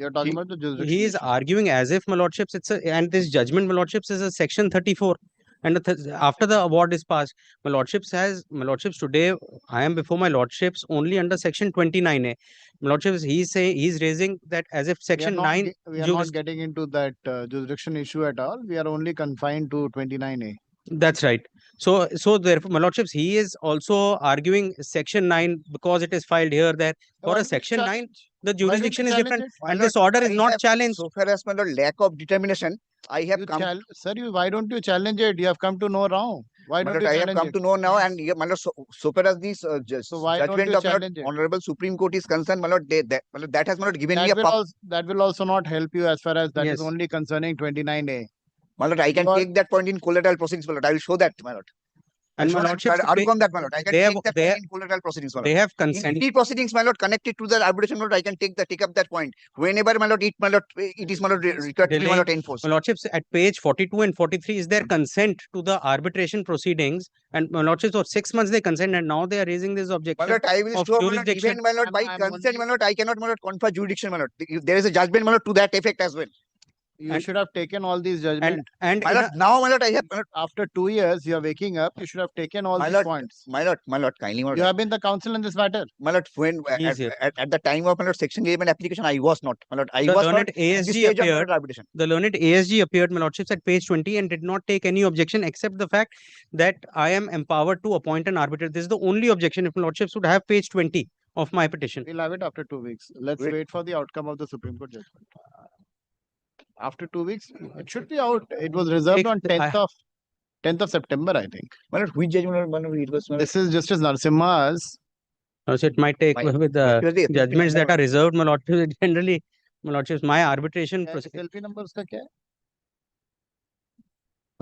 talking about the jurisdiction. He is arguing as if, my lordships, and this judgment, my lordships, is a section 34. And after the award is passed, my lordships today, I am before my lordships only under section 29A. My lordships, he's raising that as if section 9. We are not getting into that jurisdiction issue at all. We are only confined to 29A. That's right. So therefore, my lordships, he is also arguing section 9 because it is filed here that for a section 9, the jurisdiction is different, and this order is not challenged. So far as my lord, lack of determination, I have come. Sir, why don't you challenge it? You have come to know now. Why don't you I challenge have come it? to know now, and my lord, so far as this why don't judgment you of my lord, challenge it? Honorable Supreme Court is concerned, my lord, that has my lord given me a that will also not help you as far as that is Yes. only concerning 29A. My lord, I can take that point in collateral proceedings, my lord. I will show that, my lord. And my lordships, argue on that, my lord. I can they take have- that they point in collateral proceedings, my lord. they have In consent. any proceedings, my lord, connected to the arbitration, my lord, I can take up that point. Whenever, my lord, it is, my lord, required to be, my lord, enforced. My lordships, at page 42 and 43, is there consent to the arbitration proceedings? And my lordships, for 6 months they consent, and now they are raising this My objection lord, I will of show, my lord, jurisdiction. even, my lord, by consent, my lord, I cannot, my lord, confer jurisdiction, my lord. If there is a judgment, my lord, to that effect as well. You should have taken all these judgments. And My lord, now, my lord, I have, my lord, after 2 years, you are waking up. You should have taken all my these lord, points. my lord, kindly, my lord. You have been the counsel in this matter. My lord, when at the time of my lord section 11 application, I was not. My lord, I The was learned not at this ASG stage of my appeared. lord arbitration. The learned ASG appeared, my lordships, at page 20 and did not take any objection except the fact that I am empowered to appoint an arbitrator. This is the only objection. If my lordships would have page 20 of my petition. We'll have it after 2 weeks. Let's wait for the outcome of the Supreme Court judgment. After 2 weeks, it should be out. It was reserved on 10th of September, I think. My lord, which judgment, my lord, it was? This is Justice Narasimha's. So it might take with the judgments that are reserved, my lordships. Generally, my lordships, my arbitration process. SLP number uska kya hai?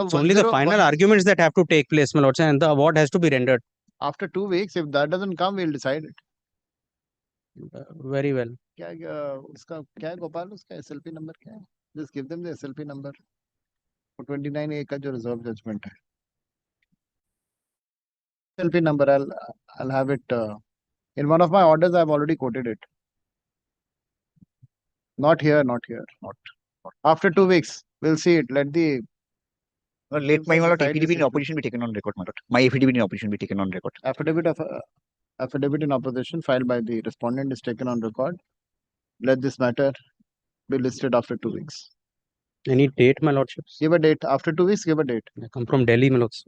It's only the final arguments that have to take place, my lords, and the award has to be rendered. After 2 weeks, if that doesn't come, we'll decide it. Very well. उसका क्या है गोपाल उसका SLP number क्या है? Just give them the SLP number for 29A का जो reserve judgment है. SLP number I'll have it in one of my orders. I've already quoted it. Not here, not here. Not. After 2 weeks, we'll see it. Let the Let my lord decide this affidavit in issue. opposition be taken on record, my lord. My affidavit in opposition be taken on record. Affidavit in opposition filed by the respondent is taken on record. Let this matter be listed after 2 weeks. Any date, my lordships? Give a date. After 2 weeks, give a date. I come from Delhi, my lords.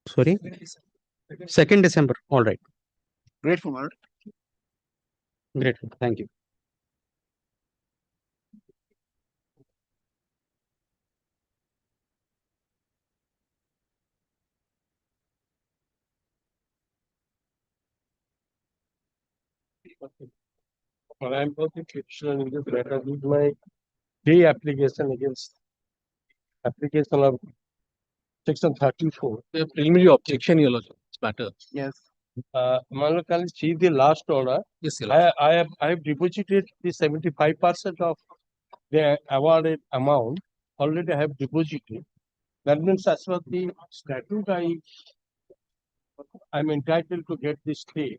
Sorry? 2nd December. All right. Grateful, my lord. Grateful. Thank you. I am both the petitioner in this matter with my application against application of section 34. The preliminary objection, Your Lordship, this matter. Yes. Manoj, can you see the last order? Yes, Your Lordship. I have deposited the 75% of the awarded amount. Already I have deposited. That means as per the statute, I'm entitled to get this stay.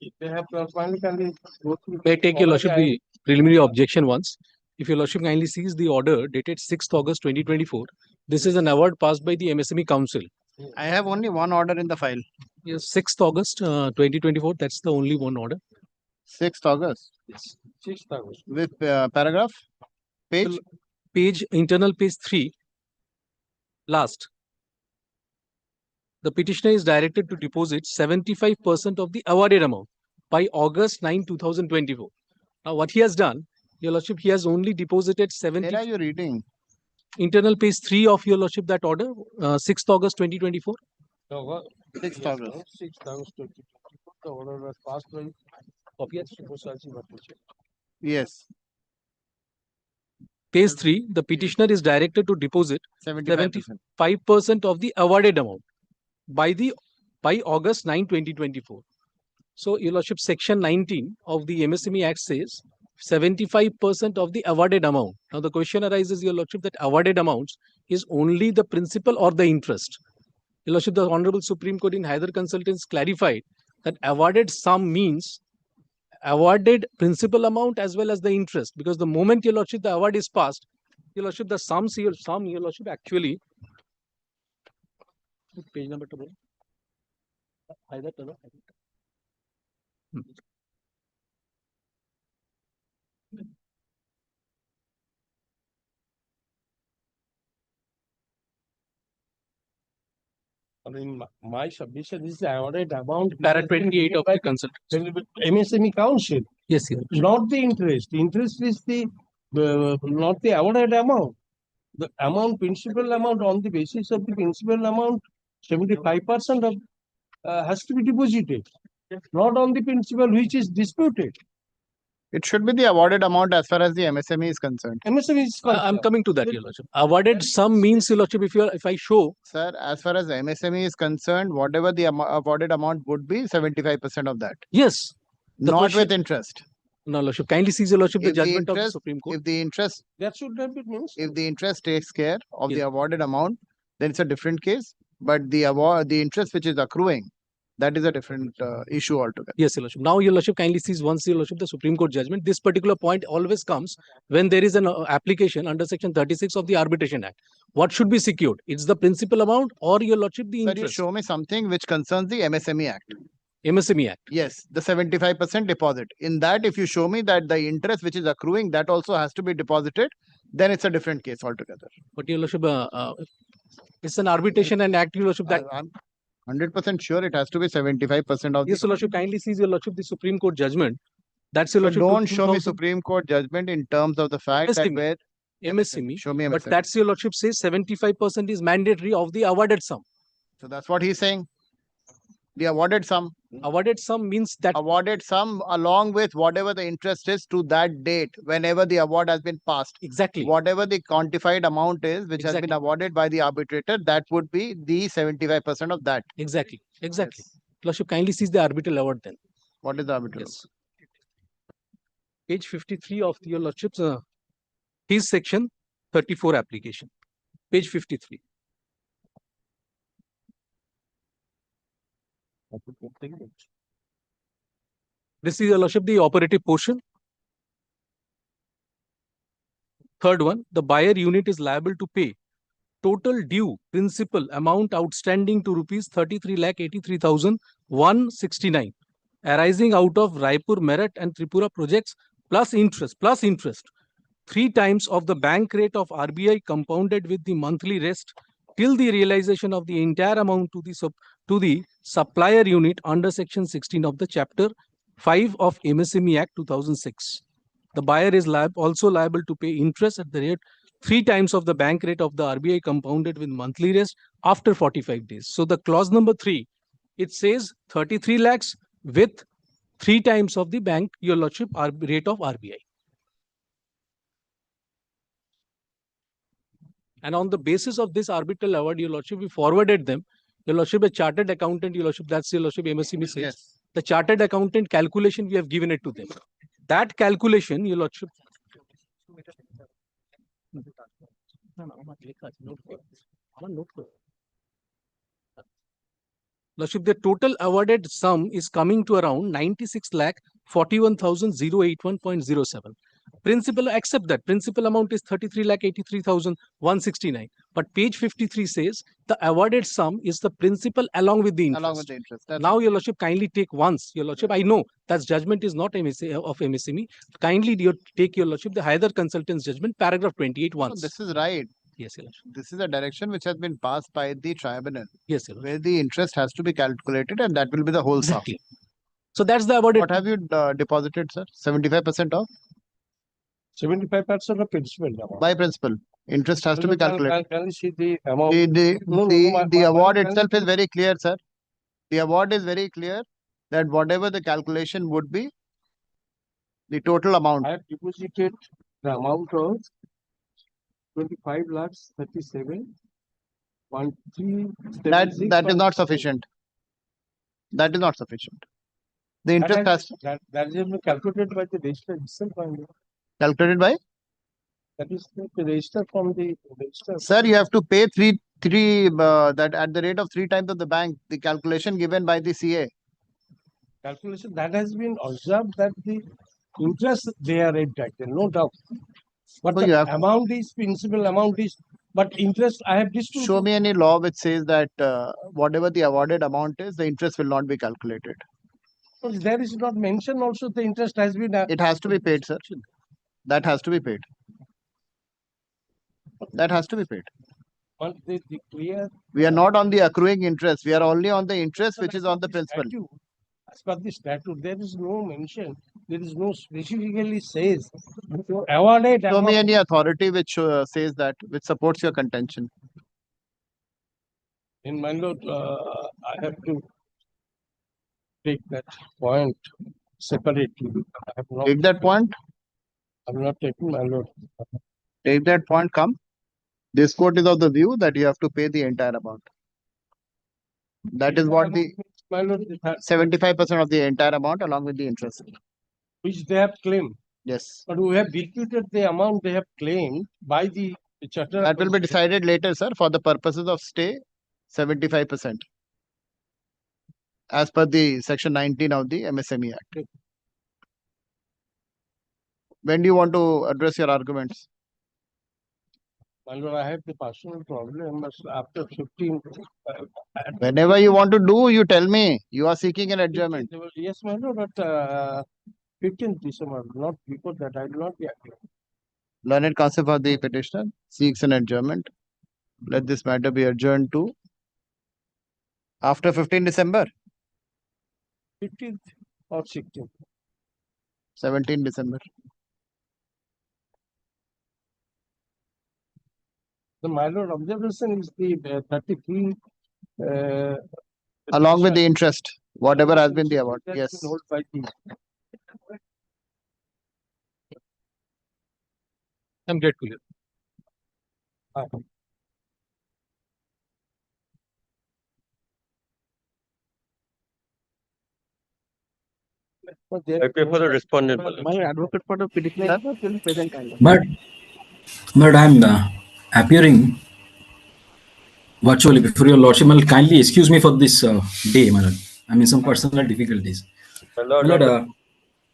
If they have finally can they go through. May I take Your Lordship Already the preliminary objection once? If Your Lordship kindly sees the order dated 6th August 2024, this is an award passed by the MSME Council. I have only one order in the file. Yes, 6th August 2024, that's the only one order. 6th August. Yes. 6th August. With paragraph? Page? Internal page 3, last. The petitioner is directed to deposit 75% of the awarded amount by August 9, 2024. Now, what he has done, Your Lordship, he has only deposited 70. Where are you reading? Internal page 3 of Your Lordship, that order, 6th August 2024. 6th August. 6th August 2024. The order was passed by Yes. Page 3, the petitioner is directed to deposit 75% of the awarded amount by August 9, 2024. So, Your Lordship, section 19 of the MSME Act says 75% of the awarded amount. Now, the question arises, Your Lordship, that awarded amounts is only the principal or the interest. Your Lordship, the Honorable Supreme Court in Hyder Consultants clarified that awarded sum means awarded principal amount as well as the interest, because the moment, Your Lordship, the award is passed, Your Lordship, the sum, Your Lordship, actually page number 2. I mean, my submission is the awarded amount. Para 28 of the consent. MSME Council. Yes, yes. Not the interest. The interest is the not the awarded amount. The amount, principal amount, on the basis of the principal amount, 75% of has to be deposited. Not on the principal which is disputed. It should be the awarded amount as far as the MSME is concerned. MSME is concerned. I'm coming to that, Your Lordship. Awarded sum means, Your Lordship, if I show. Sir, as far as MSME is concerned, whatever the awarded amount would be, 75% of that. Yes. Not with interest. No, Lordship. Kindly seize, Your Lordship, the judgment of the Supreme Court. If the interest, that should have been means. If the interest takes care of the awarded amount, then it's a different case. But the interest which is accruing, that is a different issue altogether. Yes, Your Lordship. Now, Your Lordship, kindly seize once, Your Lordship, the Supreme Court judgment. This particular point always comes when there is an application under section 36 of the Arbitration Act. What should be secured? It's the principal amount or, Your Lordship, the interest. Sir, you show me something which concerns the MSME Act. MSME Act. Yes, the 75% deposit. In that, if you show me that the interest which is accruing, that also has to be deposited, then it's a different case altogether. But, Your Lordship, it's an arbitration and act, Your Lordship. That I'm 100% sure it has to be 75% of. Yes, Your Lordship, kindly seize, Your Lordship, the Supreme Court judgment. That's, Your Lordship. Don't show me Supreme Court judgment in terms of the fact that where MSME. Show me MSME. But that's, Your Lordship, says 75% is mandatory of the awarded sum. So that's what he's saying. The awarded sum. Awarded sum means that. Awarded sum along with whatever the interest is to that date, whenever the award has been passed. Exactly. Whatever the quantified amount is, which has been awarded by the arbitrator, that would be the 75% of that. Exactly. Exactly. Yes. Lordship, kindly seize the arbitral award then. What is the arbitral? Yes. Page 53 of Your Lordship's his section 34 application. Page 53. This is, Your Lordship, the operative portion. Third one, the buyer unit is liable to pay total due principal amount outstanding to rupees 33,83,169 arising out of Raipur Merit and Tripura projects plus interest 3 times of the bank rate of RBI compounded with the monthly rest till the realization of the entire amount to the supplier unit under section 16 of the chapter 5 of MSME Act 2006. The buyer is also liable to pay interest at the rate 3 times of the bank rate of the RBI compounded with monthly rest after 45 days. So the clause number 3, it says 33 lakhs with 3 times of the bank, Your Lordship, rate of RBI. And on the basis of this arbitral award, Your Lordship, we forwarded them. Your Lordship, a chartered accountant, Your Lordship, that's Your Lordship, MSME says. Yes. The chartered accountant calculation, we have given it to them. That calculation, Your Lordship. Lordship, the total awarded sum is coming to around 96,41,081.07. Principal, accept that. Principal amount is 33,83,169. But page 53 says the awarded sum is the principal along with the interest. Along with the interest. Now, Your Lordship, kindly take once. Your Lordship, I know that judgment is not of MSME. Kindly take, Your Lordship, the higher consultant's judgment, paragraph 28 once. No, this is right. Yes, Your Lordship. This is a direction which has been passed by the tribunal. Yes, Your Lordship. Where the interest has to be calculated and that will be the whole sum. Exactly. So that's the awarded. What have you deposited, sir? 75% of? 75% of principal. By principal. Interest has to be calculated. Can you see the amount? The award itself is very clear, sir. The award is very clear that whatever the calculation would be, the total amount. I have deposited the amount of 25 lakhs 37. That is not sufficient. That is not sufficient. The interest has that is been calculated by the register itself. Calculated by? That is the register from the register. Sir, you have to pay that at the rate of 3 times of the bank. The calculation given by the CA. Calculation that has been observed that the interest they are impacted, no doubt. But So the you amount is principal amount is, but interest I have distributed. Show me any law which says that whatever the awarded amount is, the interest will not be calculated. There is not mentioned also the interest has been. It has to be paid, sir. That has to be paid. That has to be paid. But the clear. We are not on the accruing interest. We are only on the interest which is on the principal. As per the statute, there is no mention. There is no specifically says. Awarded. Show me any authority which says that, which supports your contention. In my lord, I have to take that point separately. I have not Take that point. I'm not taking my lord. Take that point, come. This court is of the view that you have to pay the entire amount. That is what the 75% of the entire amount along with the interest. Which they have claimed. Yes. But we have disputed the amount they have claimed by the charter. That will be decided later, sir, for the purposes of stay, 75%. As per the section 19 of the MSME Act. When do you want to address your arguments? My lord, I have the personal problem after 15. Whenever you want to do, you tell me. You are seeking an adjournment. Yes, my lord, but 15th December, not before that. I will not be active. Learned counsel for the petitioner seeks an adjournment. Let this matter be adjourned to after 15 December. 15th or 16th. 17 December. The my lord observation is the 33. Along with the interest, whatever has been the award. Yes. I'm grateful. I pay for the respondent. My advocate for the petitioner will present. But I'm appearing virtually before your lordship. Kindly excuse me for this day, my lord. I mean, some personal difficulties. My lord, My on lord, the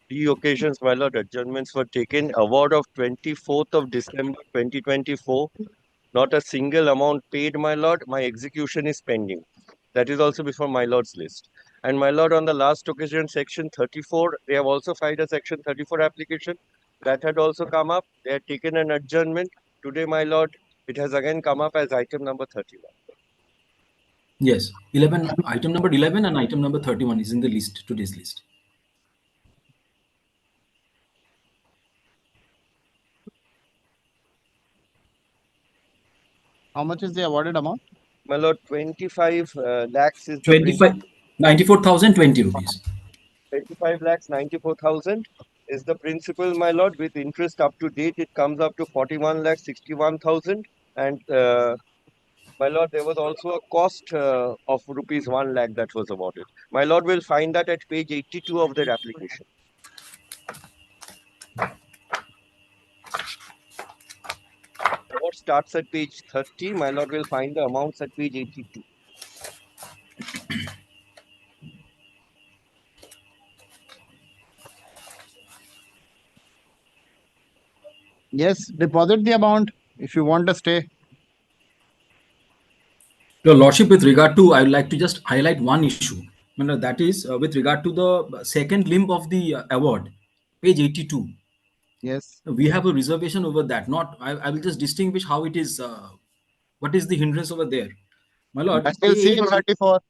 three occasions, my lord, adjournments were taken. Award of 24th of December 2024. Not a single amount paid, my lord. My execution is pending. That is also before my lord's list. And my lord, on the last occasion, section 34, they have also filed a section 34 application. That had also come up. They had taken an adjournment. Today, my lord, it has again come up as item number 31. yes, 11, item number 11 and item number 31 is in the list, today's list. How much is the awarded amount? My lord, 25 lakhs is the 25, 94,020 rupees. 25 lakhs 94,000 is the principal, my lord. With interest up to date, it comes up to 41 lakhs 61,000. And my lord, there was also a cost of rupees 1 lakh that was awarded. My lord will find that at page 82 of their application. Award starts at page 30. My lord will find the amounts at page 82. Yes, deposit the amount if you want to stay. Your Lordship, with regard to, I would like to just highlight one issue. That is with regard to the second limb of the award, page 82. Yes. We have a reservation over that. Not, I will just distinguish how it is, what is the hindrance over there. My lord, I still see in 34.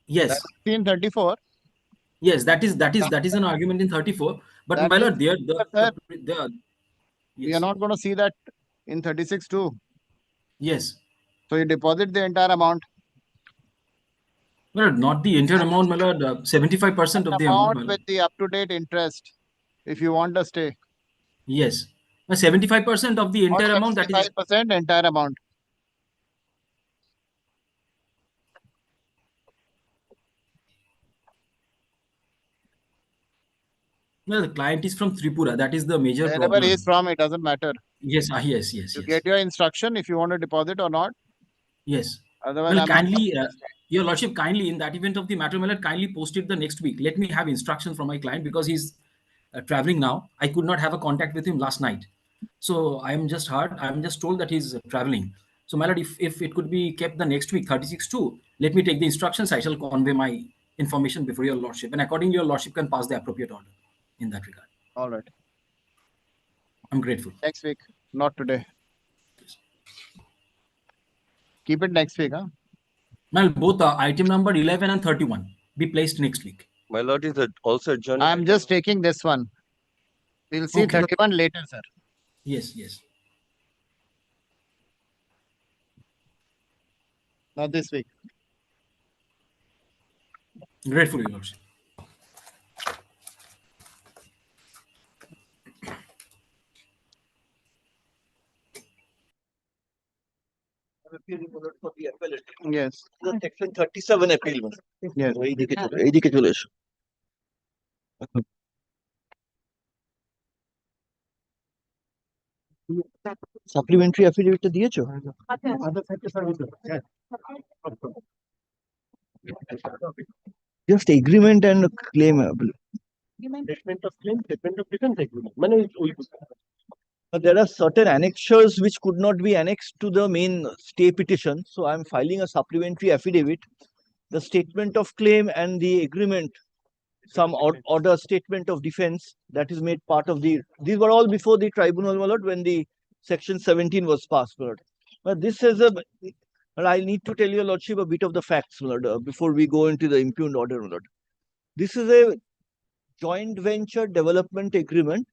yes. In 34. Yes, that is an argument in 34. But That my is, lord, there, sir, yes. we are not going to see that in 36 too. Yes. So you deposit the entire amount. My lord, not the entire amount, my lord. 75% of the amount, my lord. With the up-to-date interest, if you want to stay. Yes, 75% of the entire amount. That is 75% entire amount. well, the client is from Tripura. That is the major Wherever problem. he is from, it doesn't matter. Yes, yes. You get your instruction if you want to deposit or not. Yes. Otherwise, Well, I'm kindly, your lordship, kindly, in that event of the matter, my lord, kindly post it the next week. Let me have instruction from my client because he's traveling now. I could not have a contact with him last night. So I am just told that he's traveling. So my lord, if it could be kept the next week, 36-2, let me take the instructions. I shall convey my information before your lordship. And accordingly, your lordship can pass the appropriate order in that regard. all right. I'm grateful. Next week, not today. Keep it next week, huh? Well, both item number 11 and 31 be placed next week. My lord is also adjourned. I'm just taking this one. We'll see 31 later, sir. Yes, yes. Not this week. Grateful, your lordship. Yes. The section 37 appeal. Yes. এইদিকে চলে এসো। Supplementary অ্যাফিডেভিটটা দিয়েছো? Just agreement and claim. Statement of claim, statement of defense agreement. There are certain annexures which could not be annexed to the main stay petition. So I'm filing a supplementary affidavit. The statement of claim and the agreement, some order statement of defense that is made part of the, these were all before the tribunal, my lord, when the section 17 was passed, my lord. But this is I need to tell your lordship a bit of the facts, my lord, before we go into the impugned order, my lord. This is a joint venture development agreement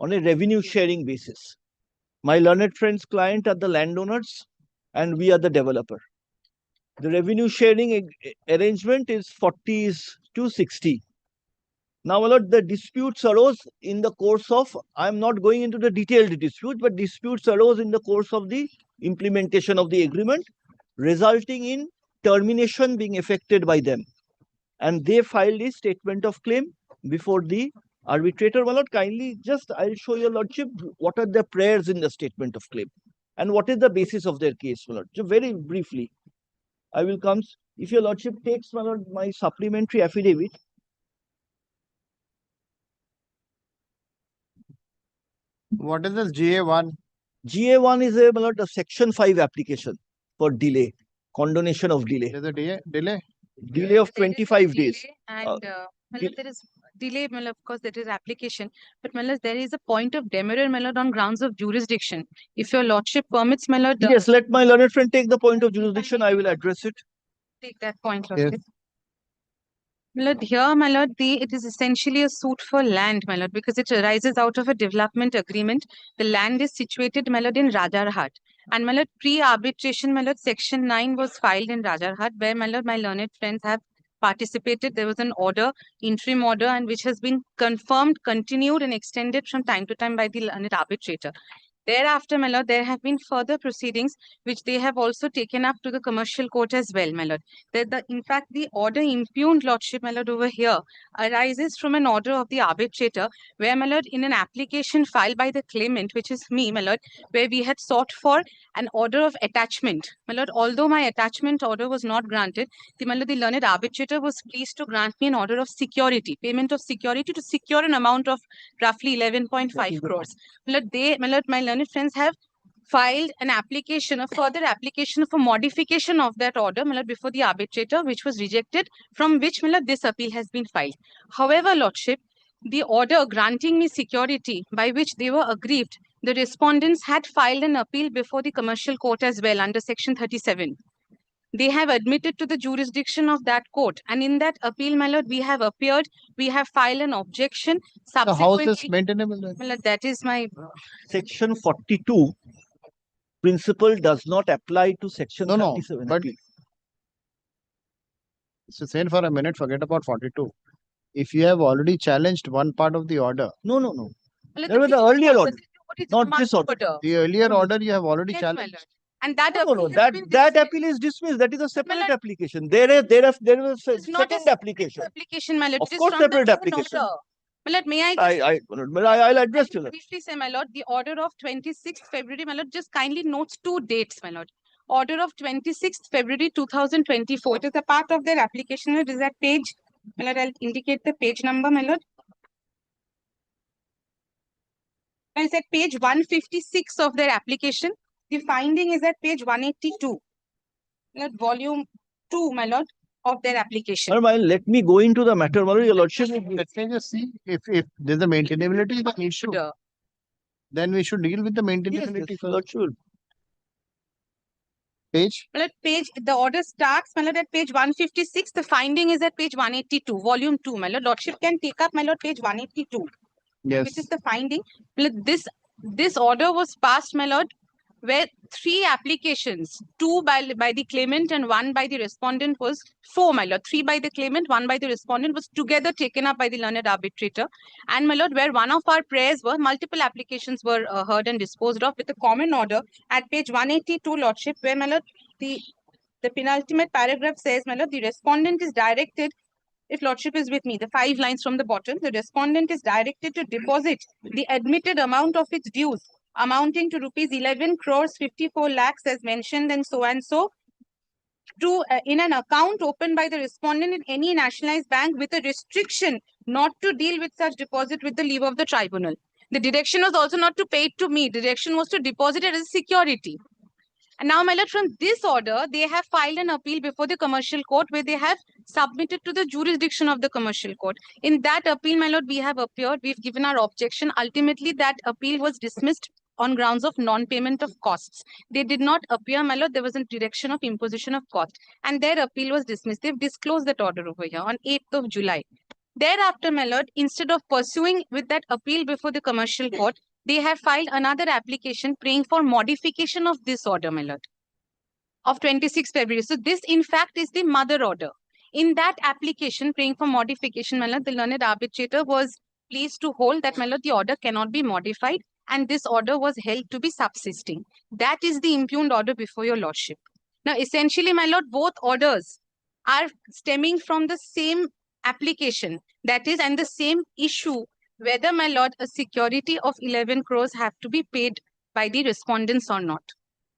on a revenue sharing basis. My learned friend's client are the landowners and we are the developer. The revenue sharing arrangement is 40:60. Now, my lord, the disputes arose in the course of, I'm not going into the detailed dispute, but disputes arose in the course of the implementation of the agreement, resulting in termination being effected by them. And they filed a statement of claim before the arbitrator. My lord, kindly just, I'll show your lordship what are the prayers in the statement of claim and what is the basis of their case, my lord. Just very briefly, I will come If your lordship takes, my lord, my supplementary affidavit. What is this GA1? GA1 is a, my lord, a section 5 application for delay, condonation of delay. There's a delay? Delay of 25 days. And there is delay, of course, that is application. But there is a point of demurrer, on grounds of jurisdiction. If your lordship permits, Yes, let my learned friend take the point of jurisdiction. I will address it. take that point, lordship. Here, it is essentially a suit for land, because it arises out of a development agreement. The land is situated, in Rajarhat. And pre-arbitration, section 9 was filed in Rajarhat, where, my learned friends have participated. There was an order, interim order, and which has been confirmed, continued, and extended from time to time by the learned arbitrator. Thereafter, there have been further proceedings which they have also taken up to the commercial court as well, in fact, the order impugned, lordship, over here arises from an order of the arbitrator where, in an application filed by the claimant, which is me, where we had sought for an order of attachment. Although my attachment order was not granted, the learned arbitrator was pleased to grant me an order of security, payment of security to secure an amount of roughly 11.5 crores. My learned friends have filed an application, a further application for modification of that order before the arbitrator, which was rejected, from which this appeal has been filed. However, lordship, the order granting me security by which they were aggrieved, the respondents had filed an appeal before the commercial court as well under section 37. They have admitted to the jurisdiction of that court, and in that appeal, we have appeared, we have filed an objection. The house is maintainable. That is my Section 42 principle does not apply to section 37. But so saying for a minute, forget about 42. If you have already challenged one part of the order. No. There was the earlier order, not this order. The earlier order you have already challenged. And that that appeal is dismissed. That is a separate application. There is a second application. Application, Of course, separate application. May I I'll address you. Briefly say, my lord, the order of 26th February, my lord, just kindly notes two dates, my lord. Order of 26th February 2024. It is a part of their application. It is at page, my lord, I'll indicate the page number, my lord. It's at page 156 of their application. The finding is at page 182. Volume 2, my lord, of their application. Let me go into the matter, my lord. Your lordship. Let me just see if there's a maintainability is an issue. Then we should deal with the maintainability first. Page? The order starts, my lord, at page 156. The finding is at page 182, volume 2, my lord. Lordship can take up, my lord, page 182. Yes. Which is the finding. This order was passed, my lord, where 3 applications, 2 by the claimant and 1 by the respondent was 4, my lord. 3 by the claimant, 1 by the respondent was together taken up by the learned arbitrator. And, my lord, where one of our prayers were, multiple applications were heard and disposed of with a common order at page 182, lordship, where, my lord, the penultimate paragraph says, my lord, the respondent is directed, if lordship is with me, the 5 lines from the bottom, the respondent is directed to deposit the admitted amount of its dues amounting to rupees 11 crores 54 lakhs as mentioned and so to in an account opened by the respondent in any nationalized bank with a restriction not to deal with such deposit with the leave of the tribunal. The direction was also not to pay it to me. The direction was to deposit it as a security. And now, my lord, from this order, they have filed an appeal before the commercial court where they have submitted to the jurisdiction of the commercial court. In that appeal, my lord, we have appeared. We've given our objection. Ultimately, that appeal was dismissed on grounds of non-payment of costs. They did not appear, my lord. There was a direction of imposition of cost. And their appeal was dismissed. They've disclosed that order over here on 8th of July. Thereafter, my lord, instead of pursuing with that appeal before the commercial court, they have filed another application praying for modification of this order, my lord, of 26 February. So this, in fact, is the mother order. In that application praying for modification, my lord, the learned arbitrator was pleased to hold that, my lord, the order cannot be modified and this order was held to be subsisting. That is the impugned order before your lordship. Now, essentially, my lord, both orders are stemming from the same application, that is, and the same issue, whether, my lord, a security of 11 crores have to be paid by the respondents or not.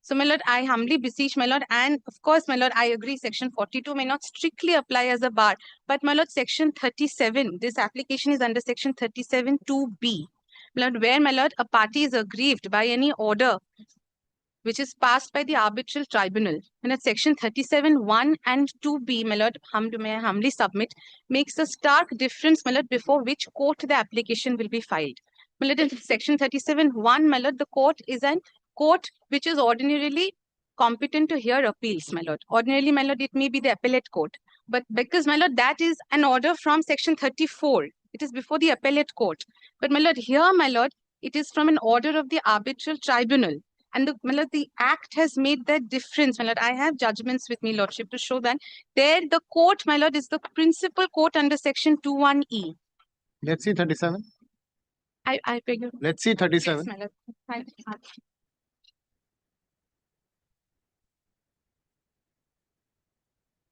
So, my lord, I humbly beseech, my lord, and of course, my lord, I agree, section 42 may not strictly apply as a bar, but my lord, section 37, this application is under section 37 2B. My lord, where, my lord, a party is aggrieved by any order which is passed by the arbitral tribunal. And at section 37 1 and 2B, my lord, may I humbly submit, makes a stark difference, my lord, before which court the application will be filed. My lord, in section 37 1, my lord, the court is an court which is ordinarily competent to hear appeals, my lord. Ordinarily, my lord, it may be the appellate court. But because, my lord, that is an order from section 34. It is before the appellate court. But, my lord, here, my lord, it is from an order of the arbitral tribunal. And my lord, the act has made that difference, my lord. I have judgments with me, lordship, to show that there the court, my lord, is the principal court under section 21E. Let's see 37. I beg you. Let's see 37. Yes, my lord. Thank you.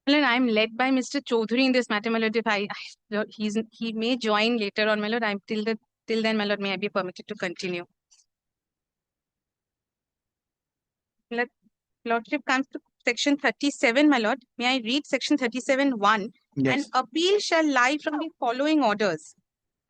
My lord, I'm led by Mr. Chaudhary in this matter, my lord. If he may join later on, my lord. I'm till then, my lord, may I be permitted to continue. Lordship comes to section 37, my lord. May I read section 37 1? Yes. An appeal shall lie from the following orders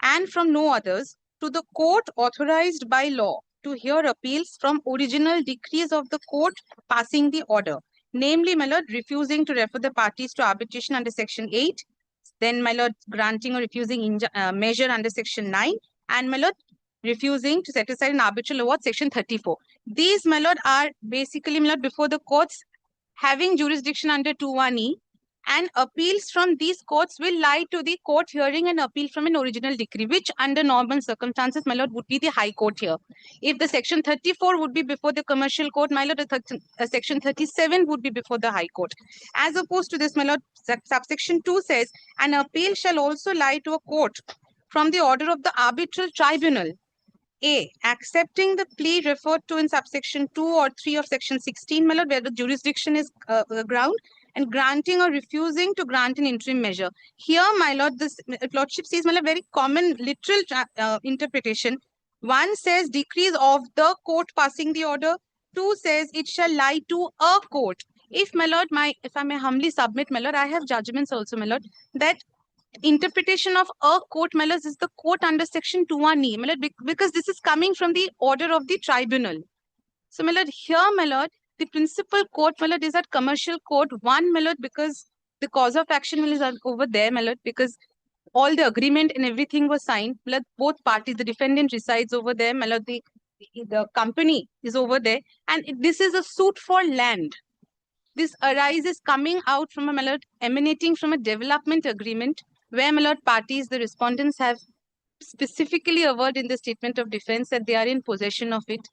and from no others to the court authorized by law to hear appeals from original decrees of the court passing the order. Namely, my lord, refusing to refer the parties to arbitration under section 8, then, my lord, granting or refusing measure under section 9, and, my lord, refusing to set aside an arbitral award, section 34. These, my lord, are basically, my lord, before the courts having jurisdiction under 21E, and appeals from these courts will lie to the court hearing an appeal from an original decree, which under normal circumstances, my lord, would be the High Court here. If the section 34 would be before the Commercial Court, my lord, section 37 would be before the High Court. As opposed to this, my lord, subsection 2 says, an appeal shall also lie to a court from the order of the arbitral tribunal. A, accepting the plea referred to in subsection 2 or 3 of section 16, my lord, where the jurisdiction is ground, and granting or refusing to grant an interim measure. Here, my lord, this lordship says, my lord, very common literal interpretation. One says decrees of the court passing the order. 2 says it shall lie to a court. If, my lord, if I may humbly submit, my lord, I have judgments also, my lord, that interpretation of a court, my lord, is the court under section 21E, my lord, because this is coming from the order of the tribunal. So, my lord, here, my lord, the principal court, my lord, is at Commercial Court 1, my lord, because the cause of action is over there, my lord, because all the agreement and everything was signed. My lord, both parties, the defendant resides over there, my lord, the company is over there, and this is a suit for land. This arises coming out from my lord, emanating from a development agreement where, my lord, parties, the respondents have specifically averred in the statement of defense that they are in possession of it.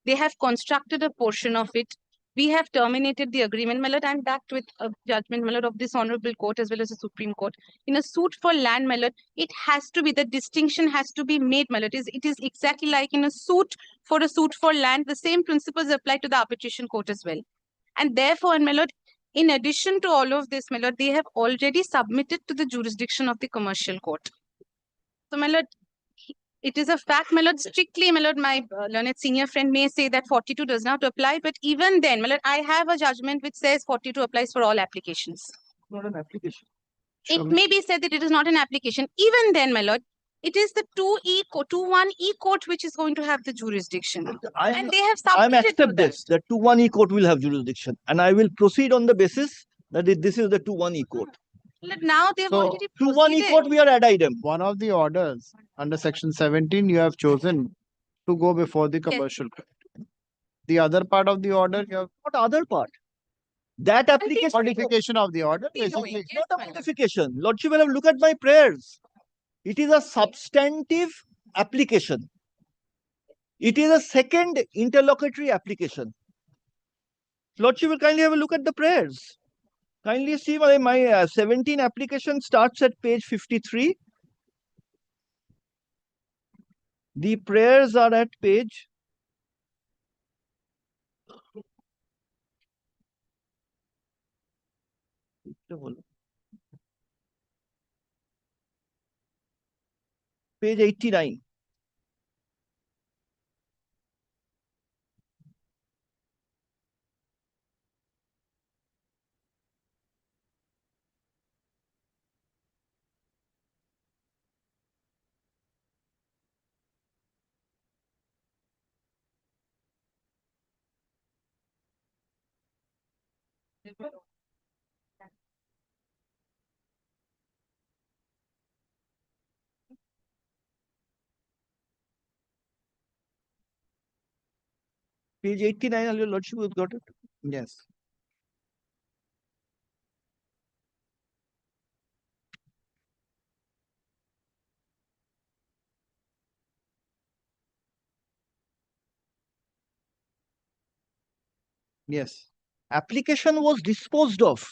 They have constructed a portion of it. We have terminated the agreement, my lord, and backed with a judgment, my lord, of this honorable court as well as the Supreme Court. In a suit for land, my lord, it has to be, the distinction has to be made, my lord. It is exactly like in a suit for land. The same principles apply to the arbitration court as well. And therefore, and my lord, in addition to all of this, my lord, they have already submitted to the jurisdiction of the Commercial Court. So, my lord, it is a fact, my lord, strictly, my lord, my learned senior friend may say that 42 does not apply, but even then, my lord, I have a judgment which says 42 applies for all applications. Not an application. It may be said that it is not an application. Even then, my lord, it is the 21E court which is going to have the jurisdiction. And they have I submitted accept to that. this, that 21E court will have jurisdiction, and I will proceed on the basis that this is the 21E court. Now they have already 21E court, we are ad idem. One of the orders under section 17, you have chosen to go before the Commercial Court. The other part of the order, you have What other part? That application. modification of the order, basically. It's not a modification. Lordship will have look at my prayers. It is a substantive application. It is a second interlocutory application. Lordship will kindly have a look at the prayers. Kindly see my 17 application starts at page 53. The prayers are at page page 89. Page 89, your lordship, you've got it? Yes. Yes. Application was disposed of.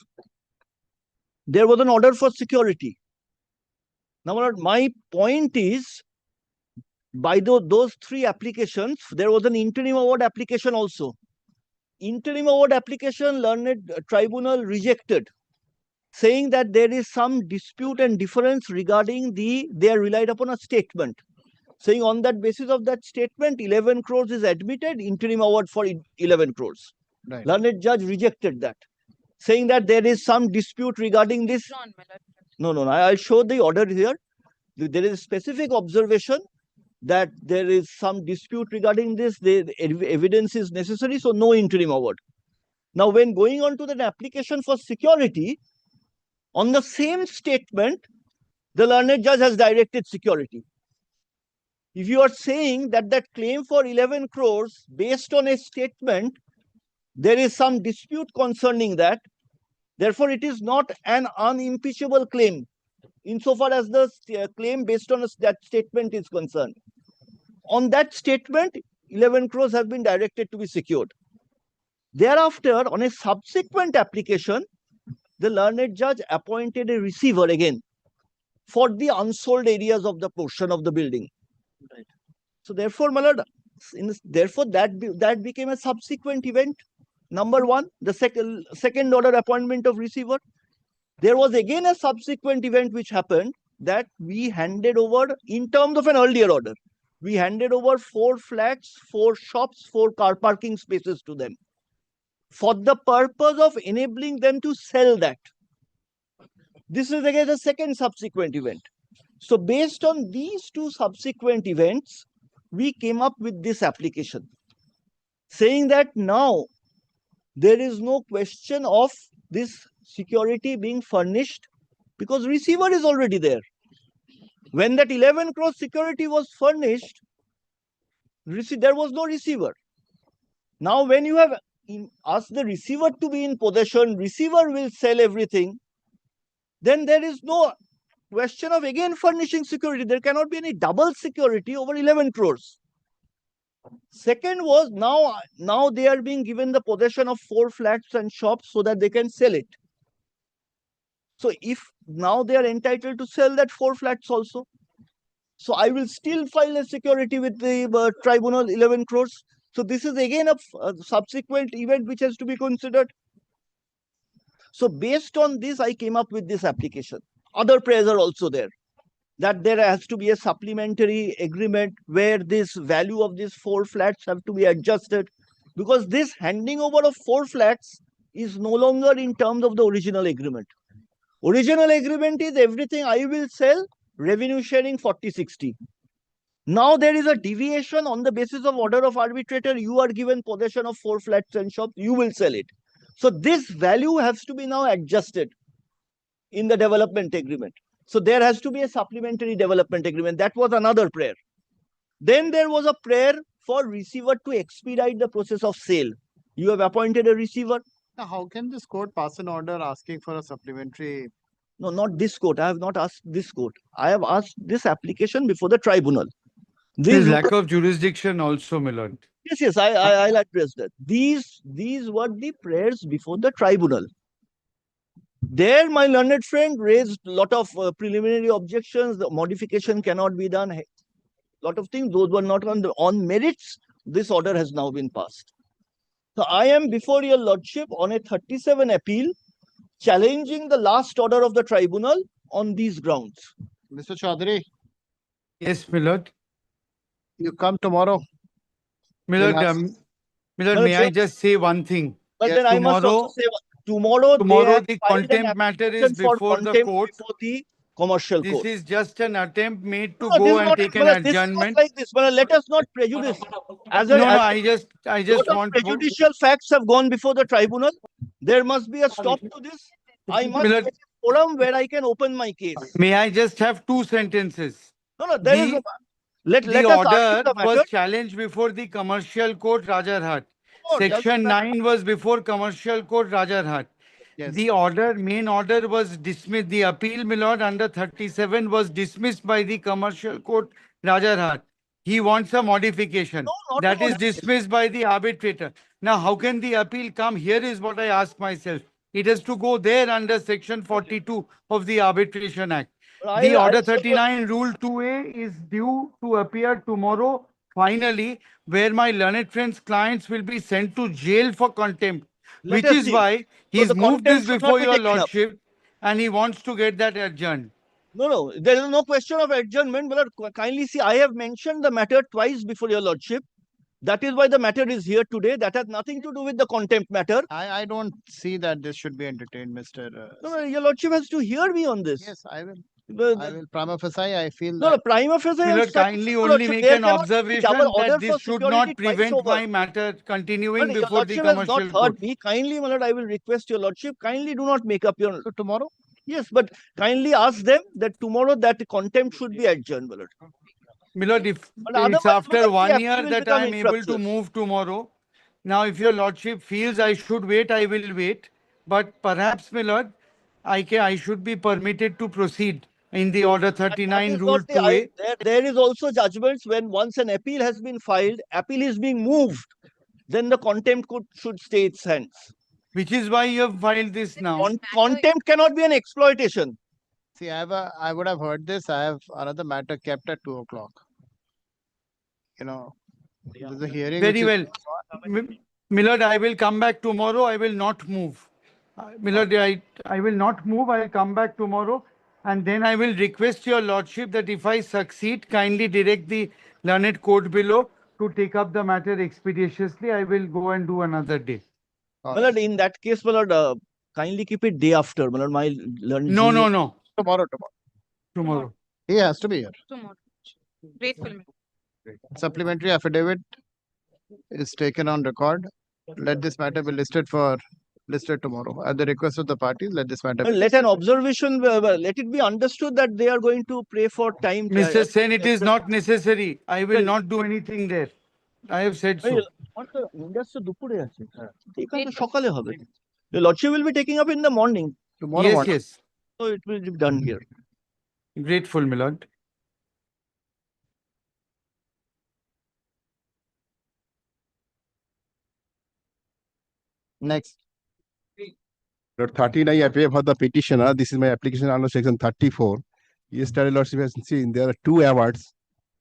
There was an order for security. Now, my lord, my point is, by those three applications, there was an interim award application also. Interim award application, learned tribunal rejected, saying that there is some dispute and difference regarding they are relied upon a statement. Saying on that basis of that statement, 11 crores is admitted, interim award for 11 crores. Right. Learned judge rejected that, saying that there is some dispute regarding this. No, I'll show the order here. There is a specific observation that there is some dispute regarding this. The evidence is necessary, so no interim award. Now, when going on to the application for security, on the same statement, the learned judge has directed security. If you are saying that that claim for 11 crores based on a statement, there is some dispute concerning that, therefore it is not an unimpeachable claim insofar as the claim based on that statement is concerned. On that statement, 11 crores have been directed to be secured. Thereafter, on a subsequent application, the learned judge appointed a receiver again for the unsold areas of the portion of the building. Right. So therefore, my lord, therefore that became a subsequent event. Number one, the second order appointment of receiver. There was again a subsequent event which happened, that we handed over, in terms of an earlier order, we handed over 4 flats, 4 shops, 4 car parking spaces to them for the purpose of enabling them to sell that. This is again the second subsequent event. So based on these 2 subsequent events, we came up with this application, saying that now there is no question of this security being furnished because receiver is already there. When that 11 crore security was furnished, there was no receiver. Now, when you have asked the receiver to be in possession, receiver will sell everything, then there is no question of again furnishing security. There cannot be any double security over 11 crores. Second was, now they are being given the possession of 4 flats and shops so that they can sell it. So if now they are entitled to sell that 4 flats also, so I will still file a security with the tribunal 11 crores. So this is again a subsequent event which has to be considered. So based on this, I came up with this application. Other prayers are also there, that there has to be a supplementary agreement where this value of these 4 flats have to be adjusted, because this handing over of 4 flats is no longer in terms of the original agreement. Original agreement is everything I will sell, revenue sharing 40-60. Now there is a deviation on the basis of order of arbitrator. You are given possession of 4 flats and shops, you will sell it. So this value has to be now adjusted in the development agreement. So there has to be a supplementary development agreement. That was another prayer. Then there was a prayer for receiver to expedite the process of sale. You have appointed a receiver. Now, how can this court pass an order asking for a supplementary? No, not this court. I have not asked this court. I have asked this application before the tribunal. There's lack of jurisdiction also, my lord. Yes, I'll address that. These were the prayers before the tribunal. There, my learned friend raised a lot of preliminary objections. The modification cannot be done. A lot of things. Those were not on merits. This order has now been passed. So I am before your lordship on a 37 appeal, challenging the last order of the tribunal on these grounds. Mr. Chaudhary. Yes, my lord. You come tomorrow. My lord, may I just say one thing? But then I must also say tomorrow the contempt matter is before the court. Before the commercial court. This is just an attempt made to go and take an adjournment. Like this, but let us not prejudice. I just want prejudicial facts have gone before the tribunal. There must be a stop to this. I must Milord, get a forum where I can open my case. may I just have 2 sentences? No, there is a, let The us argue order the matter. was challenged before the Commercial Court, Rajarhat. Oh, Section 9 was before Commercial Court, Rajarhat. Yes. The main order was dismissed. The appeal, my lord, under 37 was dismissed by the Commercial Court, Rajarhat. He wants a modification. not That a is dismissed by the arbitrator. Now, how can the appeal come? Here is what I ask myself. It has to go there under Section 42 of the Arbitration Act. The Order 39 Rule 2A is due to appear tomorrow, finally, where my learned friend's clients will be sent to jail for contempt, Let which us is see. why So he's the moved contempt this should not before be your taken up. lordship and he wants to get that adjourned. No, there is no question of adjournment. My lord, kindly see, I have mentioned the matter twice before your lordship. That is why the matter is here today. That has nothing to do with the contempt matter. I don't see that this should be entertained, Mr. No, your lordship has to hear me on this. Yes, I will. But, I will. Prima facie, I feel no, that. prima facie. My lord, kindly only make an observation that this should not prevent my matter continuing But your before the lordship has not Commercial Court. heard me. Kindly, my lord, I will request your lordship, kindly do not make up your... So tomorrow? Yes, but kindly ask them that tomorrow that contempt should be adjourned, my lord. My lord, if otherwise, it's my after lord, the 1 appeal year will that become I am able to infructuous. move tomorrow. Now, if your lordship feels I should wait, I will wait. But perhaps, my lord, I should be permitted to proceed in the Order 39 Rule 2A. There is also judgments when once an appeal has been filed, appeal is being moved, then the contempt should stay its hands. Which is why you have filed this now. Contempt cannot be an exploitation. See, I would have heard this. I have another matter kept at 2 o'clock. You know, there's a hearing. Very well. My lord, I will come back tomorrow. I will not move. My lord, I will not move. I will come back tomorrow. And then I will request your lordship that if I succeed, kindly direct the learned court below to take up the matter expeditiously. I will go and do another day. My lord, in that case, my lord, kindly keep it day after. My lord, my learned No. Tomorrow. He has to be here. Tomorrow. Grateful. Supplementary affidavit is taken on record. Let this matter be listed tomorrow. At the request of the parties, let this matter be let an observation, let it be understood that they are going to pray for time. Mr. Sen, it is not necessary. I will not do anything there. I have said so. The lordship will be taking up in the morning. Tomorrow Yes, morning. yes. So it will be done here. Grateful, my lord. Next. Lord 39, I pay for the petitioner. This is my application under section 34. Yesterday, Lordship has seen there are 2 awards,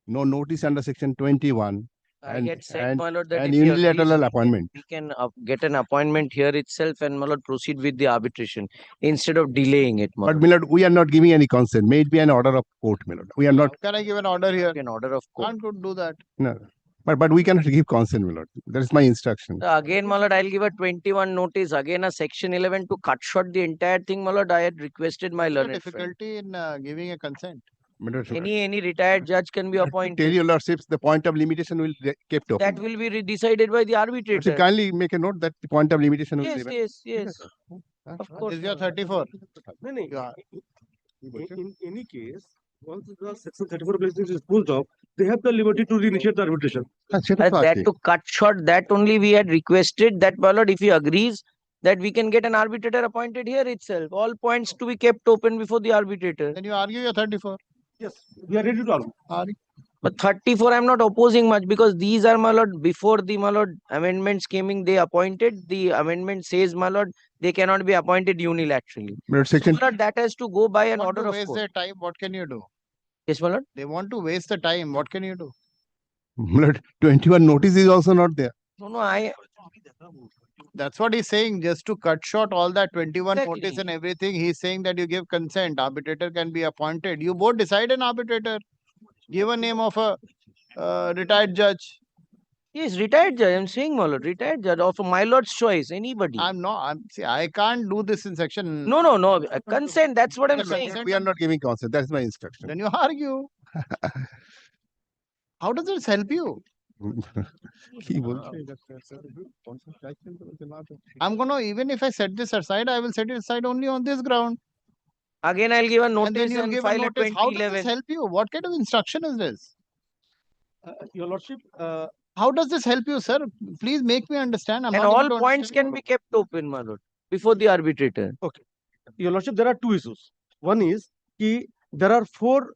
no notice under section 21. I had said, my lord, that and if he unilateral agrees, appointment. we can get an appointment here itself and, my lord, proceed with the arbitration instead of delaying it, my But, lord. my lord, we are not giving any consent. May it be an order of court, my lord. We are not. Can I give an order here? An order of court. Can't do that. No. But we cannot give consent, my lord. That is my instruction. Again, my lord, I'll give a 21 notice. Again, a section 11 to cut short the entire thing, my lord. I had requested my What's the learned friend. difficulty in giving a consent? Any retired judge can be Tell appointed. your lordships the point of limitation will be kept open. That will be decided by the arbitrator. Lordship, kindly make a note that the point of limitation will Yes, be yes. Of course. This is your 34. In any case, once the section 34 places is pulled off, they have the liberty to reinitiate the arbitration. That to cut short, that only we had requested that, my lord, if he agrees, that we can get an arbitrator appointed here itself. All points to be kept open before the arbitrator. Then you argue your 34. Yes, we are ready to argue. But 34, I'm not opposing much because these are, my lord, before the, my lord, amendments came in, they appointed. The amendment says, my lord, they cannot be appointed unilaterally. Section... So, my lord, that has to go by an order of waste court. their time. What can you do? Yes, my lord. They want to waste the time. What can you do? My lord, 21 notice is also not there. No, That's what he's saying. Just to cut short all that 21 Exactly. notice and everything, he's saying that you give consent. Arbitrator can be appointed. You both decide an arbitrator. Give a name of a retired judge. Yes, retired judge. I'm saying, my lord, retired judge of my lord's choice. Anybody. See, I can't do this in section. No. Consent. That's what I'm saying. We are not giving consent. That's my instruction. Then you argue. How does this help you? I'm gonna, even if I set this aside, I will set it aside only on this ground. Again, I'll give a And then notice you'll and give a file a notice. How does this 2011. help you? What kind of instruction is this? Your Lordship, How does this help you, sir? Please make me understand. I'm And not able all to points understand. can be kept open, my lord, before the arbitrator. okay. Your Lordship, there are two issues. One is there are four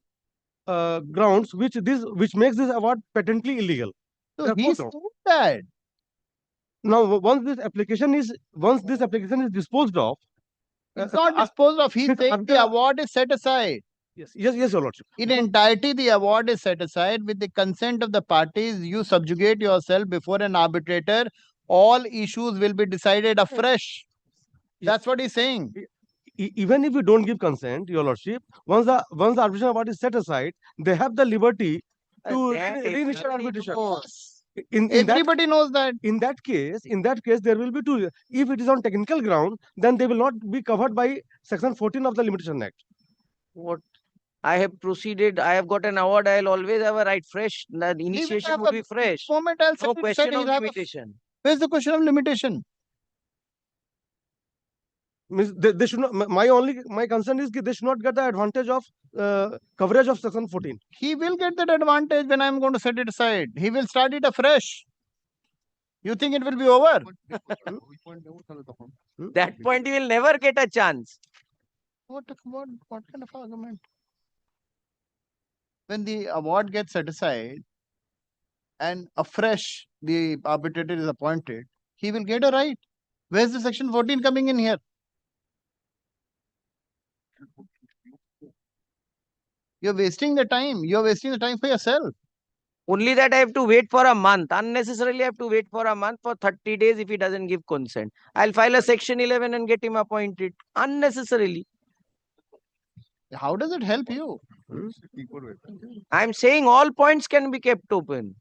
grounds which makes this award patently illegal. So There are four he's grounds. proved that. Now, once this application is disposed of, It's not disposed of. He's saying the award is set aside. Yes, Your Lordship. In entirety, the award is set aside with the consent of the parties. You subjugate yourself before an arbitrator. All issues will be decided afresh. That's what he's saying. Even if you don't give consent, Your Lordship, once the arbitration award is set aside, they have the liberty to reinitiate arbitration. Everybody knows that. In that case, there will be two. If it is on technical ground, then they will not be covered by Section 14 of the Limitation Act. What? I have proceeded. I have got an award. I'll always have a right. Fresh. The initiation would be fresh. Moment I'll No set it question aside, of he'll have a- limitation. Where's the question of limitation? Means they should not. My concern is that they should not get the advantage of coverage of Section 14. He will get that advantage when I'm going to set it aside. He will start it afresh. You think it will be over? That point you will never get a chance. What kind of argument? When the award gets set aside and afresh the arbitrator is appointed, he will get a right. Where's the Section 14 coming in here? You're wasting the time. You're wasting the time for yourself. Only that I have to wait for a month. Unnecessarily, I have to wait for a month for 30 days if he doesn't give consent. I'll file a Section 11 and get him appointed. Unnecessarily. How does it help you? I'm saying all points can be kept open.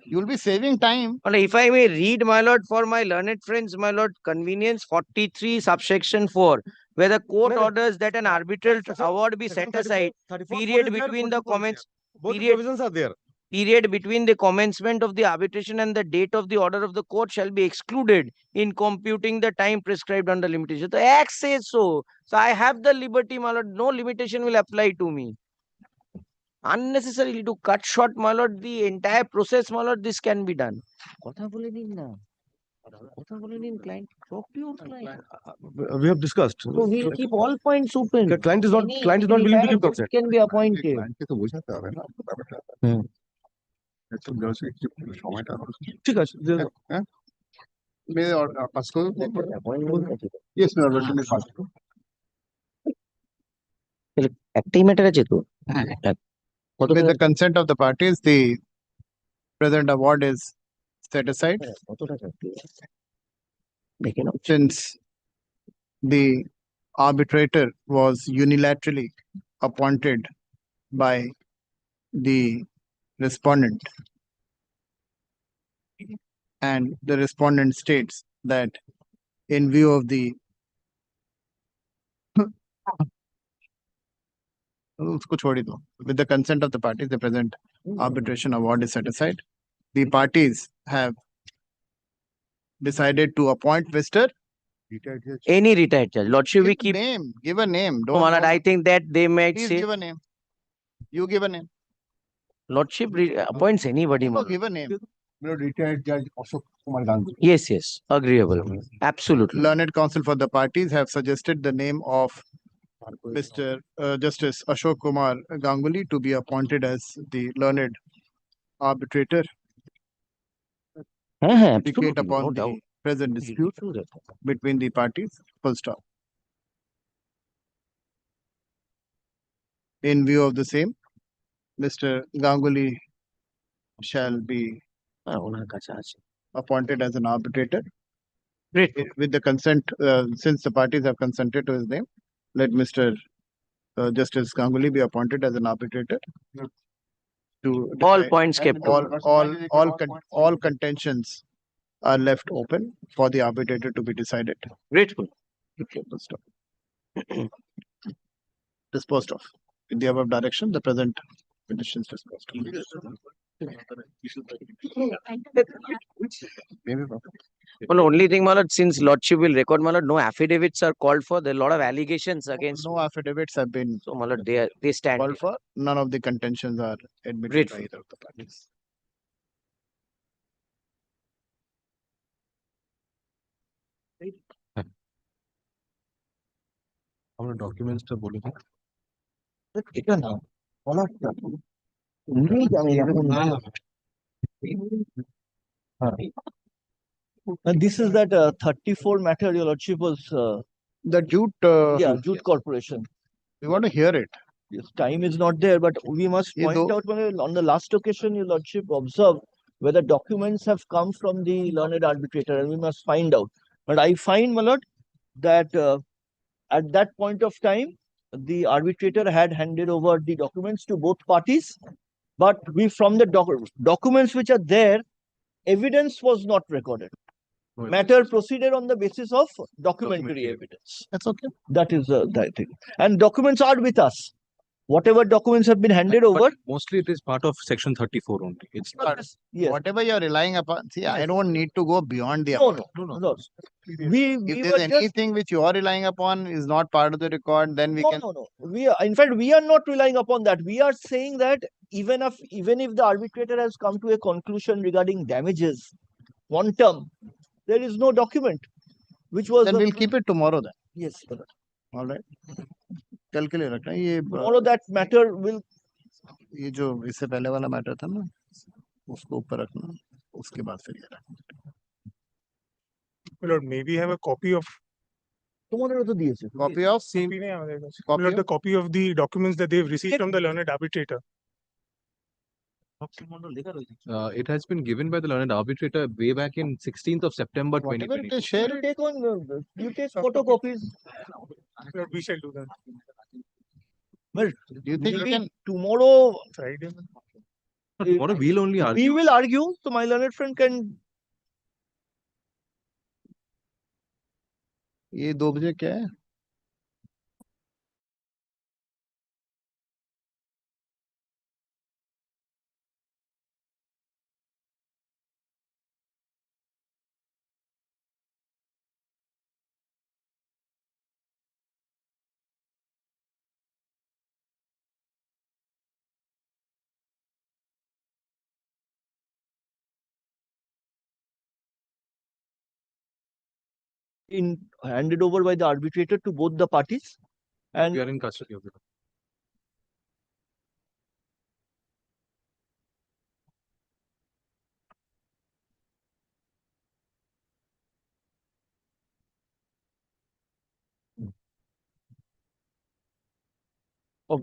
You'll be saving time. If I may read, my lord, for my learned friends, my lord, convenience 43 subsection 4, where the court orders that an arbitral award be set aside, period between the comments. Both provisions are there. Period between the commencement of the arbitration and the date of the order of the court shall be excluded in computing the time prescribed under limitation. The Act says so. So I have the liberty, my lord. No limitation will apply to me. Unnecessarily to cut short, my lord, the entire process, my lord, this can be done. Client. Talk to your client. We have discussed. So we'll keep all points open. The client is not willing to give consent. Can be appointed. ঠিক আছে একটাই matter আছে তো With the consent of the parties, the present award is set aside. Since the arbitrator was unilaterally appointed by the respondent, and the respondent states that in view of the with the consent of the parties, the present arbitration award is set aside. The parties have decided to appoint Mr. Any retired judge. Lordship, we keep name. Give a name. No, my lord, I think that they might Please say. give a name. You give a name. Lordship appoints anybody. No, give a name. Retired Judge Ashok Kumar Ganguly. Yes, agreeable. Absolutely. Learned counsel for the parties have suggested the name of Mr. Justice Ashok Kumar Ganguly to be appointed as the learned arbitrator. Indicate upon the present dispute between the parties. Full stop. In view of the same, Mr. Ganguly shall be appointed as an arbitrator. Great. With the consent, since the parties have consented to his name, let Mr. Justice Ganguly be appointed as an arbitrator. To All decide, points kept all contentions are left open for the arbitrator to be decided. Grateful. Full stop. disposed of. In the above direction, the present petition is disposed of. Maybe Well, only thing, my lord, since lordship will record, my lord, no affidavits are called for. There are a lot of allegations against. No affidavits have been So, my lord, they stand. called for. None of the contentions are admitted Grateful. by either of the parties. আমরা ডকুমেন্টসটা বলে দিই এটা না বলাটা ভুলেই যাবে এরকম না। And this is that 34 matter your lordship was the jute jute corporation. We want to hear it. Yes, time is not there, but we must point out on the last occasion your lordship observed whether documents have come from the learned arbitrator, and we must find out. But I find, my lord, that at that point of time the arbitrator had handed over the documents to both parties, but we from the documents which are there, evidence was not recorded. Matter proceeded on the basis of documentary evidence. That's okay. That is the thing. And documents are with us. Whatever documents have been handed over. Mostly it is part of section 34 only. It's Yes. Whatever you're relying upon. See, I don't need to go beyond the No, above. no. We If were there's just anything which you are relying upon is not part of the record, then we can. no. We are, in fact, we are not relying upon that. We are saying that even if the arbitrator has come to a conclusion regarding damages, quantum, there is no document, which was. Then we'll keep it tomorrow then. Yes. All right. कल के लिए रखना ये Tomorrow that matter will. ये जो इससे पहले वाला मैटर था ना उसको ऊपर रखना उसके बाद फिर ये रखना. Lord, may we have a copy of তোমাদেরও তো দিয়েছে copy of copy নেই আমাদের কাছে. Copy Lord, of? the copy of the documents that they've received from the learned arbitrator. It has been given by the learned arbitrator way back in 16th of September Whatever it 2020. is, share You it. take on you take photocopies. Lord, we shall do that. Well, Do you think you maybe can? tomorrow Friday. Tomorrow we'll only we argue. will argue, so my learned friend can. ये 2 बजे क्या है? Handed over by the arbitrator to both the parties, and We are in custody of the of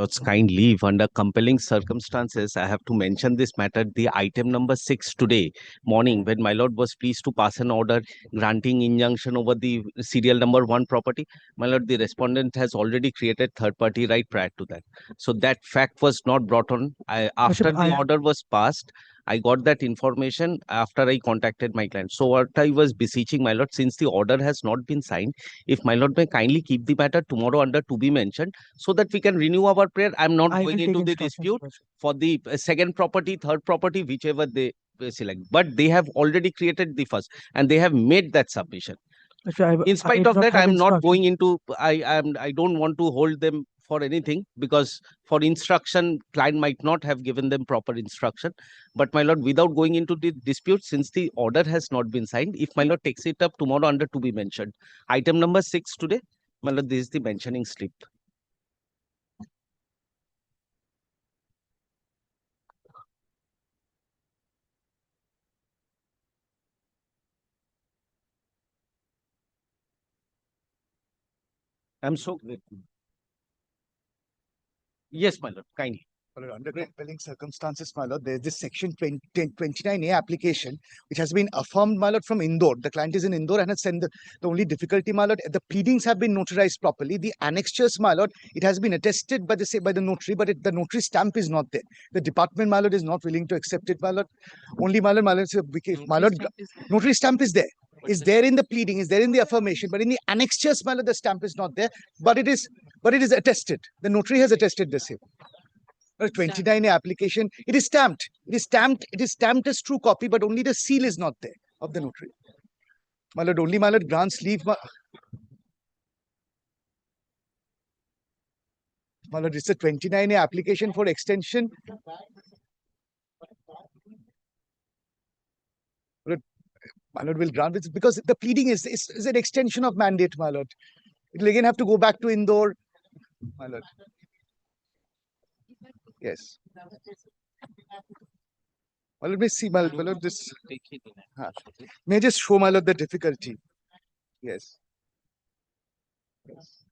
Lord's kind leave, under compelling circumstances, I have to mention this matter, the item number 6 today morning, when my lord was pleased to pass an order granting injunction over the serial number 1 property. My lord, the respondent has already created third party right prior to that. So that fact was not brought on. After the order was passed, I got that information after I contacted my client. So what I was beseeching my lord, since the order has not been signed, if my lord may kindly keep the matter tomorrow under to be mentioned, so that we can renew our prayer. I'm not going into the dispute for the second property, third property, whichever they select. But they have already created the first, and they have made that submission. In spite of that, I'm not going into. I don't want to hold them for anything, because for instruction, client might not have given them proper instruction. But my lord, without going into the dispute, since the order has not been signed, if my lord takes it up tomorrow under to be mentioned, item number 6 today, my lord, this is the mentioning slip. I'm so grateful. Yes, my lord, kindly. Well, under compelling circumstances, my lord, there is this section 29A application, which has been affirmed, my lord, from Indore. The client is in Indore and has sent the only difficulty, my lord, the pleadings have been notarized properly. The annexures, my lord, it has been attested by the notary, but the notary stamp is not there. The department, my lord, is not willing to accept it, my lord. Only, my lord, notary stamp is there. Is there in the pleading, is there in the affirmation, but in the annexures, my lord, the stamp is not there. But it is attested. The notary has attested the same. 29 application, it is stamped. It is stamped as true copy, but only the seal is not there of the notary. My lord, only my lord grants leave. My lord, it's a 29A application for extension. My lord will grant it because the pleading is an extension of mandate, my lord. It will again have to go back to Indore, my lord. Yes. Well, let me see, my lord, this. May I just show, my lord, the difficulty? Yes. Yes.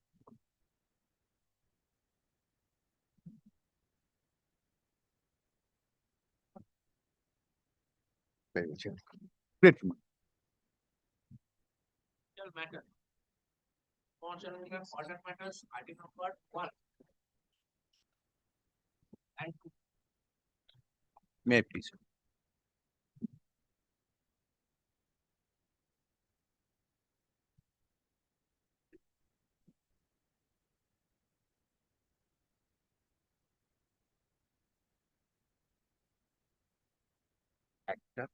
Very much. Great. Matter. Order matters, item number 1 and 2. May I please? Actor.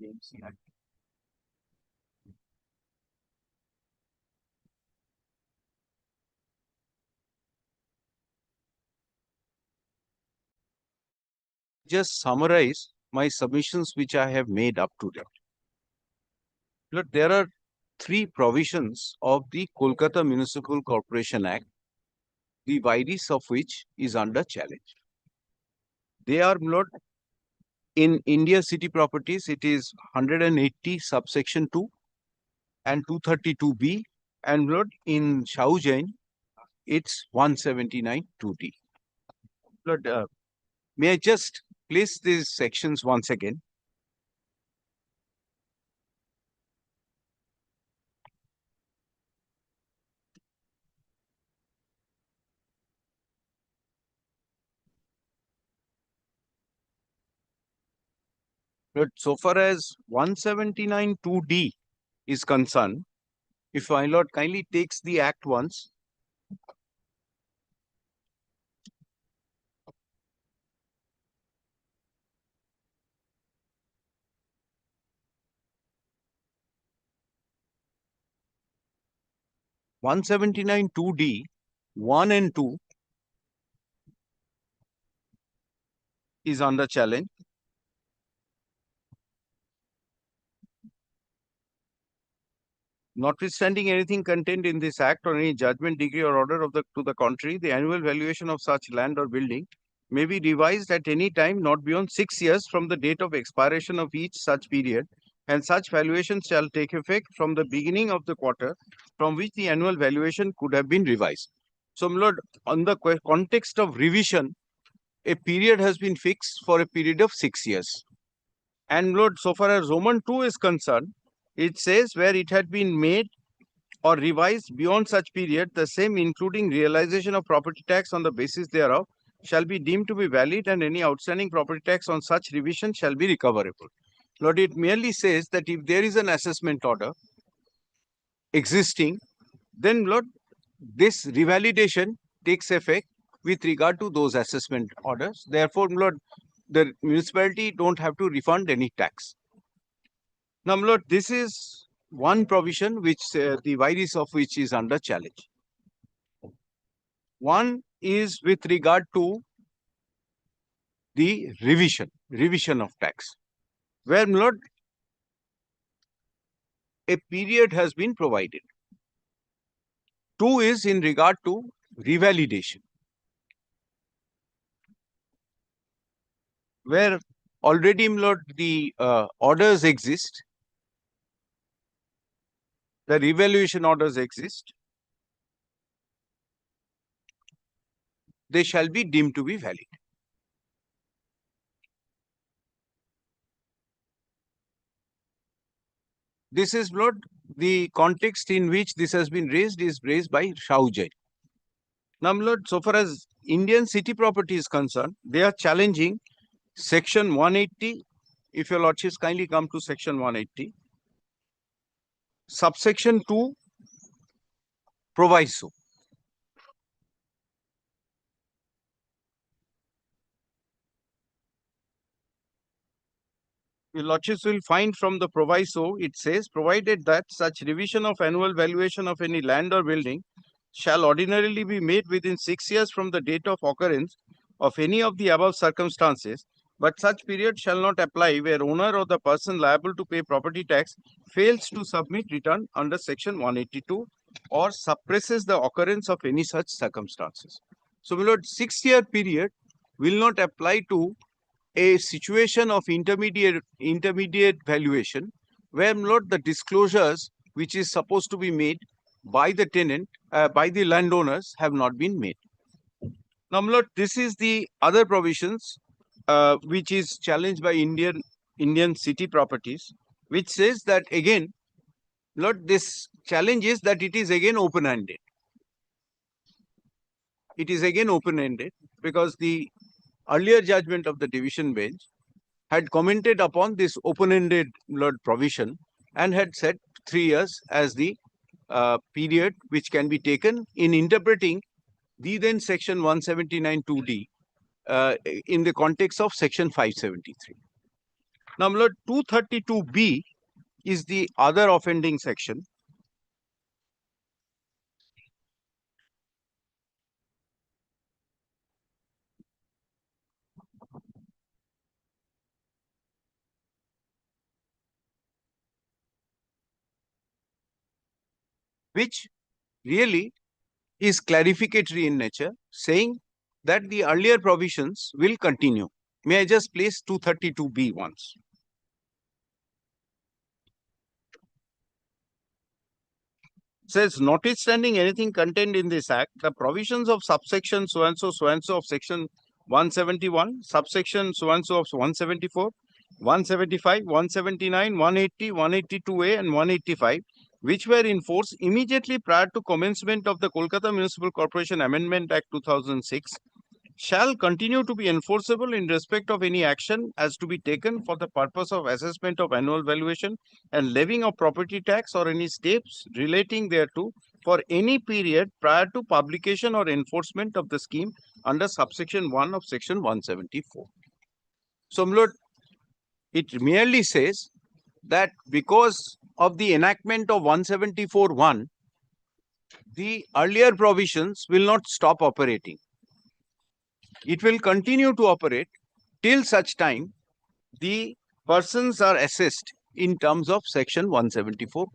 AMC actor. Just summarize my submissions which I have made up to date. Look, there are 3 provisions of the Kolkata Municipal Corporation Act, the virus of which is under challenge. They are, Lord, in India City Properties, it is 180 subsection 2 and 232B, and Lord, in Shau Jain, it's 179 2D. Lord, may I just place these sections once again? But so far as 179 2D is concerned, if my lord kindly takes the act once. (179 2D) 1 and 2 is under challenge. Notwithstanding anything contained in this act or any judgment, decree or order to the contrary, the annual valuation of such land or building may be revised at any time not beyond 6 years from the date of expiration of each such period, and such valuation shall take effect from the beginning of the quarter from which the annual valuation could have been revised. So, my lord, on the context of revision, a period has been fixed for a period of 6 years. And my lord, so far as Roman 2 is concerned, it says where it had been made or revised beyond such period, the same including realization of property tax on the basis thereof shall be deemed to be valid, and any outstanding property tax on such revision shall be recoverable. Lord, it merely says that if there is an assessment order existing, then Lord, this revalidation takes effect with regard to those assessment orders. Therefore, Lord, the municipality don't have to refund any tax. Now, Lord, this is one provision which the virus of which is under challenge. One is with regard to the revision of tax, where Lord, a period has been provided. Two is in regard to revalidation, where already Lord, the orders exist, the revaluation orders exist, they shall be deemed to be valid. This is Lord, the context in which this has been raised is raised by Shaujai. Now, Lord, so far as Indian city property is concerned, they are challenging Section 180. If your lordships kindly come to Section 180, subsection 2, proviso. Your lordships will find from the proviso, it says, provided that such revision of annual valuation of any land or building shall ordinarily be made within 6 years from the date of occurrence of any of the above circumstances, but such period shall not apply where owner or the person liable to pay property tax fails to submit return under Section 182 or suppresses the occurrence of any such circumstances. So, my lord, 6-year period will not apply to a situation of intermediate valuation, where my lord, the disclosures which is supposed to be made by the tenant, by the landowners have not been made. Now, my lord, this is the other provisions which is challenged by Indian city properties, which says that again, Lord, this challenge is that it is again open-ended. It is again open-ended because the earlier judgment of the division bench had commented upon this open-ended provision and had said 3 years as the period which can be taken in interpreting the then Section 179 2D in the context of Section 573. Now, Lord, 232B is the other offending section. Which really is clarificatory in nature, saying that the earlier provisions will continue. May I just place 232B once? Says, notwithstanding anything contained in this act, the provisions of subsection so and so of section 171, subsection so and so of 174, 175, 179, 180, 182A and 185, which were in force immediately prior to commencement of the Kolkata Municipal Corporation Amendment Act 2006, shall continue to be enforceable in respect of any action as to be taken for the purpose of assessment of annual valuation and levying of property tax or any steps relating thereto for any period prior to publication or enforcement of the scheme under subsection 1 of section 174. So, my lord, it merely says that because of the enactment of 174(1), the earlier provisions will not stop operating. It will continue to operate till such time the persons are assessed in terms of section 174(1).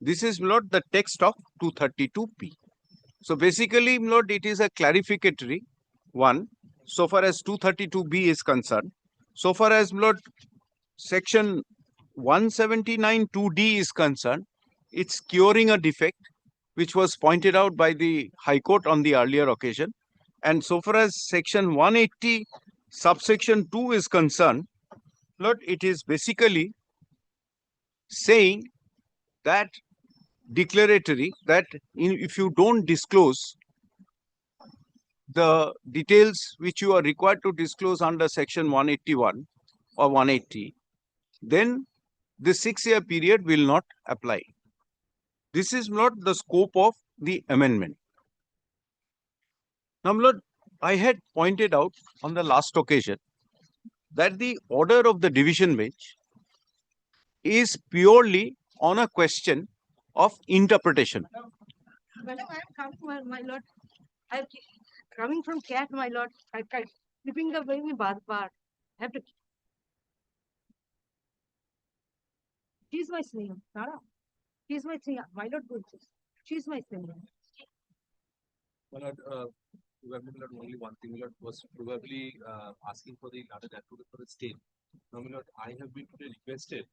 This is, Lord, the text of 232P. So basically, Lord, it is a clarificatory one so far as 232B is concerned. So far as, Lord, section 179 2D is concerned, it's curing a defect which was pointed out by the High Court on the earlier occasion. And so far as section 180 subsection 2 is concerned, Lord, it is basically saying that declaratory that if you don't disclose the details which you are required to disclose under section 181 or 180, then the 6-year period will not apply. This is not the scope of the amendment. Now, Lord, I had pointed out on the last occasion that the order of the division bench is purely on a question of interpretation. Madam, I am coming, my lord. I am coming from cat, my lord. I am flipping the way bar. I have to. She is my sneer, Tara. She is my sneer. My lord, good. She is my sneer. My lord, probably my lord, only one thing, my lord, was probably asking for the learned advocate for the state. Now, my lord, I have been today requested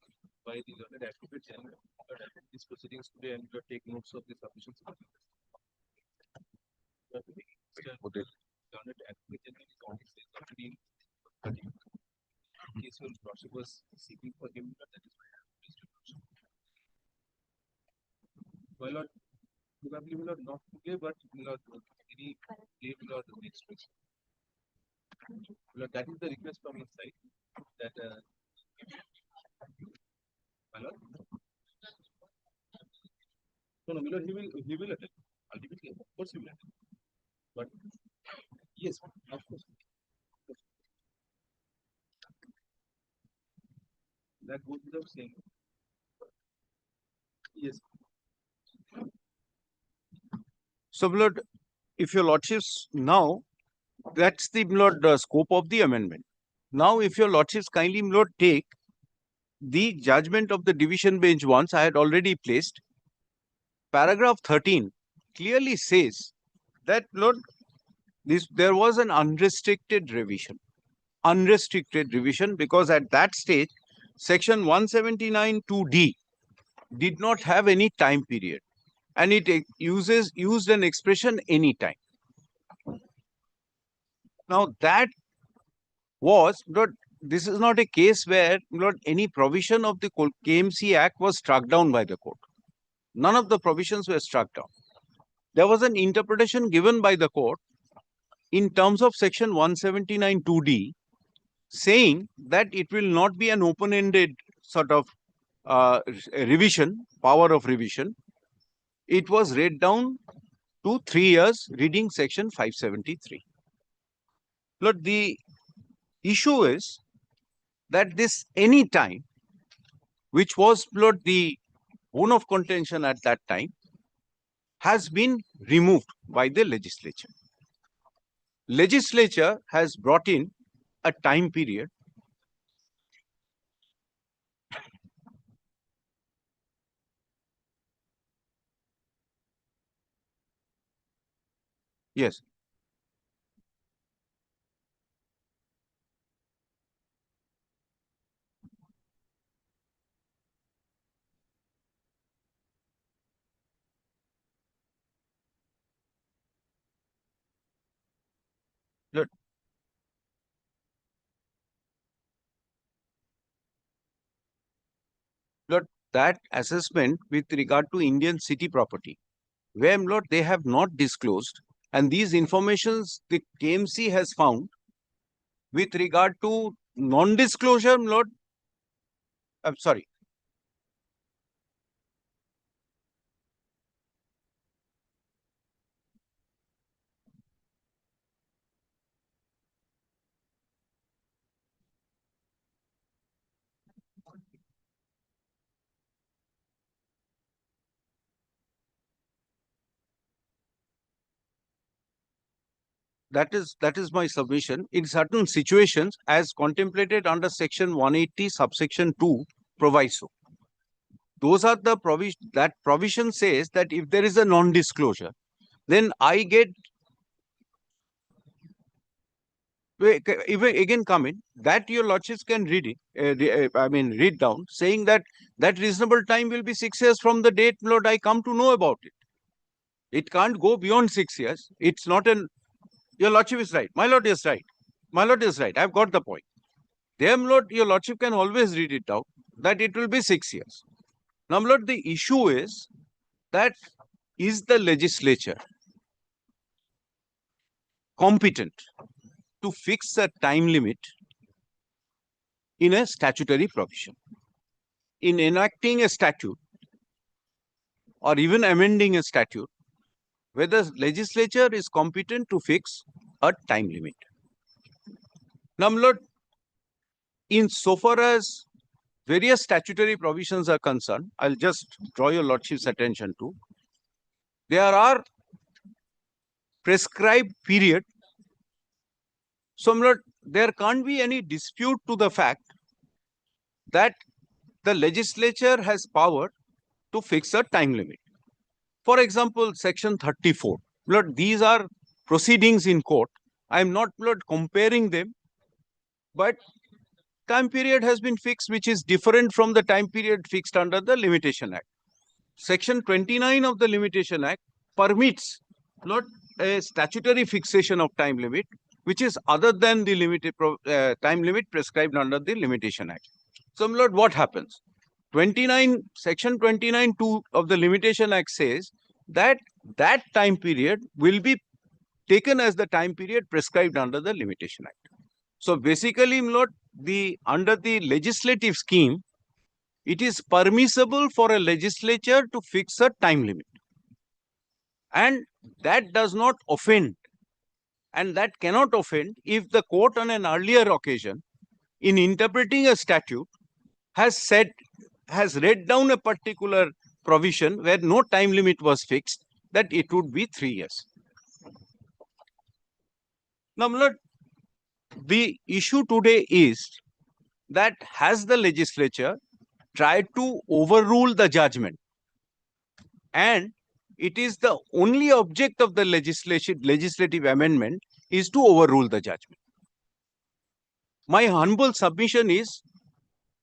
by the learned advocate general to attend these proceedings today and take notes of the submissions. Learned advocate general is on his way already in 30. In case your lordship was seeking for him, that is why I have placed your lordship. My lord, probably my lord, not today, but my lord, any day, my lord, next week. My lord, that is the request from his side. That my lord. No, my lord, he will attend. Ultimately, of course, he will attend. But yes, of course. That goes without saying. Yes. So, Lord, if your lordships now, that's the Lord scope of the amendment. Now, if your lordships kindly, Lord, take the judgment of the division bench once I had already placed. Paragraph 13 clearly says that, Lord, there was an unrestricted revision. Unrestricted revision because at that stage, section 179(2)(d) did not have any time period and it used an expression anytime. Now that was not, this is not a case where not any provision of the KMC Act was struck down by the court. None of the provisions were struck down. There was an interpretation given by the court in terms of section 179(2)(d) saying that it will not be an open-ended sort of revision, power of revision. It was read down to 3 years reading section 573. But the issue is that this any time, which was the bone of contention at that time, has been removed by the legislature. Legislature has brought in a time period yes. Look, that assessment with regard to Indian city property, where they have not disclosed, and these informations the KMC has found with regard to non-disclosure, I'm sorry. That is my submission. In certain situations, as contemplated under section 180 subsection 2 proviso, those are the provision. That provision says that if there is a non-disclosure, then I get even again come in that your lordships can read it. Read down saying that reasonable time will be 6 years from the date, Lord, I come to know about it. It can't go beyond 6 years. It's not an, your lordship is right. My lord is right. My lord is right. I've got the point. There, my lord, your lordship can always read it out that it will be 6 years. Now, my lord, the issue is that is the legislature competent to fix a time limit in a statutory provision? In enacting a statute or even amending a statute, whether legislature is competent to fix a time limit. Now, my lord, in so far as various statutory provisions are concerned, I'll just draw your lordship's attention to, there are prescribed period. So, my lord, there can't be any dispute to the fact that the legislature has power to fix a time limit. For example, section 34. Lord, these are proceedings in court. I am not, Lord, comparing them, but time period has been fixed, which is different from the time period fixed under the Limitation Act. Section 29 of the Limitation Act permits, Lord, a statutory fixation of time limit, which is other than the time limit prescribed under the Limitation Act. So, Lord, what happens? Section 29(2) of the Limitation Act says that that time period will be taken as the time period prescribed under the Limitation Act. So basically, Lord, under the legislative scheme, it is permissible for a legislature to fix a time limit. And that does not offend, and that cannot offend if the court on an earlier occasion, in interpreting a statute, has read down a particular provision where no time limit was fixed, that it would be 3 years. Now, my lord, the issue today is that has the legislature tried to overrule the judgment? And it is the only object of the legislative amendment is to overrule the judgment. My humble submission is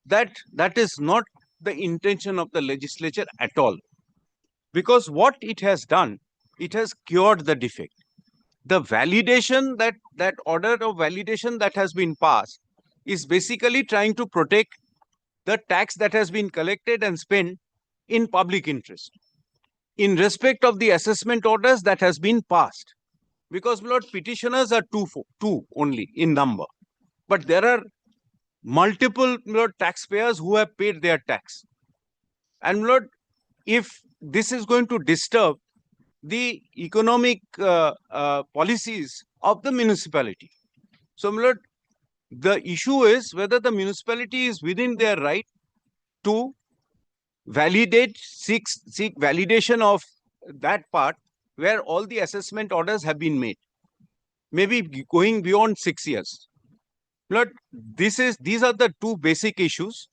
that that is not the intention of the legislature at all. Because what it has done, it has cured the defect. The validation, that order of validation that has been passed is basically trying to protect the tax that has been collected and spent in public interest in respect of the assessment orders that has been passed. Because, Lord, petitioners are two only in number. But there are multiple, Lord, taxpayers who have paid their tax. And, Lord, if this is going to disturb the economic policies of the municipality. So, Lord, the issue is whether the municipality is within their right to validate, seek validation of that part where all the assessment orders have been made, maybe going beyond 6 years. Lord, these are the two basic issues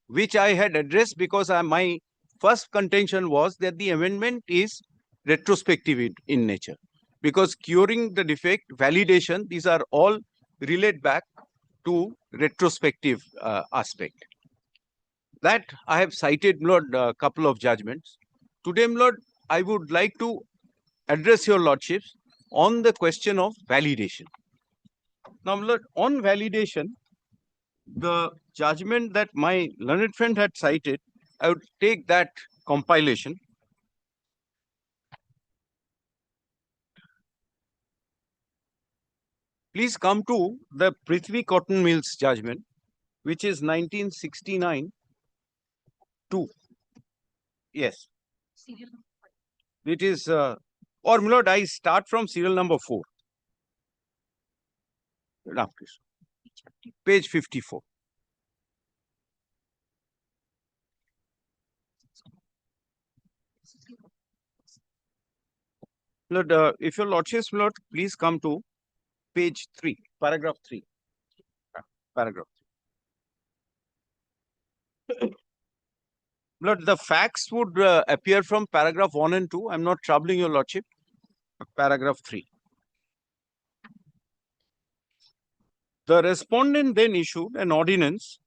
which I had addressed, because my first contention was that the amendment is retrospective in nature, because curing the defect, validation, these are all relate back to retrospective aspect. That I have cited, Lord, a couple of judgments. Today, Lord, I would like to address your lordships on the question of validation. Now, Lord, on validation, the judgment that my learned friend had cited, I would take that compilation. Please come to the Prithvi Cotton Mills judgment, which is 1969-2. Yes. It is, or my lord, I start from serial number 4. Page 54. Lord, if your lordships, Lord, please come to page 3, paragraph 3. Paragraph 3. Lord, the facts would appear from paragraph 1 and 2. I'm not troubling your lordship. Paragraph 3. The respondent then issued an ordinance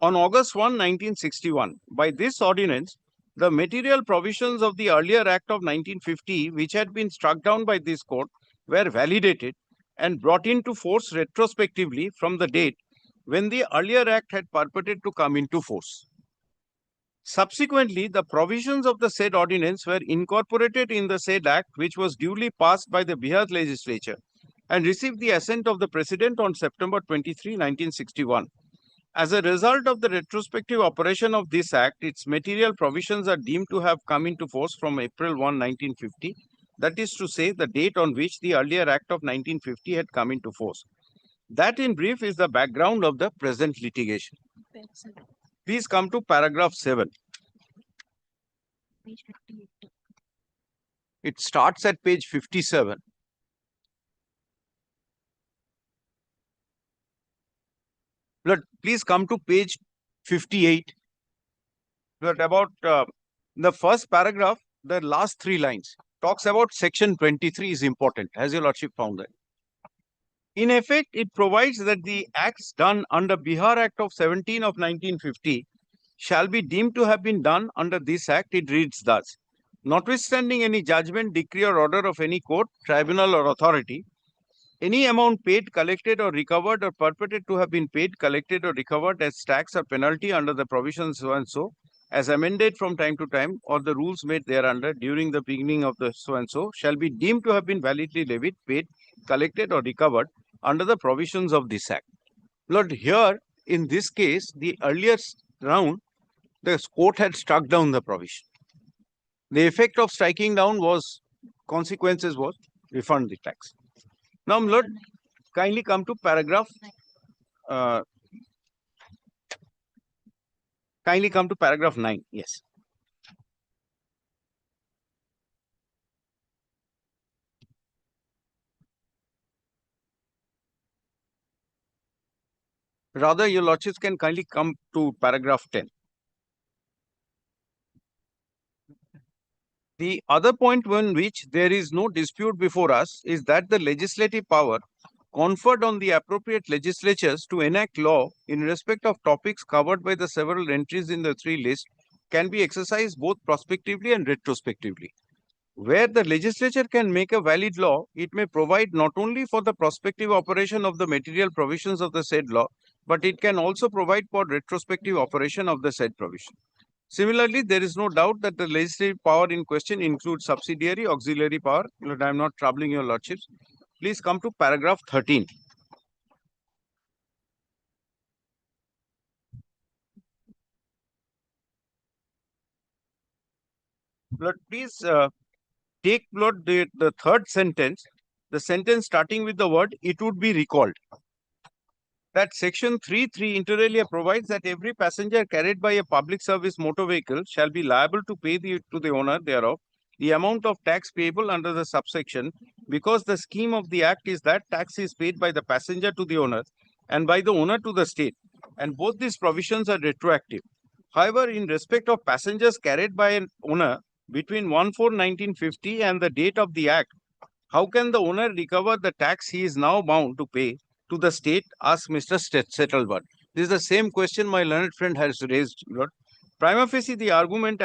on August 1, 1961. By this ordinance, The material provisions of the earlier Act of 1950, which had been struck down by this court, were validated and brought into force retrospectively from the date when the earlier Act had purported to come into force. Subsequently, the provisions of the said ordinance were incorporated in the said Act, which was duly passed by the Bihar legislature and received the assent of the President on September 23, 1961. As a result of the retrospective operation of this Act, its material provisions are deemed to have come into force from April 1, 1950. That is to say, the date on which the earlier Act of 1950 had come into force. That, in brief, is the background of the present litigation. Please come to paragraph 7. It starts at page 57. Please come to page 58. But about the first paragraph, the last 3 lines talks about section 23 is important. Has your lordship found that? In effect, it provides that the acts done under Bihar Act of 17 of 1950 shall be deemed to have been done under this Act. It reads thus: notwithstanding any judgment, decree or order of any court, tribunal or authority, any amount paid, collected or recovered or purported to have been paid, collected or recovered as tax or penalty under the provisions so and so, as amended from time to time, or the rules made thereunder during the beginning of the so and so, shall be deemed to have been validly levied, paid, collected or recovered under the provisions of this Act. Lord, here in this case, the earlier round, the court had struck down the provision. The effect of striking down was, consequences was refund the tax. Now, Lord, kindly come to paragraph. Kindly come to paragraph 9. Yes. Rather, your lordships can kindly come to paragraph 10. The other point on which there is no dispute before us is that the legislative power conferred on the appropriate legislatures to enact law in respect of topics covered by the several entries in the 3 lists can be exercised both prospectively and retrospectively. Where the legislature can make a valid law, it may provide not only for the prospective operation of the material provisions of the said law, but it can also provide for retrospective operation of the said provision. Similarly, there is no doubt that the legislative power in question includes subsidiary, auxiliary power. I am not troubling your lordships. Please come to paragraph 13. Please take the third sentence, the sentence starting with the word "it would be recalled." That section 3(3) inter alia provides that every passenger carried by a public service motor vehicle shall be liable to pay to the owner thereof the amount of tax payable under the subsection, because the scheme of the Act is that tax is paid by the passenger to the owner and by the owner to the state, and both these provisions are retroactive. However, in respect of passengers carried by an owner between 1/4/1950 and the date of the Act, how can the owner recover the tax he is now bound to pay to the state? Asked Mr. Settleworth. This is the same question my learned friend has raised, Lord. Prima facie, the argument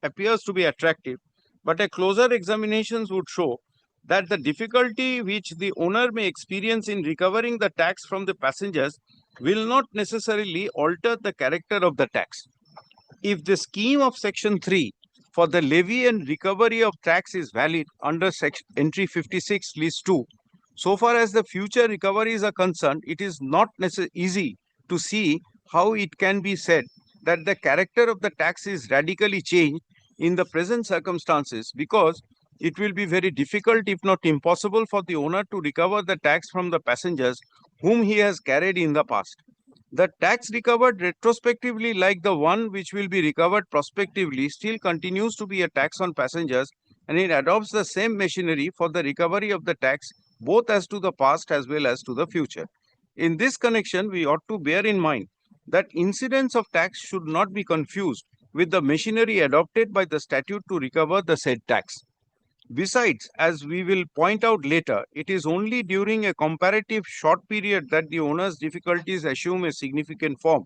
appears to be attractive, but a closer examination would show that the difficulty which the owner may experience in recovering the tax from the passengers will not necessarily alter the character of the tax. If the scheme of section 3 for the levy and recovery of tax is valid under entry 56 list 2, so far as the future recoveries are concerned, it is not easy to see how it can be said that the character of the tax is radically changed in the present circumstances, because it will be very difficult, if not impossible, for the owner to recover the tax from the passengers whom he has carried in the past. The tax recovered retrospectively, like the one which will be recovered prospectively, still continues to be a tax on passengers, and it adopts the same machinery for the recovery of the tax, both as to the past as well as to the future. In this connection, we ought to bear in mind that incidence of tax should not be confused with the machinery adopted by the statute to recover the said tax. Besides, as we will point out later, it is only during a comparative short period that the owner's difficulties assume a significant form.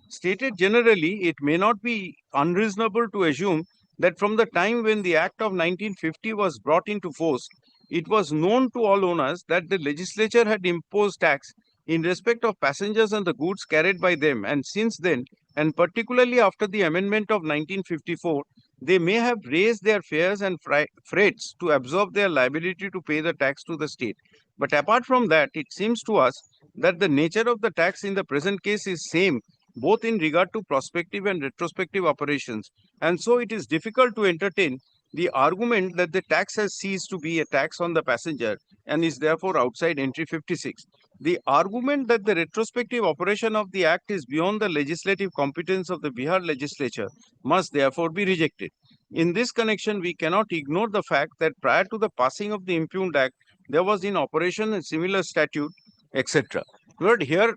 Stated generally, it may not be unreasonable to assume that from the time when the Act of 1950 was brought into force, it was known to all owners that the legislature had imposed tax in respect of passengers and the goods carried by them, and since then, and particularly after the amendment of 1954, they may have raised their fares and freights to absorb their liability to pay the tax to the state. But apart from that, it seems to us that the nature of the tax in the present case is same both in regard to prospective and retrospective operations, and so it is difficult to entertain the argument that the tax has ceased to be a tax on the passenger and is therefore outside entry 56. The argument that the retrospective operation of the Act is beyond the legislative competence of the Bihar legislature must therefore be rejected. In this connection, we cannot ignore the fact that prior to the passing of the impugned Act, there was in operation a similar statute, etc. But here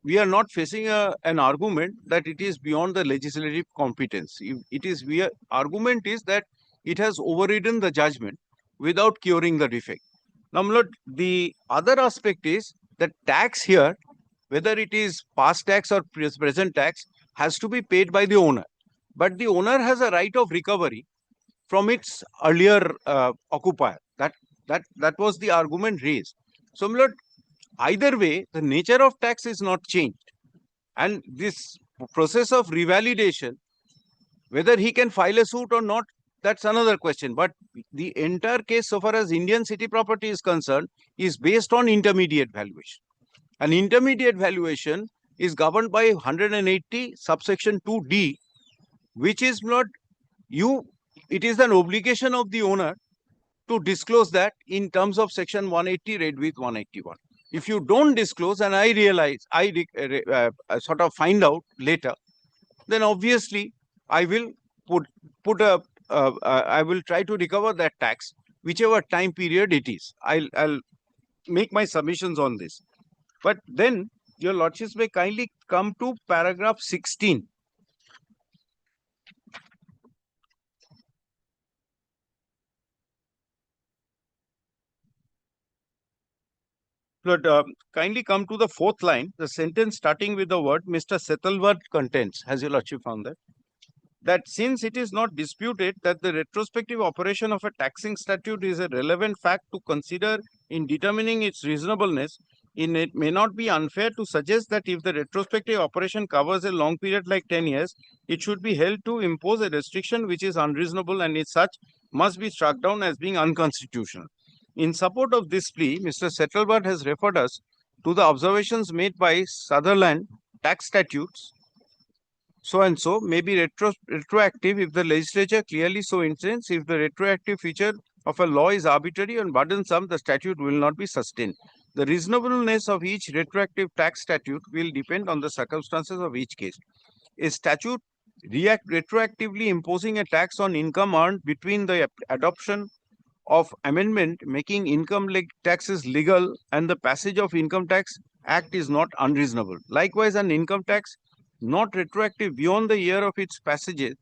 we are not facing an argument that it is beyond the legislative competence. Argument is that it has overridden the judgment without curing the defect. Now, my lord, the other aspect is that tax here, whether it is past tax or present tax, has to be paid by the owner. But the owner has a right of recovery from its earlier occupier. That was the argument raised. So, my lord, either way, the nature of tax is not changed. And this process of revalidation, whether he can file a suit or not, that's another question. But the entire case, so far as Indian city property is concerned, is based on intermediate valuation. An intermediate valuation is governed by 180 subsection 2D, which is not it is an obligation of the owner to disclose that in terms of section 180 read with 181. If you don't disclose, and I realize, sort of find out later, then obviously I will I will try to recover that tax, whichever time period it is. I'll make my submissions on this. But then your lordships may kindly come to paragraph 16. Lord, kindly come to the fourth line, the sentence starting with the word Mr. Setalvad contents. Has your lordship found that? That since it is not disputed that the retrospective operation of a taxing statute is a relevant fact to consider in determining its reasonableness, it may not be unfair to suggest that if the retrospective operation covers a long period like 10 years, it should be held to impose a restriction which is unreasonable and as such must be struck down as being unconstitutional. In support of this plea, Mr. Setalvad has referred us to the observations made by Sutherland tax statutes so and so may be retroactive if the legislature clearly so intends. If the retroactive feature of a law is arbitrary and burdensome, the statute will not be sustained. The reasonableness of each retroactive tax statute will depend on the circumstances of each case. A statute retroactively imposing a tax on income earned between the adoption of amendment making income taxes legal and the passage of Income Tax Act is not unreasonable. Likewise, an income tax not retroactive beyond the year of its passage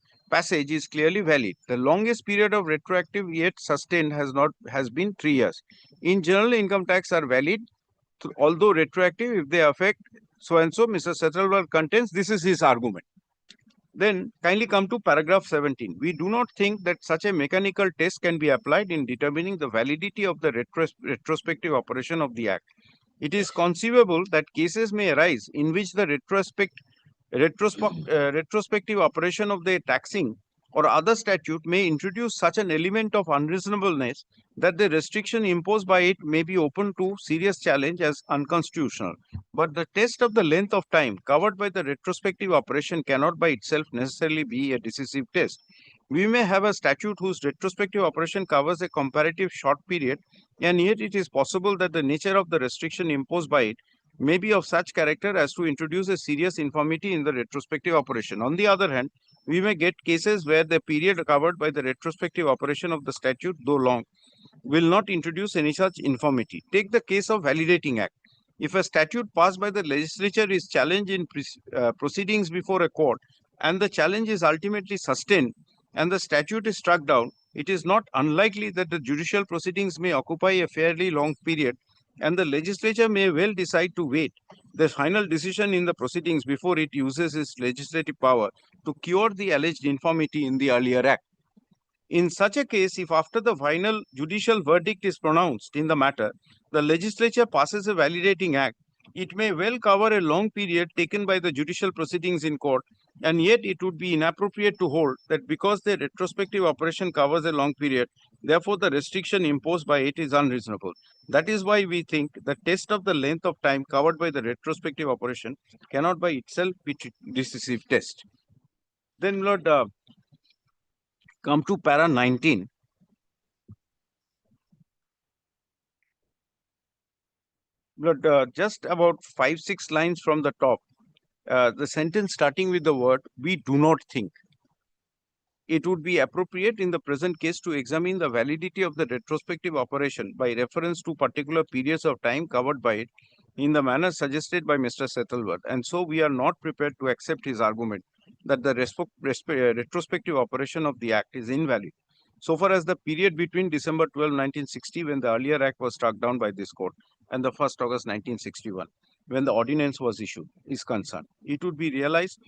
is clearly valid. The longest period of retroactive yet sustained has been 3 years. In general, income tax are valid, although retroactive if they affect so and so. Mr. Setalvad contends this is his argument. Then kindly come to paragraph 17. We do not think that such a mechanical test can be applied in determining the validity of the retrospective operation of the Act. It is conceivable that cases may arise in which the retrospective operation of the taxing or other statute may introduce such an element of unreasonableness that the restriction imposed by it may be open to serious challenge as unconstitutional. But the test of the length of time covered by the retrospective operation cannot by itself necessarily be a decisive test. We may have a statute whose retrospective operation covers a comparative short period, and yet it is possible that the nature of the restriction imposed by it may be of such character as to introduce a serious infirmity in the retrospective operation. On the other hand, we may get cases where the period covered by the retrospective operation of the statute, though long, will not introduce any such infirmity. Take the case of Validating Act. If a statute passed by the legislature is challenged in proceedings before a court and the challenge is ultimately sustained and the statute is struck down, it is not unlikely that the judicial proceedings may occupy a fairly long period and the legislature may well decide to wait the final decision in the proceedings before it uses its legislative power to cure the alleged infirmity in the earlier act. In such a case, if after the final judicial verdict is pronounced in the matter, the legislature passes a validating act, it may well cover a long period taken by the judicial proceedings in court, and yet it would be inappropriate to hold that because the retrospective operation covers a long period, therefore the restriction imposed by it is unreasonable. That is why we think the test of the length of time covered by the retrospective operation cannot by itself be decisive test. Then, Lord, come to para 19. But just about 5-6 lines from the top, the sentence starting with the word "we do not think." It would be appropriate in the present case to examine the validity of the retrospective operation by reference to particular periods of time covered by it in the manner suggested by Mr. Settleworth. And so we are not prepared to accept his argument that the retrospective operation of the Act is invalid. So far as the period between December 12, 1960, when the earlier Act was struck down by this court, and the 1st August 1961, when the ordinance was issued, is concerned, it would be realized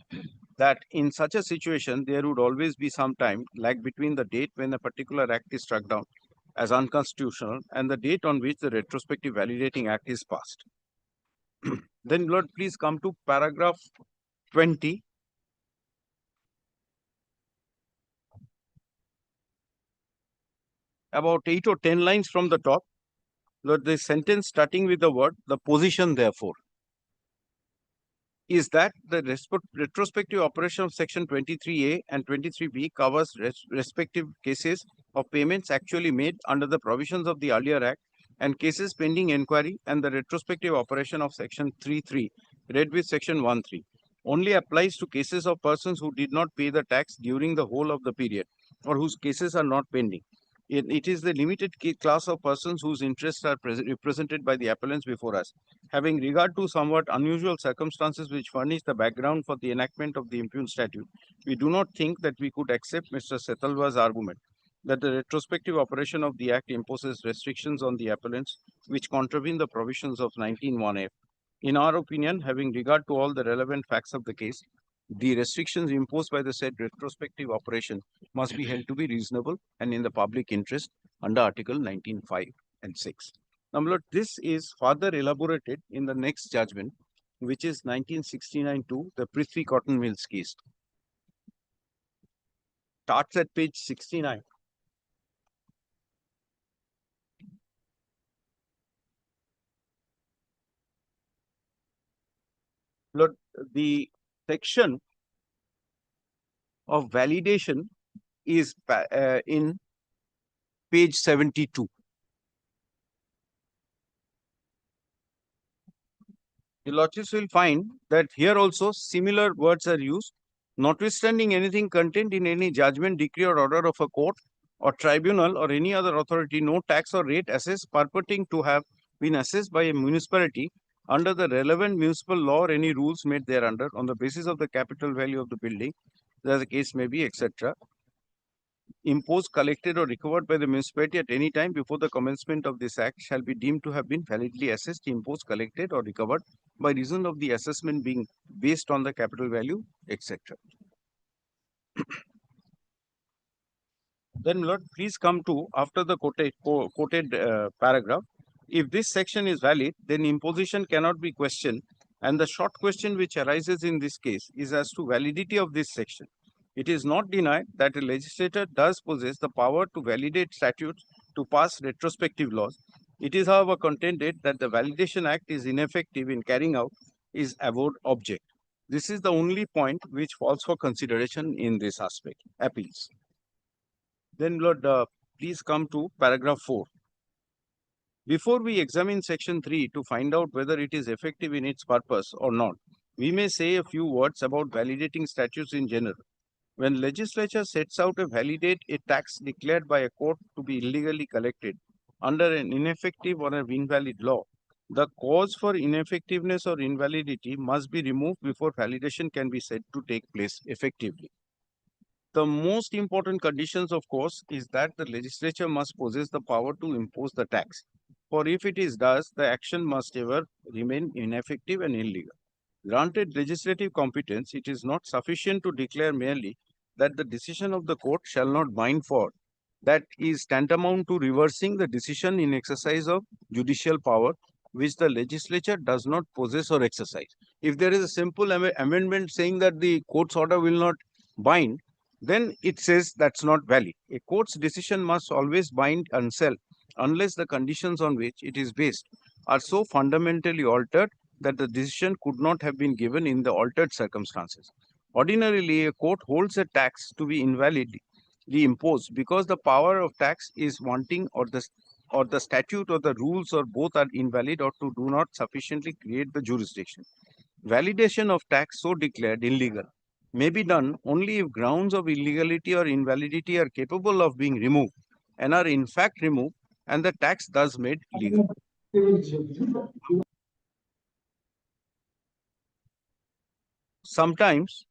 that in such a situation, there would always be some time lag between the date when a particular act is struck down as unconstitutional and the date on which the retrospective validating act is passed. Then, Lord, please come to paragraph 20. About 8 or 10 lines from the top, Lord, the sentence starting with the word "the position therefore" is that the retrospective operation of section 23A and 23B covers respective cases of payments actually made under the provisions of the earlier Act and cases pending inquiry, and the retrospective operation of section 3.3 read with section 1.3 only applies to cases of persons who did not pay the tax during the whole of the period or whose cases are not pending. It is the limited class of persons whose interests are represented by the appellants before us. Having regard to somewhat unusual circumstances which furnish the background for the enactment of the impugned statute, we do not think that we could accept Mr. Setalva's argument that the retrospective operation of the Act imposes restrictions on the appellants which contravene the provisions of 19(1)(f). In our opinion, having regard to all the relevant facts of the case, the restrictions imposed by the said retrospective operation must be held to be reasonable and in the public interest under Article 19(5) and 6. Now, Lord, this is further elaborated in the next judgment, which is 1969-2, the Prithvi Cotton Mills case. Starts at page 69. Lord, the section of validation is in page 72. The lordships will find that here also similar words are used. Notwithstanding anything contained in any judgment, decree or order of a court or tribunal or any other authority, no tax or rate assessed purporting to have been assessed by a municipality under the relevant municipal law or any rules made thereunder on the basis of the capital value of the building, as the case may be, etc., imposed, collected or recovered by the municipality at any time before the commencement of this act shall be deemed to have been validly assessed, imposed, collected or recovered by reason of the assessment being based on the capital value, etc. Then, Lord, please come to, after the quoted paragraph, if this section is valid, then imposition cannot be questioned, and the short question which arises in this case is as to validity of this section. It is not denied that a legislator does possess the power to validate statutes to pass retrospective laws. It is, however, contended that the Validation Act is ineffective in carrying out its avowed object. This is the only point which falls for consideration in this aspect. Appeals. Then, Lord, please come to paragraph 4. Before we examine section 3 to find out whether it is effective in its purpose or not, we may say a few words about validating statutes in general. When legislature sets out to validate a tax declared by a court to be illegally collected under an ineffective or an invalid law, the cause for ineffectiveness or invalidity must be removed before validation can be said to take place effectively. The most important conditions, of course, is that the legislature must possess the power to impose the tax. for if it is thus, the action must ever remain ineffective and illegal. Granted legislative competence, it is not sufficient to declare merely that the decision of the court shall not bind for. That is tantamount to reversing the decision in exercise of judicial power, which the legislature does not possess or exercise. If there is a simple amendment saying that the court's order will not bind, then it says that's not valid. A court's decision must always bind unless the conditions on which it is based are so fundamentally altered that the decision could not have been given in the altered circumstances. Ordinarily, a court holds a tax to be invalidly imposed because the power of tax is wanting, or the statute or the rules or both are invalid or do not sufficiently create the jurisdiction. Validation of tax so declared illegal may be done only if grounds of illegality or invalidity are capable of being removed and are in fact removed, and the tax thus made legal. Sometimes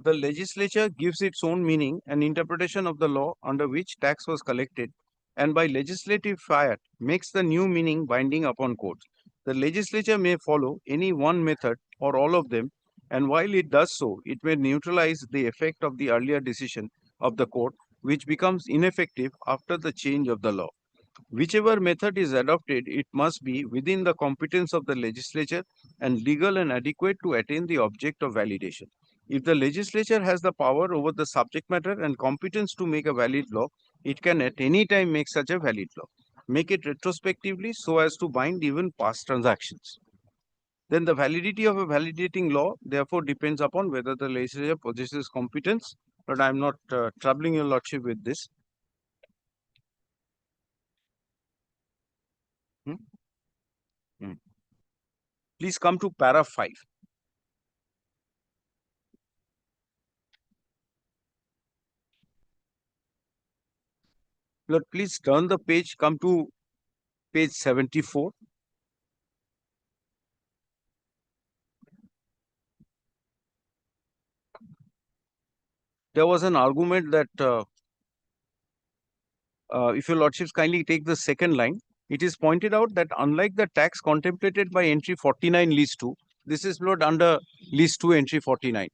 the legislature gives its own meaning and interpretation of the law under which tax was collected, and by legislative fiat makes the new meaning binding upon courts. The legislature may follow any one method or all of them, and while it does so, it may neutralize the effect of the earlier decision of the court, which becomes ineffective after the change of the law. Whichever method is adopted, it must be within the competence of the legislature and legal and adequate to attain the object of validation. If the legislature has the power over the subject matter and competence to make a valid law, it can at any time make such a valid law, make it retrospectively so as to bind even past transactions. Then the validity of a validating law therefore depends upon whether the legislature possesses competence, but I am not troubling your lordship with this. Please come to para 5. Lord, please turn the page, come to page 74. There was an argument that if your lordships kindly take the second line, it is pointed out that unlike the tax contemplated by entry 49 list 2, this is Lord under list 2 entry 49.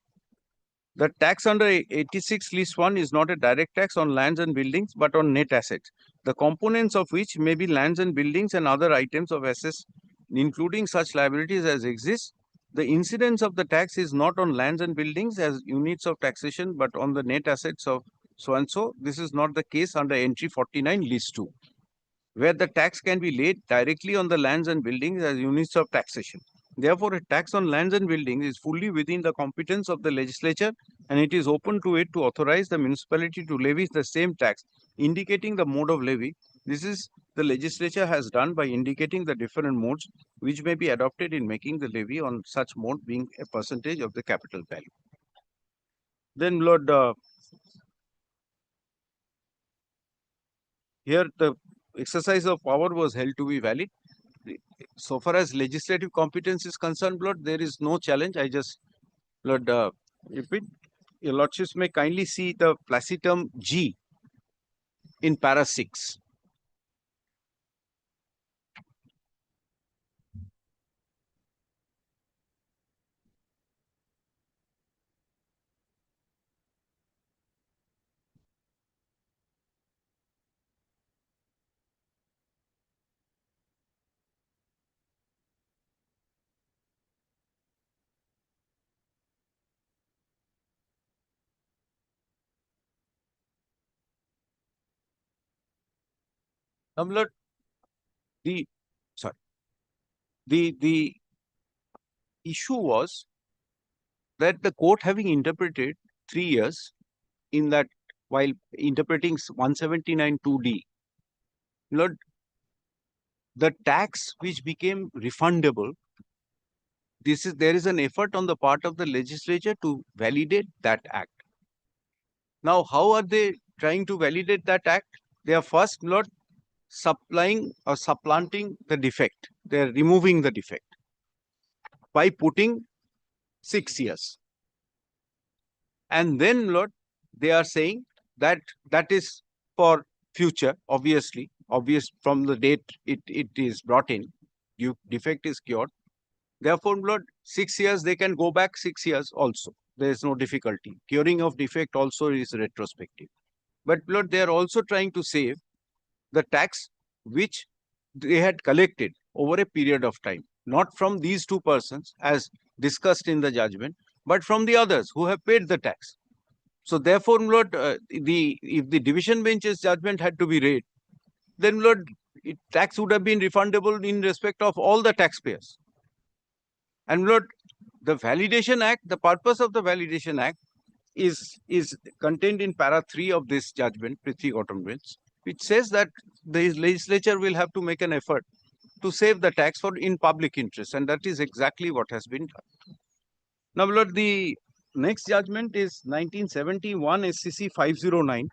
The tax under 86 list 1 is not a direct tax on lands and buildings, but on net assets, the components of which may be lands and buildings and other items of assets, including such liabilities as exist. The incidence of the tax is not on lands and buildings as units of taxation, but on the net assets of so and so. This is not the case under entry 49 list 2, where the tax can be laid directly on the lands and buildings as units of taxation. Therefore, a tax on lands and buildings is fully within the competence of the legislature, and it is open to it to authorize the municipality to levy the same tax, indicating the mode of levy. This is the legislature has done by indicating the different modes which may be adopted in making the levy on such mode being a percentage of the capital value. Then, Lord, here the exercise of power was held to be valid. So far as legislative competence is concerned, Lord, there is no challenge. I just, Lord, repeat. Your lordships may kindly see the placitum G in para 6. Lord, the issue was that the court, having interpreted 3 years in that while interpreting 179 2D, Lord, the tax which became refundable, there is an effort on the part of the legislature to validate that act. Now, how are they trying to validate that act? They are first, Lord, supplying or supplanting the defect. They are removing the defect by putting 6 years. And then, Lord, they are saying that that is for future, obviously, obvious from the date it is brought in, defect is cured. Therefore, Lord, 6 years, they can go back 6 years also. There is no difficulty. Curing of defect also is retrospective. But Lord, they are also trying to save the tax which they had collected over a period of time, not from these two persons as discussed in the judgment, but from the others who have paid the tax. So therefore, Lord, if the division bench's judgment had to be read, then Lord, tax would have been refundable in respect of all the taxpayers. And Lord, the Validation Act, the purpose of the Validation Act is contained in para 3 of this judgment, Prithvi Cotton Mills, which says that the legislature will have to make an effort to save the tax in public interest, and that is exactly what has been done. Now, Lord, the next judgment is 1971 SCC 509.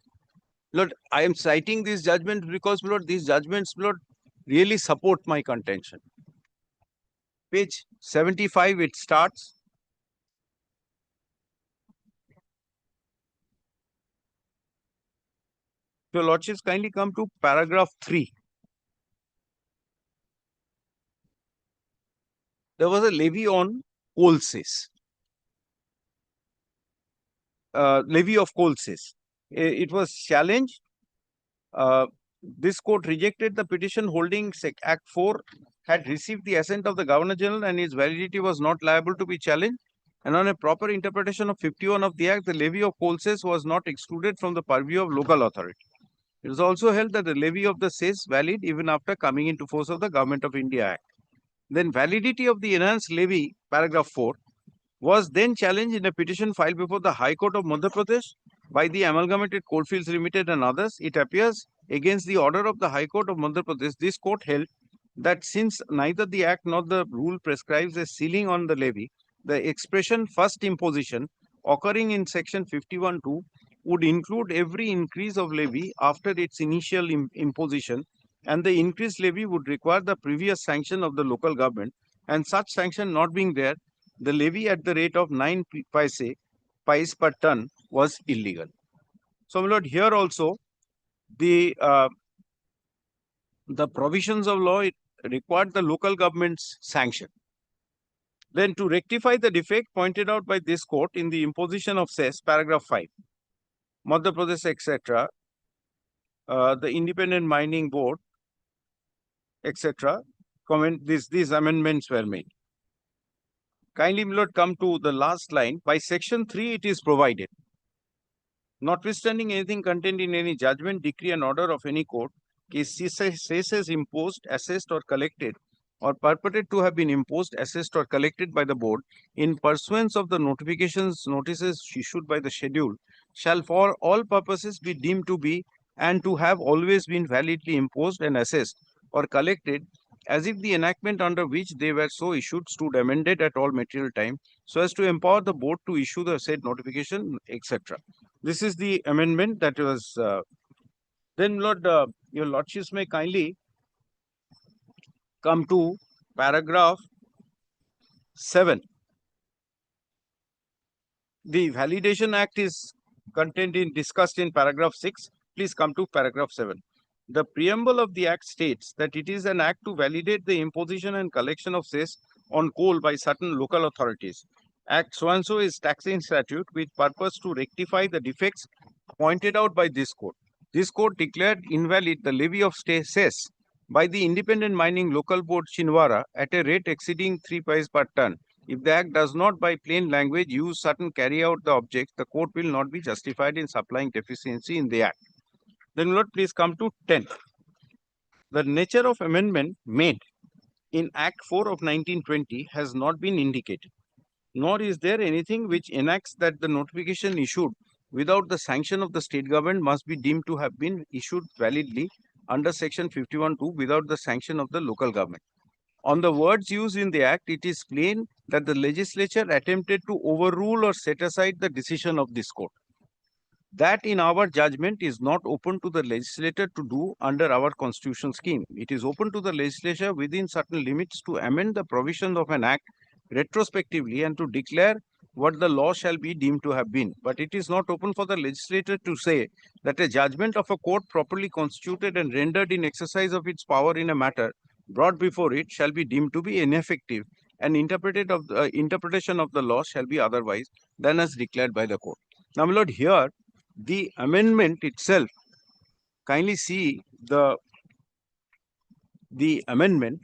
Lord, I am citing this judgment because, Lord, these judgments, Lord, really support my contention. Page 75, it starts. Your Lordships, kindly come to paragraph 3. There was a levy on coal cess. Levy of coal cess. It was challenged. This court rejected the petition holding Act 4 had received the assent of the Governor General and its validity was not liable to be challenged. And on a proper interpretation of 51 of the Act, the levy of coal cess was not excluded from the purview of local authority. It was also held that the levy of the cess valid even after coming into force of the Government of India Act. Then validity of the enhanced levy, paragraph 4, was then challenged in a petition filed before the High Court of Madhya Pradesh by the Amalgamated Coalfields Limited and others. It appears against the order of the High Court of Madhya Pradesh. This court held that since neither the Act nor the rule prescribes a ceiling on the levy, the expression first imposition occurring in section 51(2) would include every increase of levy after its initial imposition, and the increased levy would require the previous sanction of the local government, and such sanction not being there, the levy at the rate of 9 paise per ton was illegal. So, my lord, here also the provisions of law required the local government's sanction. Then to rectify the defect pointed out by this court in the imposition of cess, paragraph 5, Madhya Pradesh, etc., the Independent Mining Board, etc., these amendments were made. Kindly, my lord, come to the last line. By section 3, it is provided, notwithstanding anything contained in any judgment, decree, and order of any court, cess is imposed, assessed, or collected, or purported to have been imposed, assessed, or collected by the board in pursuance of the notices issued by the schedule, shall for all purposes be deemed to be and to have always been validly imposed and assessed or collected, as if the enactment under which they were so issued stood amended at all material time, so as to empower the board to issue the said notification, etc. This is the amendment that was. Then, Lord, your Lordships may kindly come to paragraph 7. The Validation Act is discussed in paragraph 6. Please come to paragraph 7. The preamble of the Act states that it is an act to validate the imposition and collection of cess on coal by certain local authorities. Act so and so is taxing statute with purpose to rectify the defects pointed out by this court. This court declared invalid the levy of cess by the Independent Mining Local Board Chinwara at a rate exceeding 3 paise per ton. If the Act does not by plain language use certain carry out the objects, the court will not be justified in supplying deficiency in the Act. Then, Lord, please come to 10. The nature of amendment made in Act 4 of 1920 has not been indicated, nor is there anything which enacts that the notification issued without the sanction of the state government must be deemed to have been issued validly under section 51(2) without the sanction of the local government. On the words used in the Act, it is plain that the legislature attempted to overrule or set aside the decision of this court. That, in our judgment, is not open to the legislator to do under our constitutional scheme. It is open to the legislature within certain limits to amend the provisions of an Act retrospectively and to declare what the law shall be deemed to have been. But it is not open for the legislature to say that a judgment of a court properly constituted and rendered in exercise of its power in a matter brought before it shall be deemed to be ineffective, and interpretation of the law shall be otherwise than as declared by the court. Now, my lord, here the amendment itself, kindly see the amendment.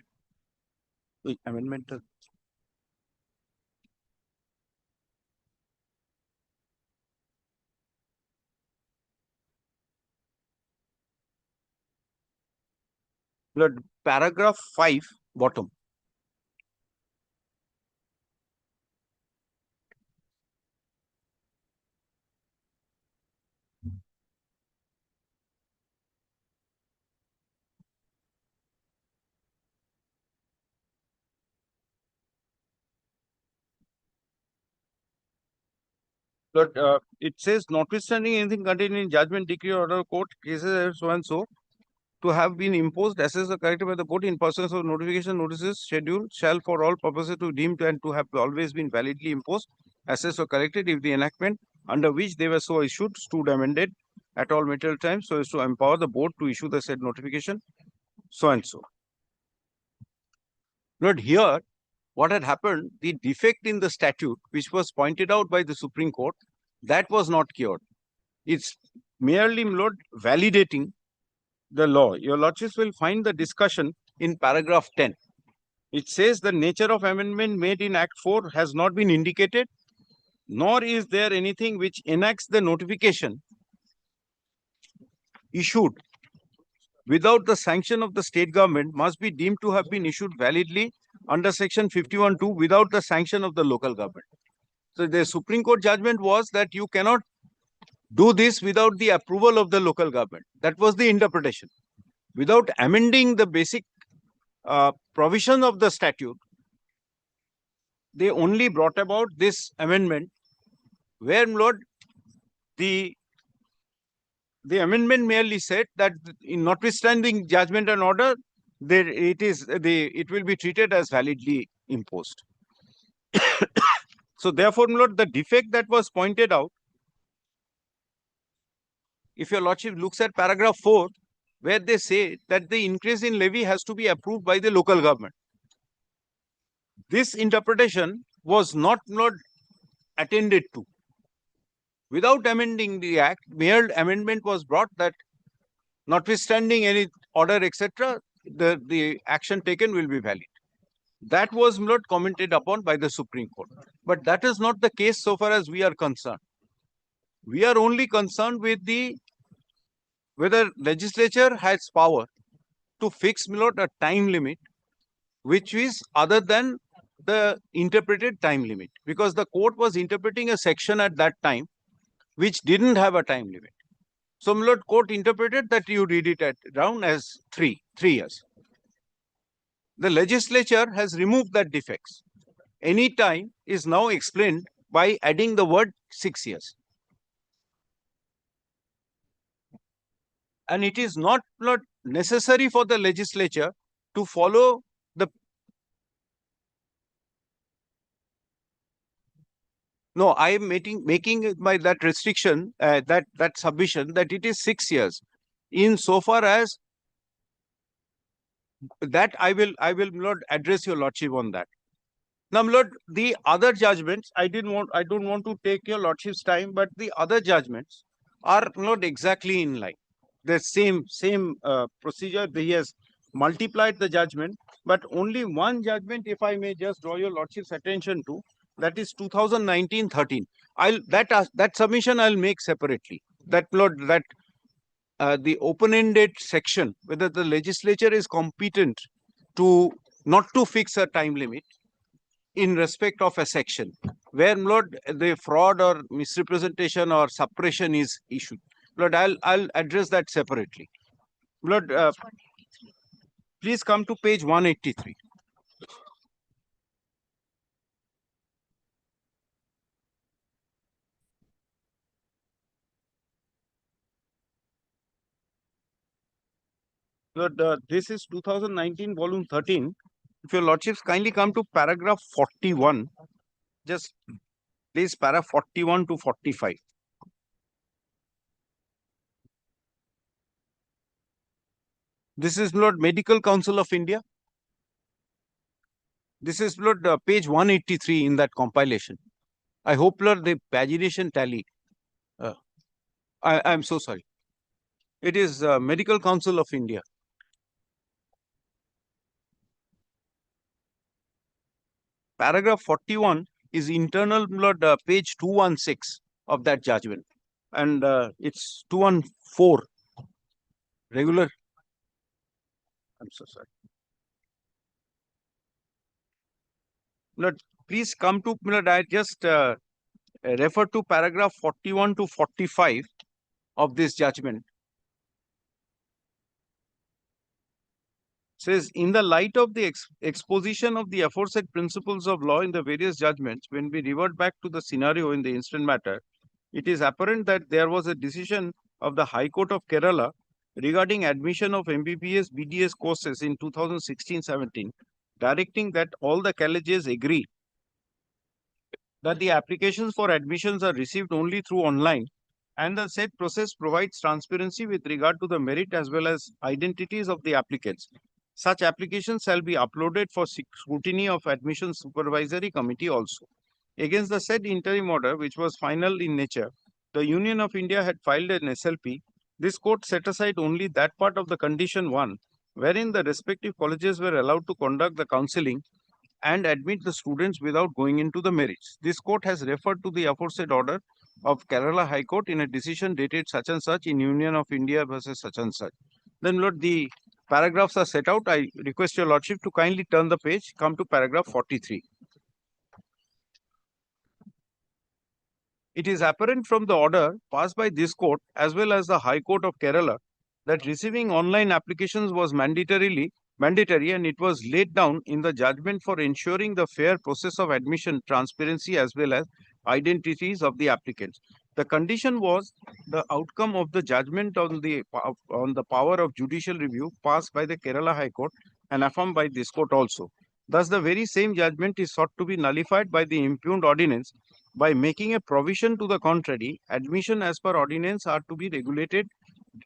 Lord, paragraph 5, bottom. Lord, it says, notwithstanding anything contained in judgment, decree, or order of court, cases so and so, to have been imposed, assessed, or corrected by the court in pursuance of notification, notices, schedule, shall for all purposes to deemed and to have always been validly imposed, assessed, or corrected if the enactment under which they were so issued stood amended at all material times so as to empower the board to issue the said notification, so and so. Lord, here, what had happened, the defect in the statute, which was pointed out by the Supreme Court, that was not cured. It's merely, Lord, validating the law. Your lordships will find the discussion in paragraph 10. It says the nature of amendment made in Act 4 has not been indicated, nor is there anything which enacts the notification issued without the sanction of the state government must be deemed to have been issued validly under section 51(2) without the sanction of the local government. So the Supreme Court judgment was that you cannot do this without the approval of the local government. That was the interpretation. Without amending the basic provision of the statute, they only brought about this amendment where, Lord, the amendment merely said that in notwithstanding judgment and order, it will be treated as validly imposed. So therefore, Lord, the defect that was pointed out, if your lordship looks at paragraph 4, where they say that the increase in levy has to be approved by the local government. This interpretation was not attended to. Without amending the act, mere amendment was brought that notwithstanding any order, etc., the action taken will be valid. That was not commented upon by the Supreme Court. But that is not the case so far as we are concerned. We are only concerned with whether legislature has power to fix a time limit which is other than the interpreted time limit, because the court was interpreting a section at that time which didn't have a time limit. So, my lord, court interpreted that you read it down as 3 years. The legislature has removed that defects. Any time is now explained by adding the word 6 years. And it is not necessary for the legislature to follow the... No, I am making by that restriction, that submission, that it is 6 years. In so far as that, I will not address your lordship on that. Now, Lord, the other judgments, I don't want to take your lordship's time, but the other judgments are not exactly in line. The same procedure. He has multiplied the judgment, but only one judgment, if I may just draw your lordship's attention to, that is 2019-13. That submission I'll make separately. That, Lord, that the open-ended section, whether the legislature is competent to not to fix a time limit in respect of a section, where, Lord, the fraud or misrepresentation or suppression is issued. Lord, I'll address that separately. Lord, please come to page 183. Lord, this is 2019, volume 13. If your lordships kindly come to paragraph 41, just Please para 41 to 45. This is Lord Medical Council of India. This is Lord page 183 in that compilation. I hope Lord the pagination tally. I'm so sorry. It is Medical Council of India. Paragraph 41 is internal Lord page 216 of that judgment, and it's 214 regular. I'm so sorry. Lord, please come to Lord. I just refer to paragraph 41 to 45 of this judgment. Says, in the light of the exposition of the aforesaid principles of law in the various judgments, when we revert back to the scenario in the instant matter, it is apparent that there was a decision of the High Court of Kerala regarding admission of MBBS BDS courses in 2016-17, directing that all the colleges agree that the applications for admissions are received only through online, and the said process provides transparency with regard to the merit as well as identities of the applicants. Such applications shall be uploaded for scrutiny of Admission Supervisory Committee also. Against the said interim order, which was final in nature, the Union of India had filed an SLP. This court set aside only that part of the condition 1, wherein the respective colleges were allowed to conduct the counselling and admit the students without going into the merits. This court has referred to the aforesaid order of Kerala High Court in a decision dated such and such in Union of India versus such and such. Then Lord, the paragraphs are set out. I request your Lordship to kindly turn the page, come to paragraph 43. It is apparent from the order passed by this court as well as the High Court of Kerala that receiving online applications was mandatory, and it was laid down in the judgment for ensuring the fair process of admission, transparency as well as identities of the applicants. The condition was the outcome of the judgment on the power of judicial review passed by the Kerala High Court and affirmed by this court also. Thus, the very same judgment is sought to be nullified by the impugned ordinance. By making a provision to the contrary, admission as per ordinance are to be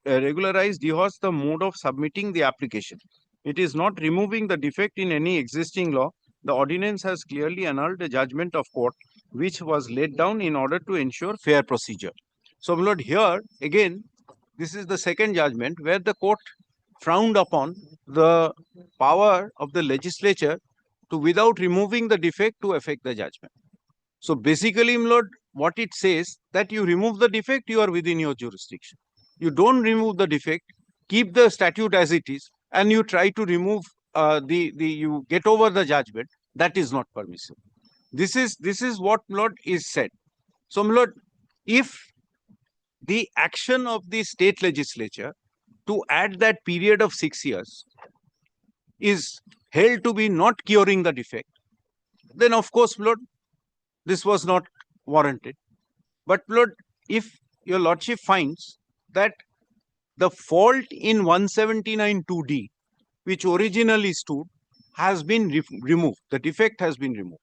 regularized because the mode of submitting the application. It is not removing the defect in any existing law. The ordinance has clearly annulled a judgment of court which was laid down in order to ensure fair procedure. So, my Lord, here again, this is the second judgment where the court frowned upon the power of the legislature to, without removing the defect, to affect the judgment. So basically, my Lord, what it says that you remove the defect, you are within your jurisdiction. You don't remove the defect, keep the statute as it is, and you try to remove you get over the judgment. That is not permissible. This is what, my Lord, is said. So, my Lord, if the action of the state legislature to add that period of 6 years is held to be not curing the defect, then of course, my Lord, this was not warranted. But Lord, if your Lordship finds that the fault in 179 2D, which originally stood, has been removed, the defect has been removed.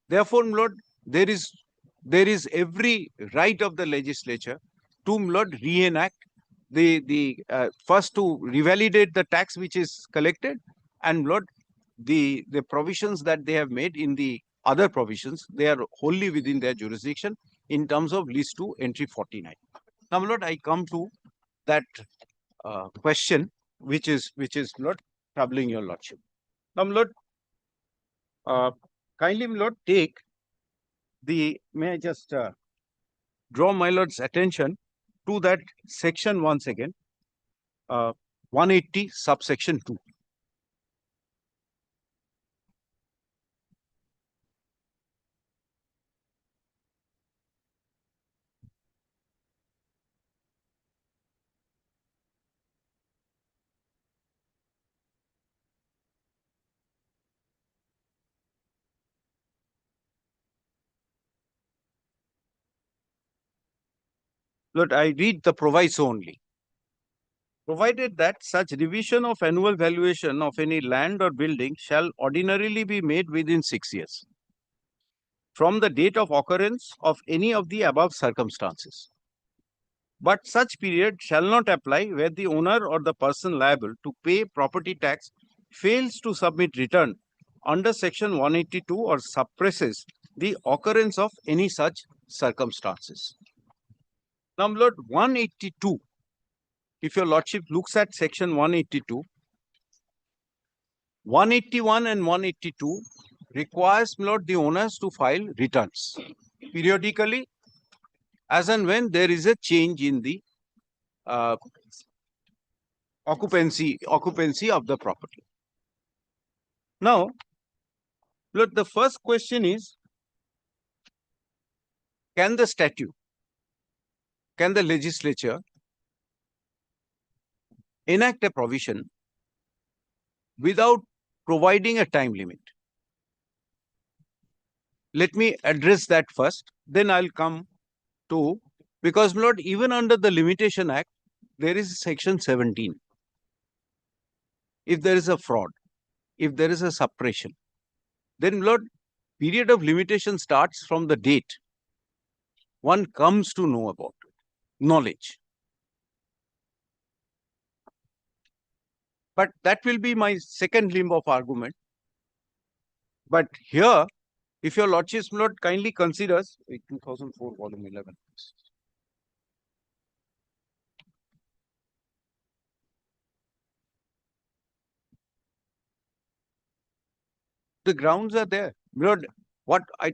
Therefore, Lord, there is every right of the legislature to, Lord, reenact the first to revalidate the tax which is collected, and Lord, the provisions that they have made in the other provisions, they are wholly within their jurisdiction in terms of list 2 entry 49. Now, Lord, I come to that question which is Lord troubling your Lordship. Now, Lord, kindly, Lord, take the, may I just draw my Lord's attention to that section once again, 180 subsection 2. Lord, I read the proviso only. Provided that such revision of annual valuation of any land or building shall ordinarily be made within 6 years. from the date of occurrence of any of the above circumstances. But such period shall not apply where the owner or the person liable to pay property tax fails to submit return under section 182 or suppresses the occurrence of any such circumstances. Now, my lord, 182, if your lordship looks at section 182, 181 and 182 requires, my lord, the owners to file returns periodically as and when there is a change in the occupancy of the property. Now, look, the first question is, can the legislature enact a provision without providing a time limit? Let me address that first, then I'll come to, because my lord, even under the Limitation Act, there is section 17. If there is a fraud, if there is a suppression, then my lord, period of limitation starts from the date one comes to know about it, knowledge. But that will be my second limb of argument. But here, if your lordship, my lord, kindly considers 2004 volume 11. The grounds are there. My lord, what I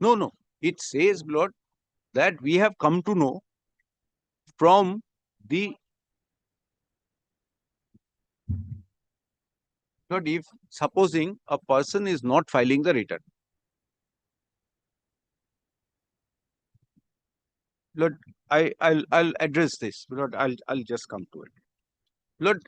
No, it says, my lord, that we have come to know from the Lord, if supposing a person is not filing the return. Lord, I'll address this. Lord, I'll just come to it. Lord,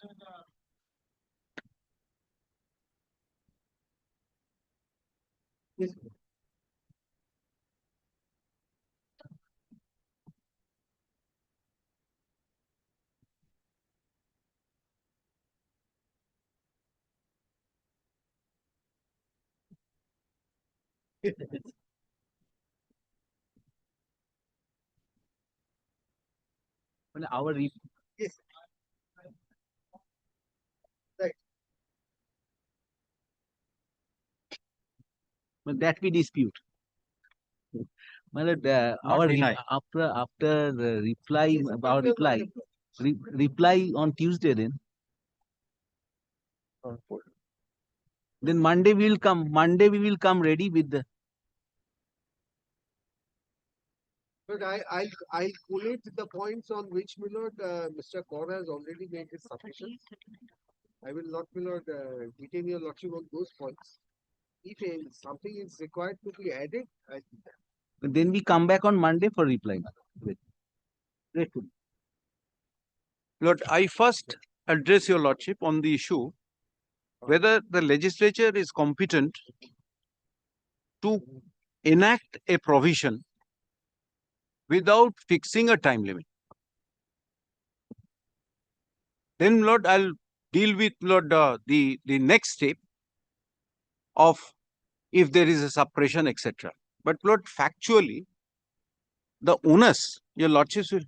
our but that we dispute. Well, after the reply on Tuesday, then Monday we will come. Monday we will come ready with the. But I'll collate the points on which, my lord, Mr. Kaur has already made his submission. I will not, my lord, detain your lordship on those points. If something is required to be added, I do that. Then we come back on Monday for reply. Lord, I first address your lordship on the issue whether the legislature is competent to enact a provision without fixing a time limit. Then, Lord, I'll deal with, Lord, the next step of if there is a suppression, etc. But, Lord, factually, the onus, your lordships will.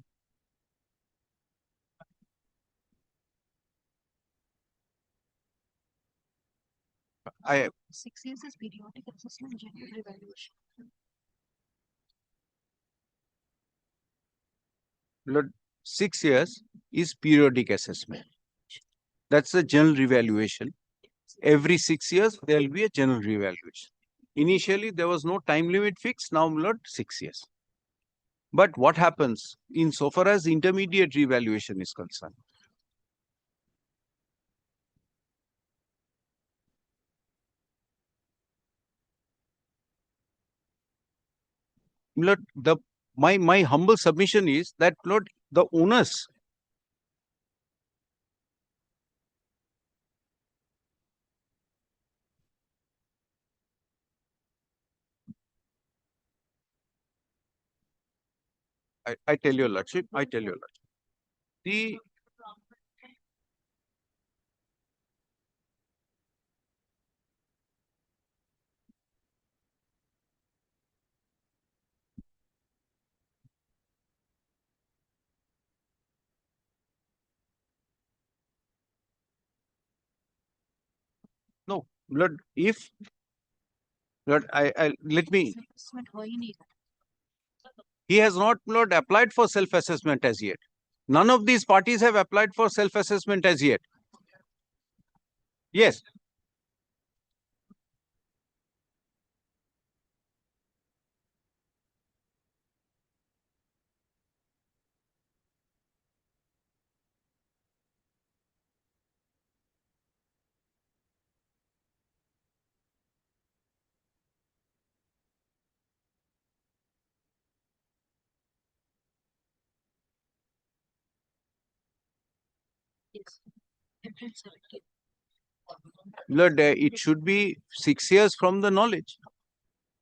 I 6 years is periodic assessment, general evaluation. Lord, 6 years is periodic assessment. That's the general revaluation. Every 6 years, there will be a general revaluation. Initially, there was no time limit fixed. Now, Lord, 6 years. But what happens insofar as intermediate revaluation is concerned? Lord, my humble submission is that, Lord, the onus I tell your lordship, the No, Lord, if Lord, let me. He has not, Lord, applied for self-assessment as yet. None of these parties have applied for self-assessment as yet. Yes. Lord, it should be 6 years from the knowledge.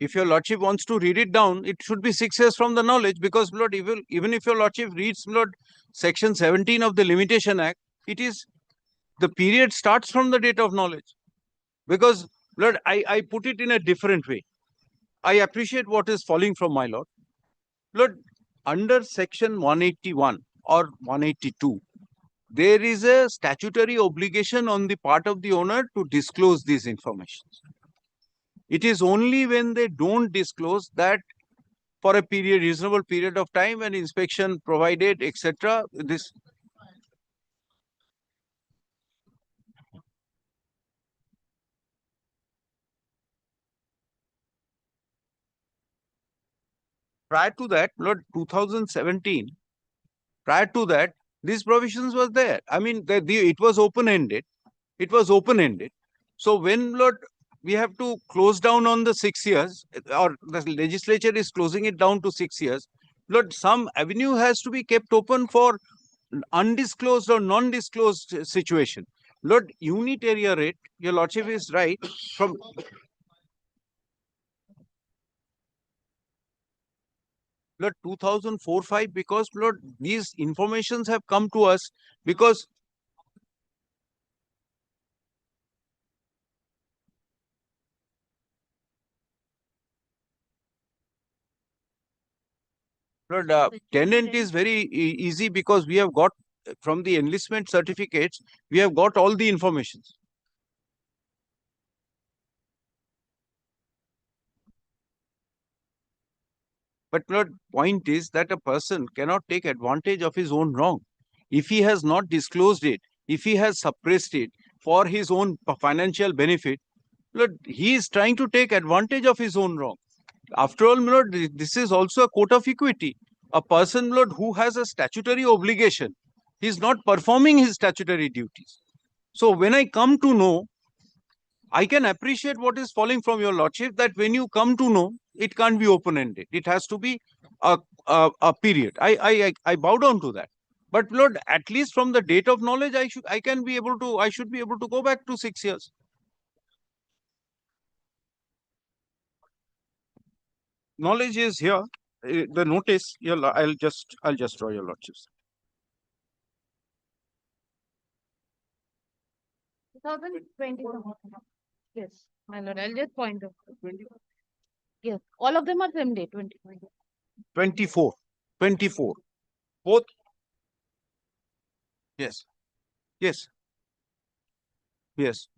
If your Lordship wants to read it down, it should be 6 years from the knowledge, because Lord, even if your Lordship reads, Lord, Section 17 of the Limitation Act, it is the period starts from the date of knowledge. Because, Lord, I put it in a different way. I appreciate what is falling from my Lord. Lord, under Section 181 or 182, there is a statutory obligation on the part of the owner to disclose these information. It is only when they don't disclose that for a reasonable period of time, when inspection provided, etc. This prior to that, Lord, 2017, prior to that, these provisions was there. I mean, it was open-ended. It was open-ended. So when, Lord, we have to close down on the 6 years, or the legislature is closing it down to 6 years, Lord, some avenue has to be kept open for undisclosed or non-disclosed situation. Lord, unit area rate, your Lordship is right, from Lord 2004-5, because Lord, these informations have come to us because Lord, tenant is very easy, because we have got from the enlistment certificates, we have got all the information. But Lord, point is that a person cannot take advantage of his own wrong. If he has not disclosed it, if he has suppressed it for his own financial benefit, Lord, he is trying to take advantage of his own wrong. After all, Lord, this is also a court of equity. A person, Lord, who has a statutory obligation, he is not performing his statutory duties. So when I come to know, I can appreciate what is falling from your Lordship, that when you come to know, it can't be open-ended. It has to be a period. I bow down to that. But Lord, at least from the date of knowledge, I should be able to go back to 6 years. Knowledge is here. The notice, I'll just draw your Lordship's. 2020. Yes, my lord. I'll just point out. Yes, all of them are same day, 2020. 24. 24. Both. Yes. Yes. Yes.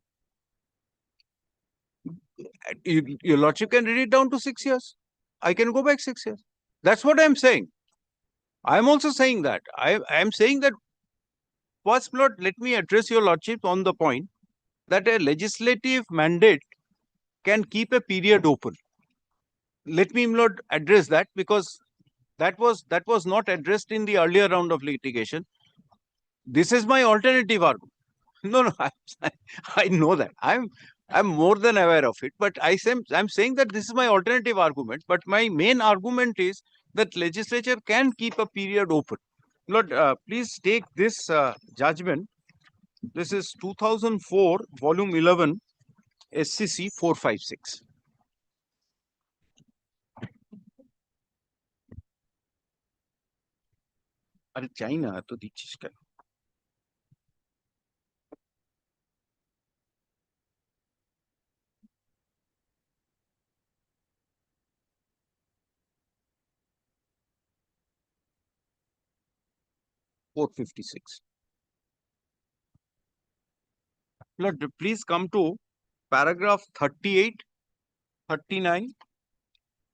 Your Lordship can read it down to 6 years. I can go back 6 years. That's what I'm saying. I'm also saying that. I am saying that, first, Lord, let me address your Lordship on the point that a legislative mandate can keep a period open. Let me, Lord, address that, because that was not addressed in the earlier round of litigation. This is my alternative argument. No, I know that. I'm more than aware of it. But I'm saying that this is my alternative argument. But my main argument is that legislature can keep a period open. Lord, please take this judgment. This is 2004, volume 11, SCC 456. अरे चाहिए ना तो दीजिए क्या 456. Lord, please come to paragraph 38, 39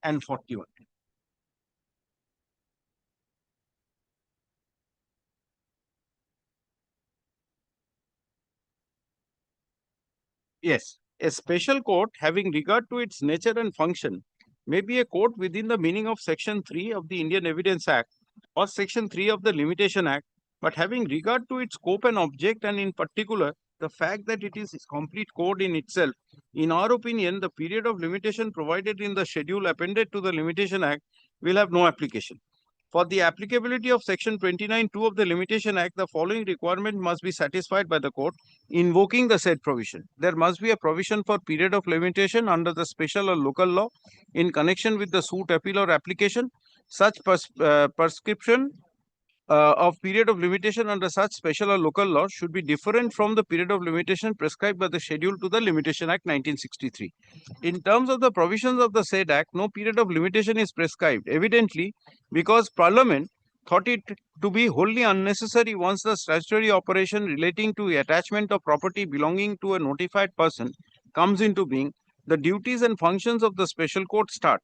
and 41. Yes, a special court having regard to its nature and function may be a court within the meaning of Section 3 of the Indian Evidence Act or Section 3 of the Limitation Act, but having regard to its scope and object, and in particular the fact that it is a complete code in itself. In our opinion, the period of limitation provided in the schedule appended to the Limitation Act will have no application. For the applicability of Section 29(2) of the Limitation Act, the following requirement must be satisfied by the court invoking the said provision. There must be a provision for period of limitation under the special or local law in connection with the suit, appeal or application. Such prescription of period of limitation under such special or local law should be different from the period of limitation prescribed by the schedule to the Limitation Act 1963. In terms of the provisions of the said act, no period of limitation is prescribed, evidently because Parliament thought it to be wholly unnecessary once the statutory operation relating to attachment of property belonging to a notified person comes into being. The duties and functions of the special court start.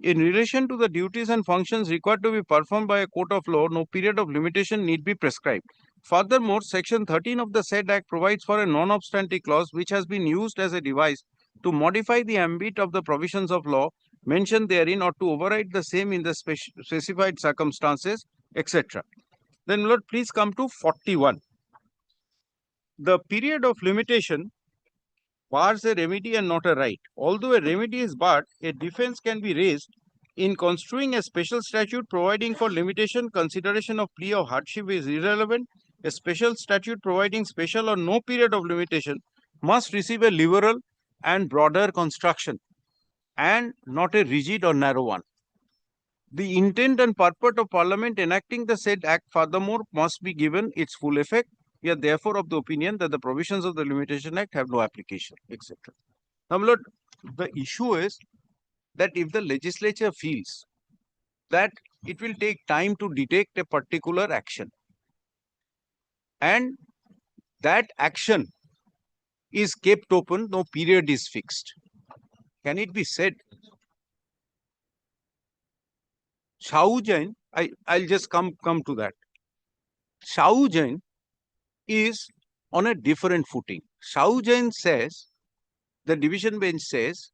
In relation to the duties and functions required to be performed by a court of law, no period of limitation need be prescribed. Furthermore, Section 13 of the said Act provides for a non-obstante clause which has been used as a device to modify the ambit of the provisions of law mentioned therein or to override the same in the specified circumstances, etc. Then, Lord, please come to 41. The period of limitation bars a remedy and not a right. Although a remedy is barred, a defense can be raised in construing a special statute providing for limitation. Consideration of plea of hardship is irrelevant. A special statute providing special or no period of limitation must receive a liberal and broader construction and not a rigid or narrow one. The intent and purport of Parliament enacting the said act furthermore must be given its full effect. We are therefore of the opinion that the provisions of the Limitation Act have no application, etc. Now, Lord, the issue is that if the legislature feels that it will take time to detect a particular action and that action is kept open, no period is fixed, can it be said? Shau Jain, I'll just come to that. Shau Jain is on a different footing. Shau Jain says, the division bench says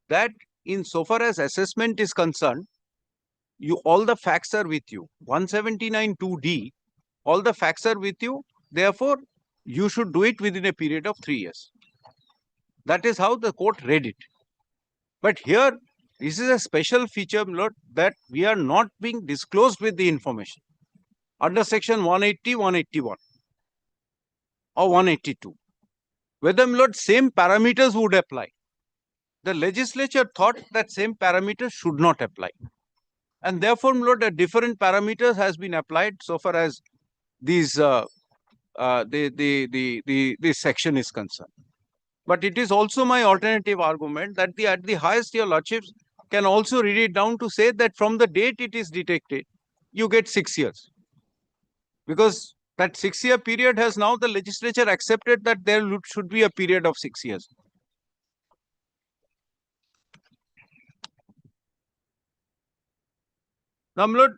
that in so far as assessment is concerned, all the facts are with you. 179(2)(d), all the facts are with you. Therefore, you should do it within a period of 3 years. That is how the court read it. But here, this is a special feature, Lord, that we are not being disclosed with the information under section 180, 181 or 182. Whether, Lord, same parameters would apply. The legislature thought that same parameters should not apply. And therefore, Lord, a different parameters has been applied so far as these this section is concerned. But it is also my alternative argument that at the highest, your lordships can also read it down to say that from the date it is detected, you get 6 years. Because that 6-year period has now the legislature accepted that there should be a period of 6 years. Now, Lord,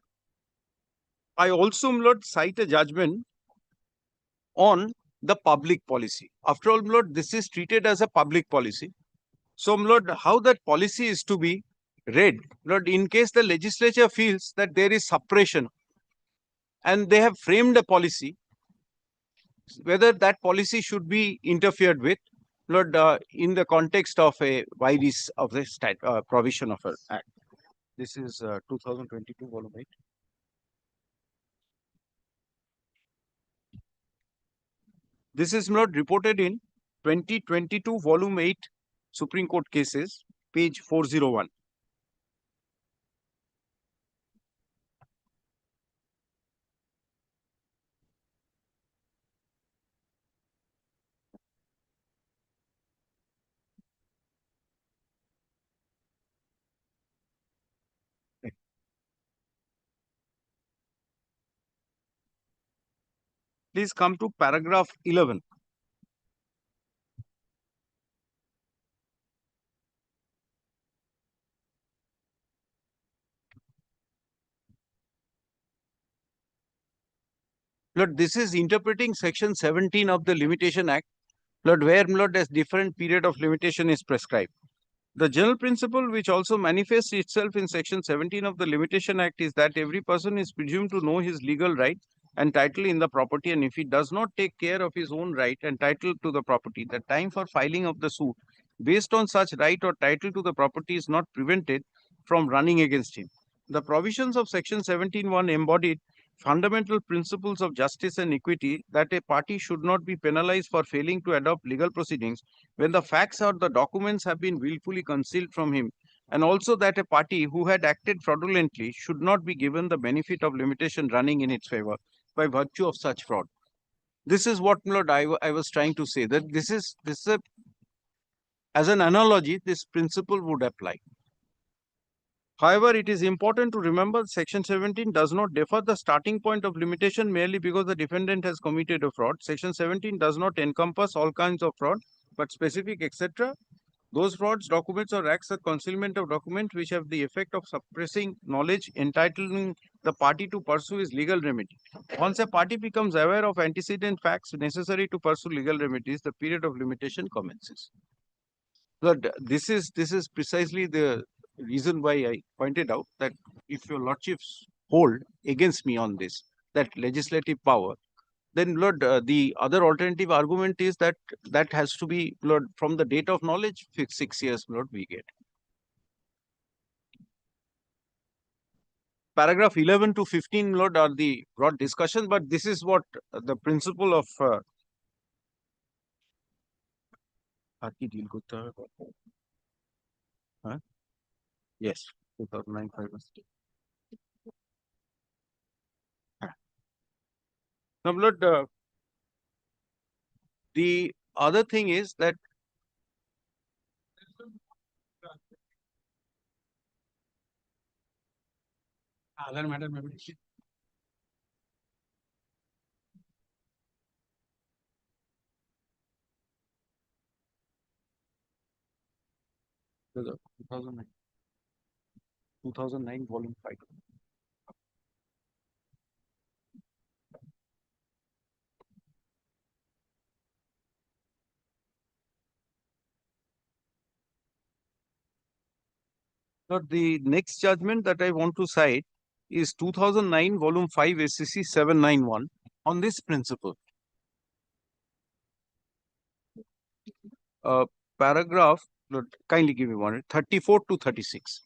I also, Lord, cite a judgment on the public policy. After all, Lord, this is treated as a public policy. So, Lord, how that policy is to be read, Lord, in case the legislature feels that there is suppression and they have framed a policy, whether that policy should be interfered with, Lord, in the context of a virus of the provision of an act. This is 2022 volume 8. This is not reported in 2022 volume 8 Supreme Court cases, page 401. Please come to paragraph 11. Lord, this is interpreting section 17 of the Limitation Act, Lord, where Lord, a different period of limitation is prescribed. The general principle which also manifests itself in section 17 of the Limitation Act is that every person is presumed to know his legal right and title in the property, and if he does not take care of his own right and title to the property, the time for filing of the suit based on such right or title to the property is not prevented from running against him. The provisions of section 17(1) embodied fundamental principles of justice and equity, that a party should not be penalized for failing to adopt legal proceedings when the facts or the documents have been willfully concealed from him, and also that a party who had acted fraudulently should not be given the benefit of limitation running in its favor by virtue of such fraud. This is what, Lord, I was trying to say, that this is as an analogy, this principle would apply. However, it is important to remember section 17 does not defer the starting point of limitation merely because the defendant has committed a fraud. Section 17 does not encompass all kinds of fraud, but specific, etc. Those frauds, documents, or acts of concealment of documents which have the effect of suppressing knowledge, entitling the party to pursue his legal remedy. Once a party becomes aware of antecedent facts necessary to pursue legal remedies, the period of limitation commences. But this is precisely the reason why I pointed out that if your lordships hold against me on this, that legislative power, then Lord, the other alternative argument is that that has to be, Lord, from the date of knowledge, 6 years, Lord, we get. Paragraph 11 to 15, Lord, are the broad discussion, but this is what the principle of deal করতে হবে yes, 2009 Now, Lord, the other thing is that other matter maybe. the 2009 volume 5. Now, the next judgment that I want to cite is 2009 volume 5 SCC 791 on this principle. Paragraph, kindly give me one, 34 to 36.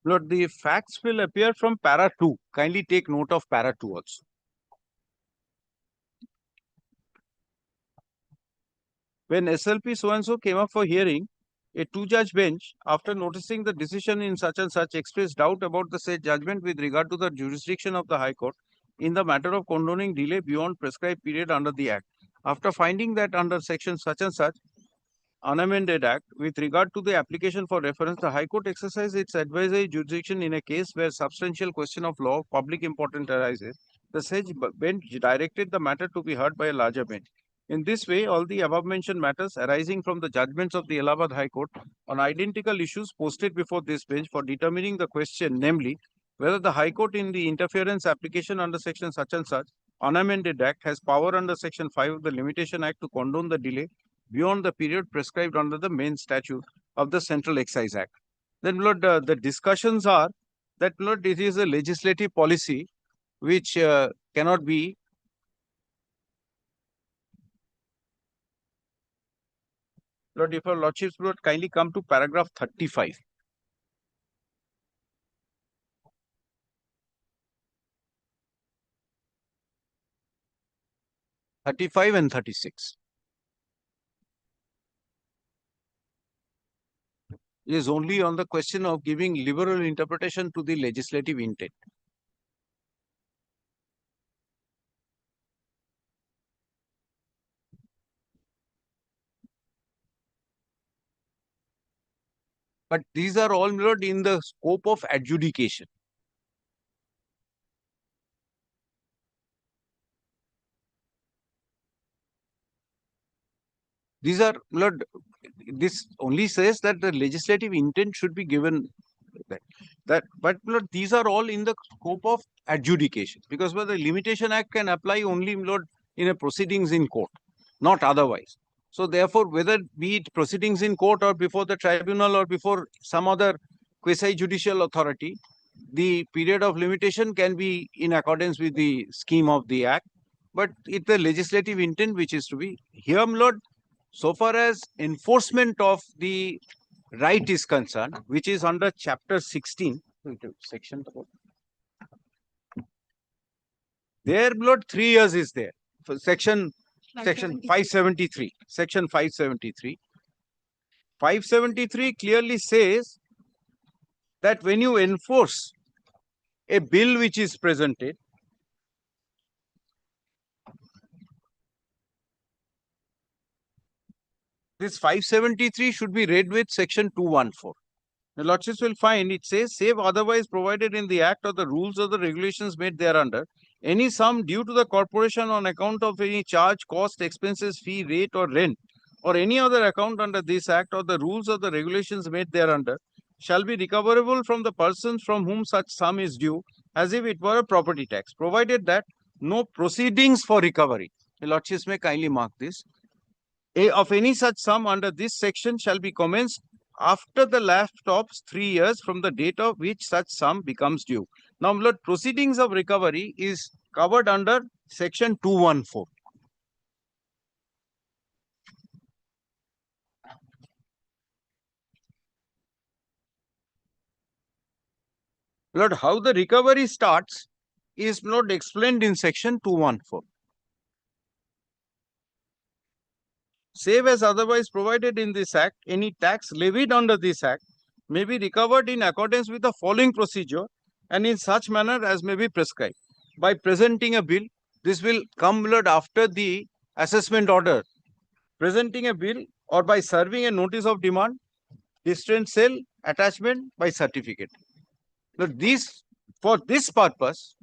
Lord, the facts will appear from para 2. Kindly take note of para 2 also. When SLP so-and-so came up for hearing, a two-judge bench, after noticing the decision in such and such, expressed doubt about the said judgment with regard to the jurisdiction of the High Court in the matter of condoning delay beyond prescribed period under the Act. After finding that under section such and such, unamended Act, with regard to the application for reference, the High Court exercised its advisory jurisdiction in a case where substantial question of law of public importance arises, the said bench directed the matter to be heard by a larger bench. In this way, all the above-mentioned matters arising from the judgments of the Allahabad High Court on identical issues posted before this bench for determining the question, namely, whether the High Court in the interference application under section such and such unamended Act has power under section 5 of the Limitation Act to condone the delay beyond the period prescribed under the main statute of the Central Excise Act. Then, Lord, the discussions are that, Lord, it is a legislative policy which cannot be Lord, if your lordships would kindly come to paragraph 35. And 36. It is only on the question of giving liberal interpretation to the legislative intent. But these are all, Lord, in the scope of adjudication. These are, Lord, this only says that the legislative intent should be given But Lord, these are all in the scope of adjudication, because the Limitation Act can apply only, Lord, in a proceedings in court, not otherwise. So therefore, whether be it proceedings in court or before the tribunal or before some other quasi-judicial authority, the period of limitation can be in accordance with the scheme of the Act. But it's the legislative intent which is to be here, Lord, so far as enforcement of the right is concerned, which is under chapter 16, section. There, Lord, 3 years is there. For section 573, section 573. 573 clearly says that when you enforce a bill which is presented, this 573 should be read with section 214. The Lordships will find it says, save otherwise provided in the Act or the rules or the regulations made thereunder, any sum due to the corporation on account of any charge, cost, expenses, fee, rate, or rent, or any other account under this Act or the rules or the regulations made thereunder, shall be recoverable from the persons from whom such sum is due, as if it were a property tax, provided that no proceedings for recovery. The Lordships may kindly mark this. Of any such sum under this section shall be commenced after the lapse of 3 years from the date of which such sum becomes due. Now, Lord, proceedings of recovery is covered under section 214. Lord, how the recovery starts is, Lord, explained in section 214. Save as otherwise provided in this Act, any tax levied under this Act may be recovered in accordance with the following procedure and in such manner as may be prescribed. By presenting a bill, this will come, Lord, after the assessment order. Presenting a bill or by serving a notice of demand, distress sale, attachment by certificate. Now, for this purpose,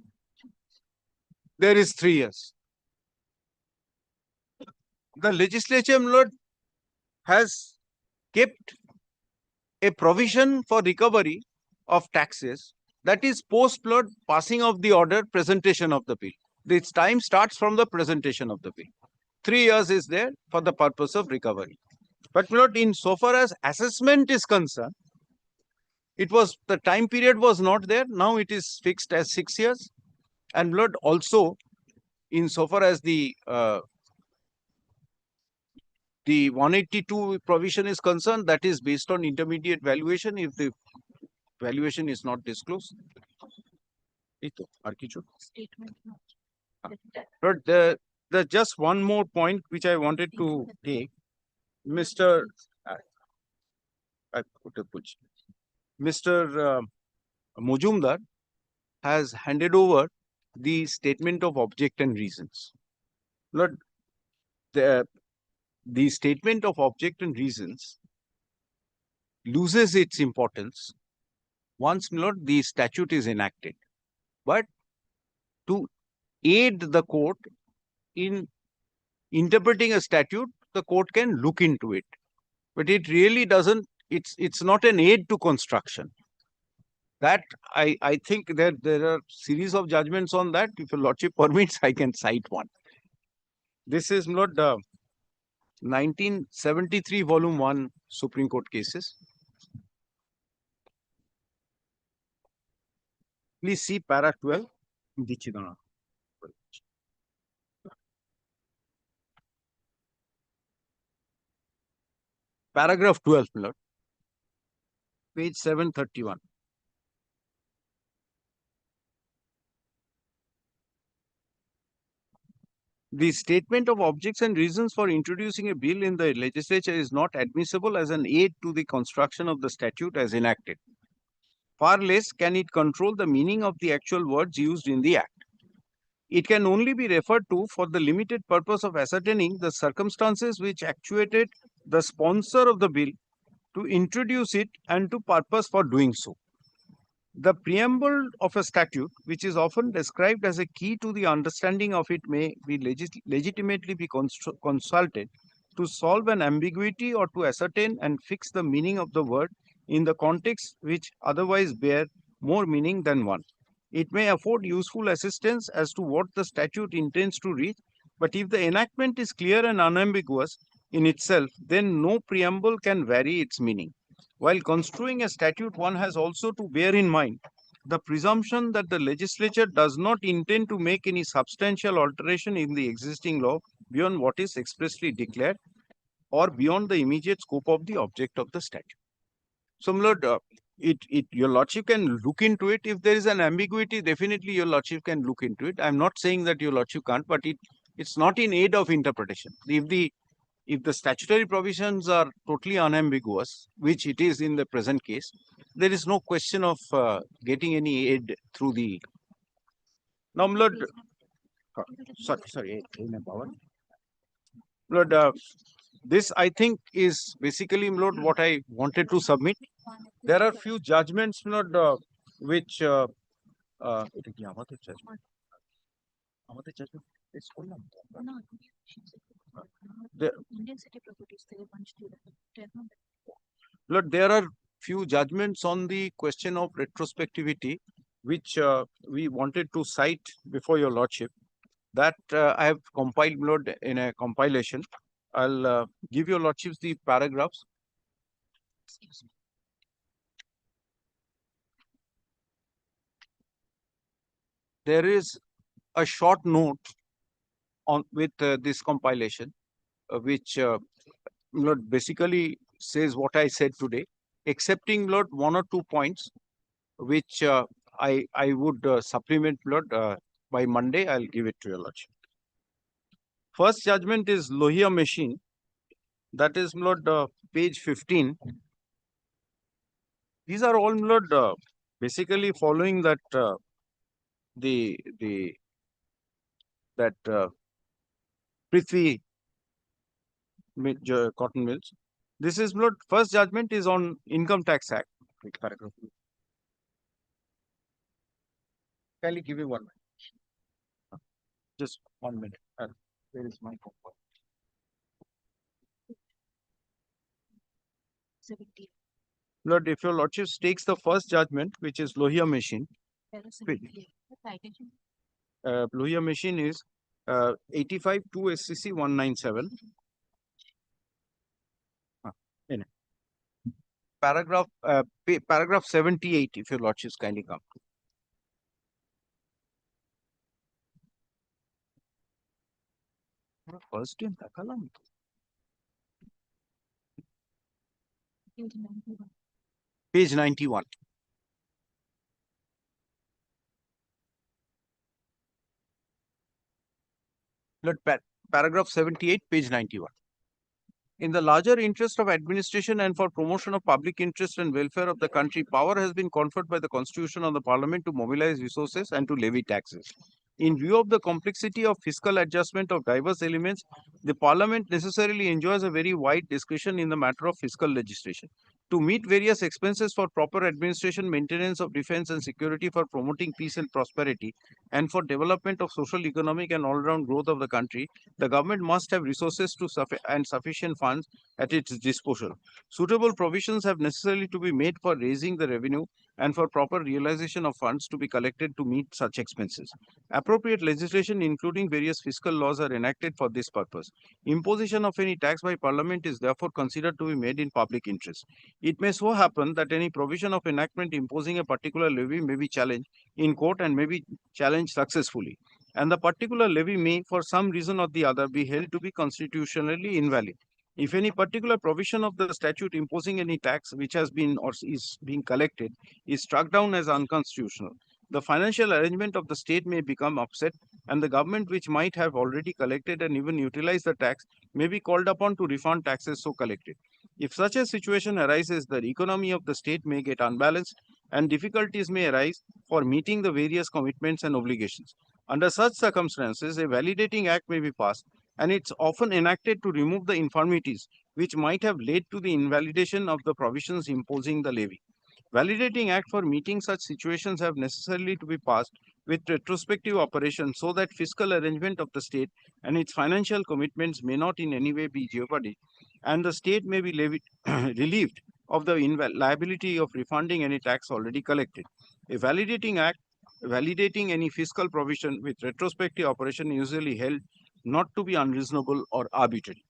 there is 3 years. The legislature, Lord, has kept a provision for recovery of taxes, that is post, Lord, passing of the order, presentation of the bill. This time starts from the presentation of the bill. 3 years is there for the purpose of recovery. But Lord, in so far as assessment is concerned, the time period was not there. Now it is fixed as 6 years. And Lord, also in so far as the 182 provision is concerned, that is based on intermediate valuation if the valuation is not disclosed. But the just one more point which I wanted to take, Mr. Mujumdar has handed over the statement of object and reasons. Lord, the statement of object and reasons loses its importance once, Lord, the statute is enacted. But to aid the court in interpreting a statute, the court can look into it. But it really doesn't, it's not an aid to construction. That I think there are series of judgments on that. If your Lordship permits, I can cite one. This is, Lord, 1973 volume 1 Supreme Court cases. Please see para 12. Paragraph 12, Lord. Page 731. The statement of objects and reasons for introducing a bill in the legislature is not admissible as an aid to the construction of the statute as enacted. Far less can it control the meaning of the actual words used in the Act. It can only be referred to for the limited purpose of ascertaining the circumstances which actuated the sponsor of the bill to introduce it and to purpose for doing so. The preamble of a statute, which is often described as a key to the understanding of it, may be legitimately be consulted to solve an ambiguity or to ascertain and fix the meaning of the word in the context which otherwise bear more meaning than one. It may afford useful assistance as to what the statute intends to reach, but if the enactment is clear and unambiguous in itself, then no preamble can vary its meaning. While construing a statute, one has also to bear in mind the presumption that the legislature does not intend to make any substantial alteration in the existing law beyond what is expressly declared or beyond the immediate scope of the object of the statute. So, my lord, your lordship can look into it. If there is an ambiguity, definitely your lordship can look into it. I'm not saying that your lordship can't, but it's not in aid of interpretation. If the statutory provisions are totally unambiguous, which it is in the present case, there is no question of getting any aid through the. Now, my lord, sorry, Lord, this I think is basically, Lord, what I wanted to submit. There are few judgments, Lord, which Lord, there are few judgments on the question of retrospectivity, which we wanted to cite before your lordship. That I have compiled, Lord, in a compilation. I'll give your lordships the paragraphs. There is a short note on with this compilation, which Lord basically says what I said today, excepting Lord 1 or 2 points, which I would supplement, Lord, by Monday. I'll give it to your lordship. First judgment is Lohia machine. That is, Lord, page 15. These are all, Lord, basically following that Prithvi cotton mills. This is, Lord, first judgment is on Income Tax Act. Kindly give me 1 minute. Just 1 minute. Where is my phone? Lord, if your lordship takes the first judgment, which is Lohia machine, Lohia machine is 85 2 SCC 197. Paragraph 78, if your lordships kindly come. First time, page 91. Lord, paragraph 78, page 91. In the larger interest of administration and for promotion of public interest and welfare of the country, power has been conferred by the Constitution on the Parliament to mobilize resources and to levy taxes. In view of the complexity of fiscal adjustment of diverse elements, the Parliament necessarily enjoys a very wide discretion in the matter of fiscal legislation. To meet various expenses for proper administration, maintenance of defense and security, for promoting peace and prosperity, and for development of social, economic and all-round growth of the country, the government must have resources and sufficient funds at its disposal. Suitable provisions have necessarily to be made for raising the revenue and for proper realization of funds to be collected to meet such expenses. Appropriate legislation, including various fiscal laws, are enacted for this purpose. Imposition of any tax by Parliament is therefore considered to be made in public interest. It may so happen that any provision of enactment imposing a particular levy may be challenged in court and may be challenged successfully, and the particular levy may, for some reason or the other, be held to be constitutionally invalid. If any particular provision of the statute imposing any tax which has been or is being collected is struck down as unconstitutional, the financial arrangement of the state may become upset, and the government, which might have already collected and even utilized the tax, may be called upon to refund taxes so collected. If such a situation arises, the economy of the state may get unbalanced and difficulties may arise for meeting the various commitments and obligations. Under such circumstances, a validating act may be passed, and it's often enacted to remove the infirmities which might have led to the invalidation of the provisions imposing the levy. Validating act for meeting such situations have necessarily to be passed with retrospective operation so that fiscal arrangement of the state and its financial commitments may not in any way be jeopardized, and the state may be relieved of the liability of refunding any tax already collected. A validating any fiscal provision with retrospective operation usually held not to be unreasonable or arbitrary.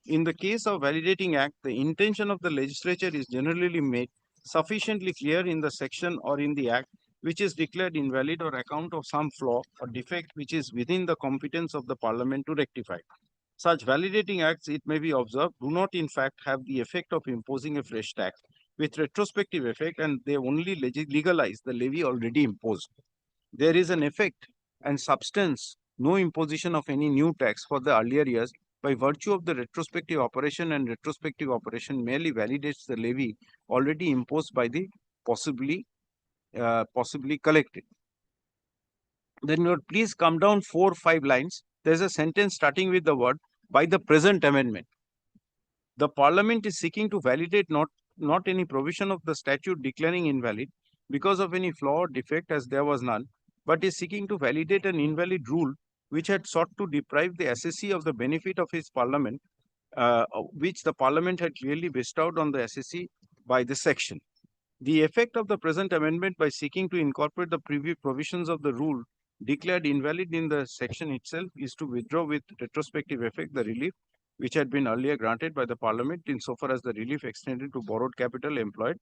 In the case of validating act, the intention of the legislature is generally made sufficiently clear in the section or in the act which is declared invalid or account of some flaw or defect which is within the competence of the parliament to rectify. Such validating acts, it may be observed, do not in fact have the effect of imposing a fresh tax with retrospective effect, and they only legalize the levy already imposed. There is an effect and substance, no imposition of any new tax for the earlier years by virtue of the retrospective operation, and retrospective operation merely validates the levy already imposed by the possibly collected. Then Lord, please come down 4 or 5 lines. There's a sentence starting with the word by the present amendment. The parliament is seeking to validate not any provision of the statute declaring invalid because of any flaw or defect, as there was none, but is seeking to validate an invalid rule which had sought to deprive the assessee of the benefit of his parliament, which the parliament had clearly bestowed on the assessee by the section. The effect of the present amendment by seeking to incorporate the previous provisions of the rule declared invalid in the section itself is to withdraw with retrospective effect the relief which had been earlier granted by the parliament insofar as the relief extended to borrowed capital employed.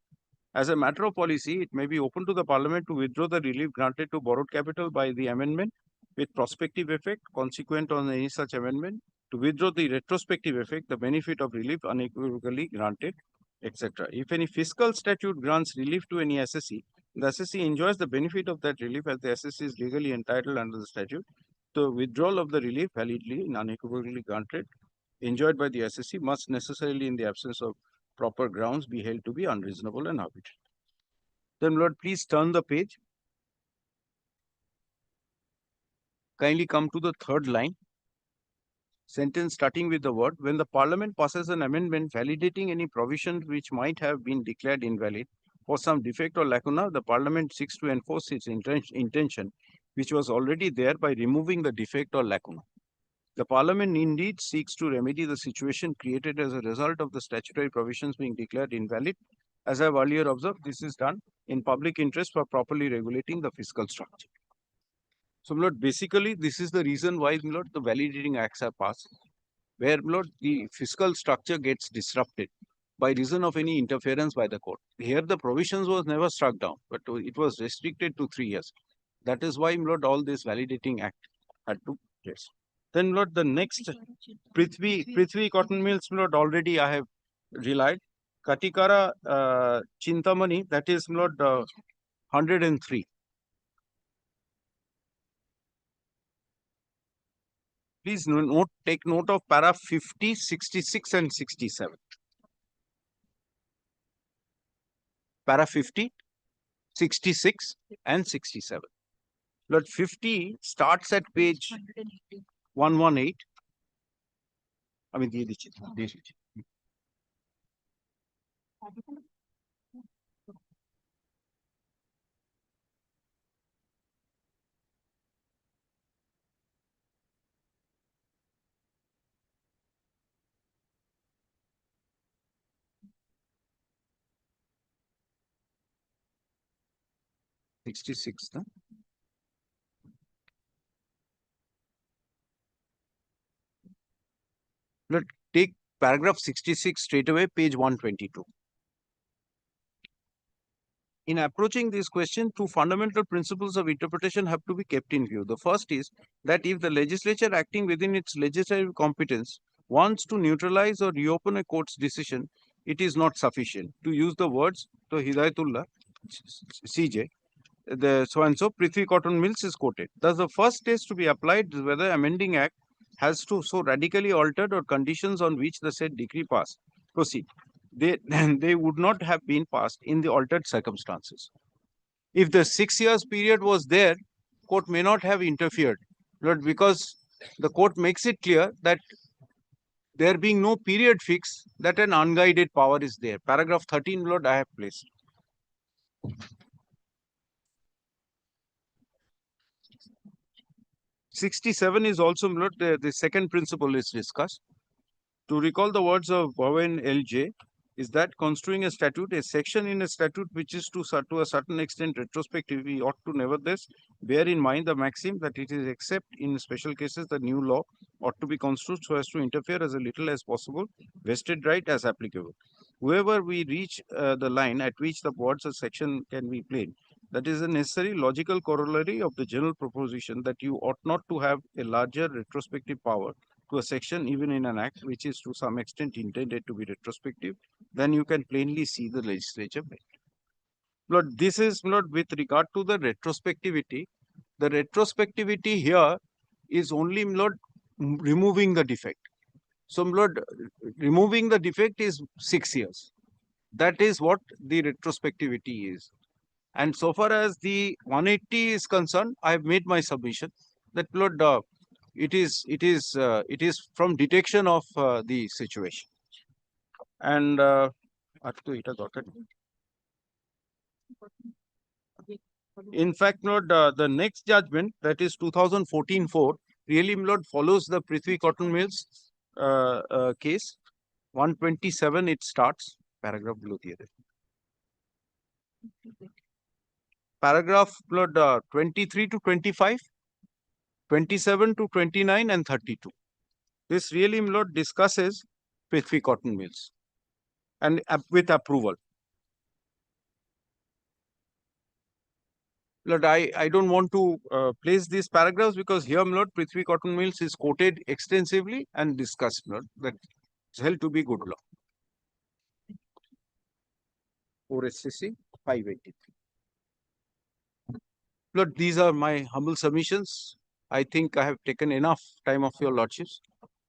As a matter of policy, it may be open to the parliament to withdraw the relief granted to borrowed capital by the amendment with prospective effect consequent on any such amendment, to withdraw the retrospective effect, the benefit of relief unequivocally granted, etc. If any fiscal statute grants relief to any assessee, the assessee enjoys the benefit of that relief as the assessee is legally entitled under the statute. The withdrawal of the relief validly and unequivocally granted enjoyed by the assessee must necessarily, in the absence of proper grounds, be held to be unreasonable and arbitrary. Then Lord, please turn the page. Kindly come to the 3rd line. Sentence starting with the word, when the parliament passes an amendment validating any provision which might have been declared invalid for some defect or lacuna, the parliament seeks to enforce its intention which was already there by removing the defect or lacuna. The parliament indeed seeks to remedy the situation created as a result of the statutory provisions being declared invalid. As I have earlier observed, this is done in public interest for properly regulating the fiscal structure. So, Lord, basically, this is the reason why, Lord, the validating acts are passed, where, Lord, the fiscal structure gets disrupted by reason of any interference by the court. Here, the provisions was never struck down, but it was restricted to 3 years. That is why, Lord, all this validating act had to place. Then, Lord, the next Prithvi cotton mills, Lord, already I have relied. Katikara Chintamani, that is, Lord, 103. Please take note of para 50, 66 and 67. Para 50, 66 and 67. Lord, 50 starts at page 118. I mean, $66. Let's take paragraph 66 straight away, page 122. In approaching this question, 2 fundamental principles of interpretation have to be kept in view. The first is that if the legislature acting within its legislative competence wants to neutralize or reopen a court's decision, it is not sufficient to use the words to Hidayatullah, CJ, the so-and-so Prithvi Cotton Mills is quoted. Thus, the first test to be applied is whether amending act has to so radically altered or conditions on which the said decree pass proceed. They would not have been passed in the altered circumstances. If the 6 years period was there, court may not have interfered, but because the court makes it clear that there being no period fix, that an unguided power is there. Paragraph 13, Lord, I have placed. '67 is also, Lord, the second principle is discussed. To recall the words of Bowen L.J., is that construing a statute, a section in a statute which is to a certain extent retrospective, we ought to nevertheless bear in mind the maxim that it is except in special cases the new law ought to be construed so as to interfere as little as possible, vested right as applicable. Whoever we reach the line at which the words of section can be plain, that is a necessary logical corollary of the general proposition that you ought not to have a larger retrospective power to a section even in an act which is to some extent intended to be retrospective, then you can plainly see the legislature made. Lord, this is Lord with regard to the retrospectivity. The retrospectivity here is only Lord removing the defect. So Lord, removing the defect is 6 years. That is what the retrospectivity is. And so far as the 180 is concerned, I have made my submission that Lord, it is from detection of the situation. And in fact, Lord, the next judgment, that is 2014-4, really, Lord, follows the Prithvi Cotton Mills case. 127 it starts, paragraph below the other. Paragraph, Lord, 23 to 25, 27 to 29 and 32. This really, Lord, discusses Prithvi Cotton Mills and with approval. Lord, I don't want to place these paragraphs because here, Lord, Prithvi Cotton Mills is quoted extensively and discussed, Lord, that is held to be good law. 4 SCC 583. Lord, these are my humble submissions. I think I have taken enough time of your lordships.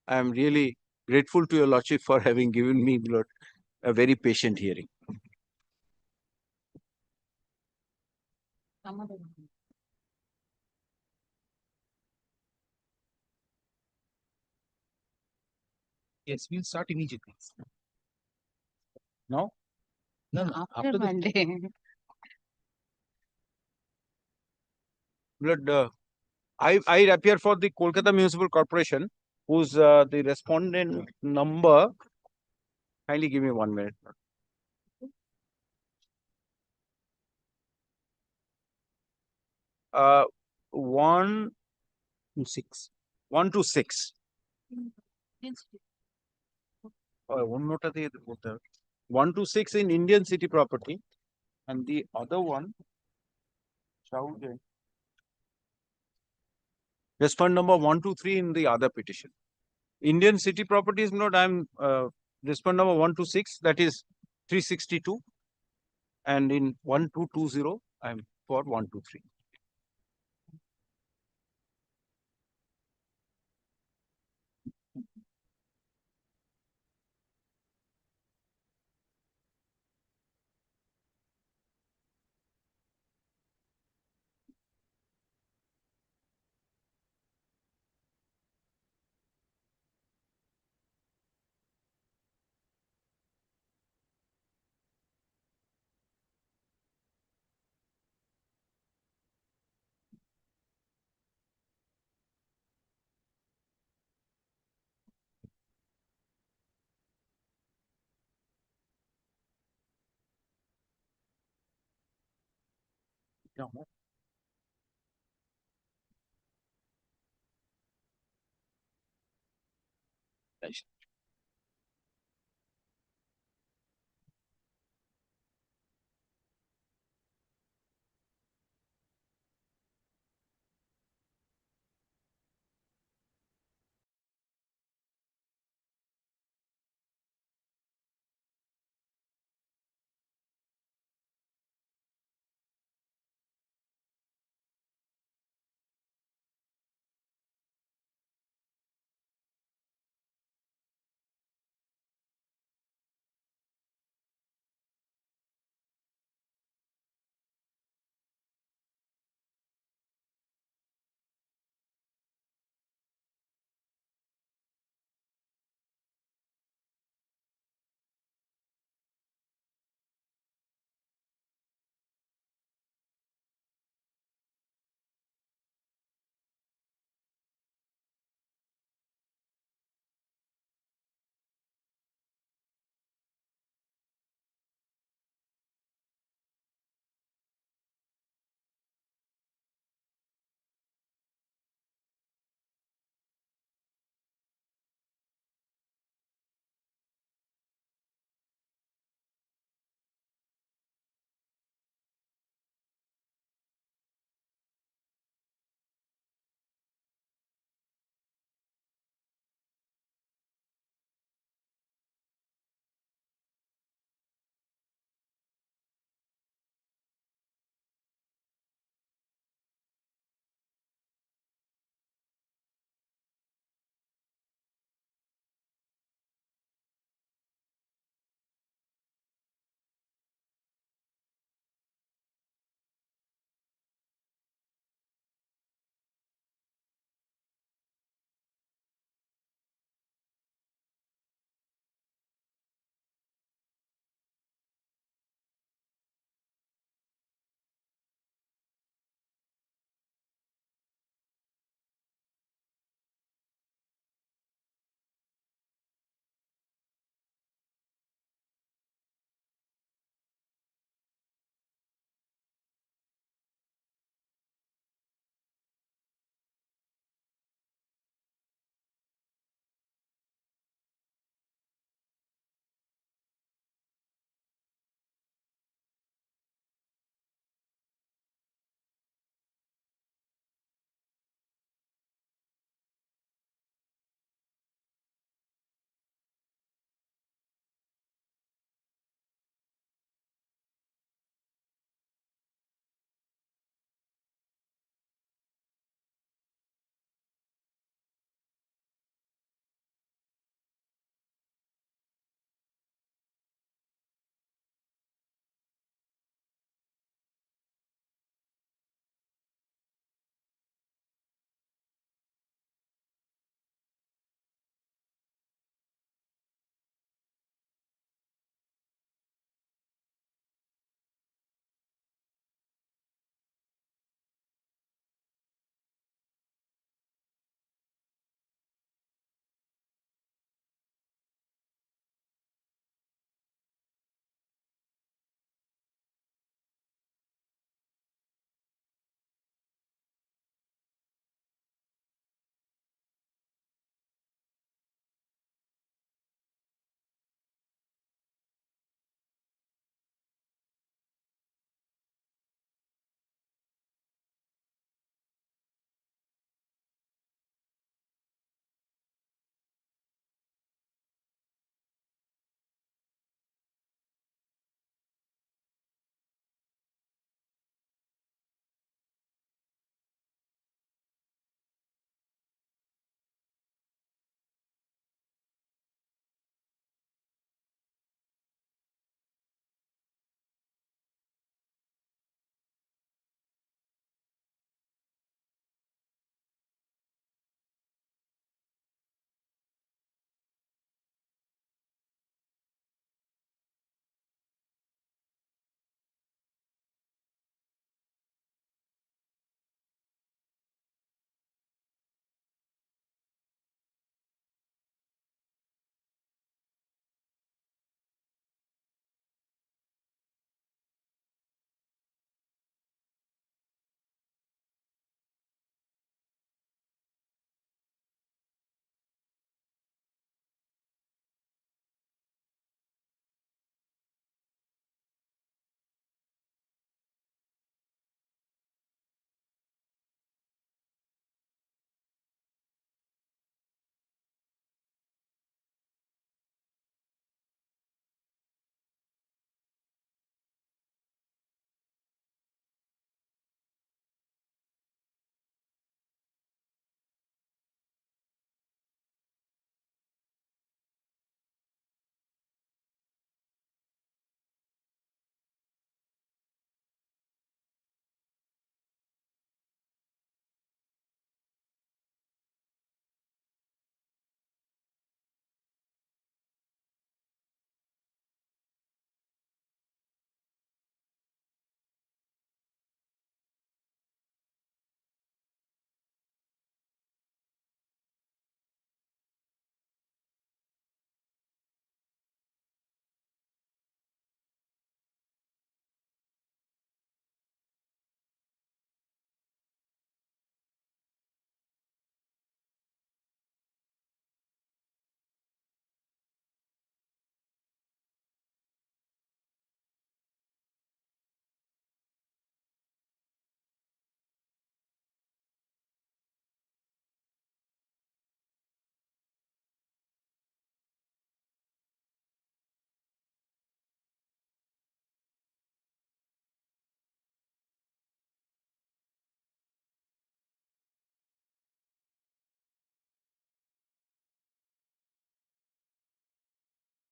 I am really grateful to your lordship for having given me, Lord, a very patient hearing. Yes, we'll start immediately. No? No, After Monday. Lord, I appear for the Kolkata Municipal Corporation, whose the respondent number. Kindly give me 1 minute. Uh, 1 to 6. 1 to 6. One note at the 1 to 6 in Indian city property, and the other one, respond number 1 to 3 in the other petition. Indian city properties note, I'm respond number 1 to 6, that is 362, and in 1220, I'm for 1 to 3.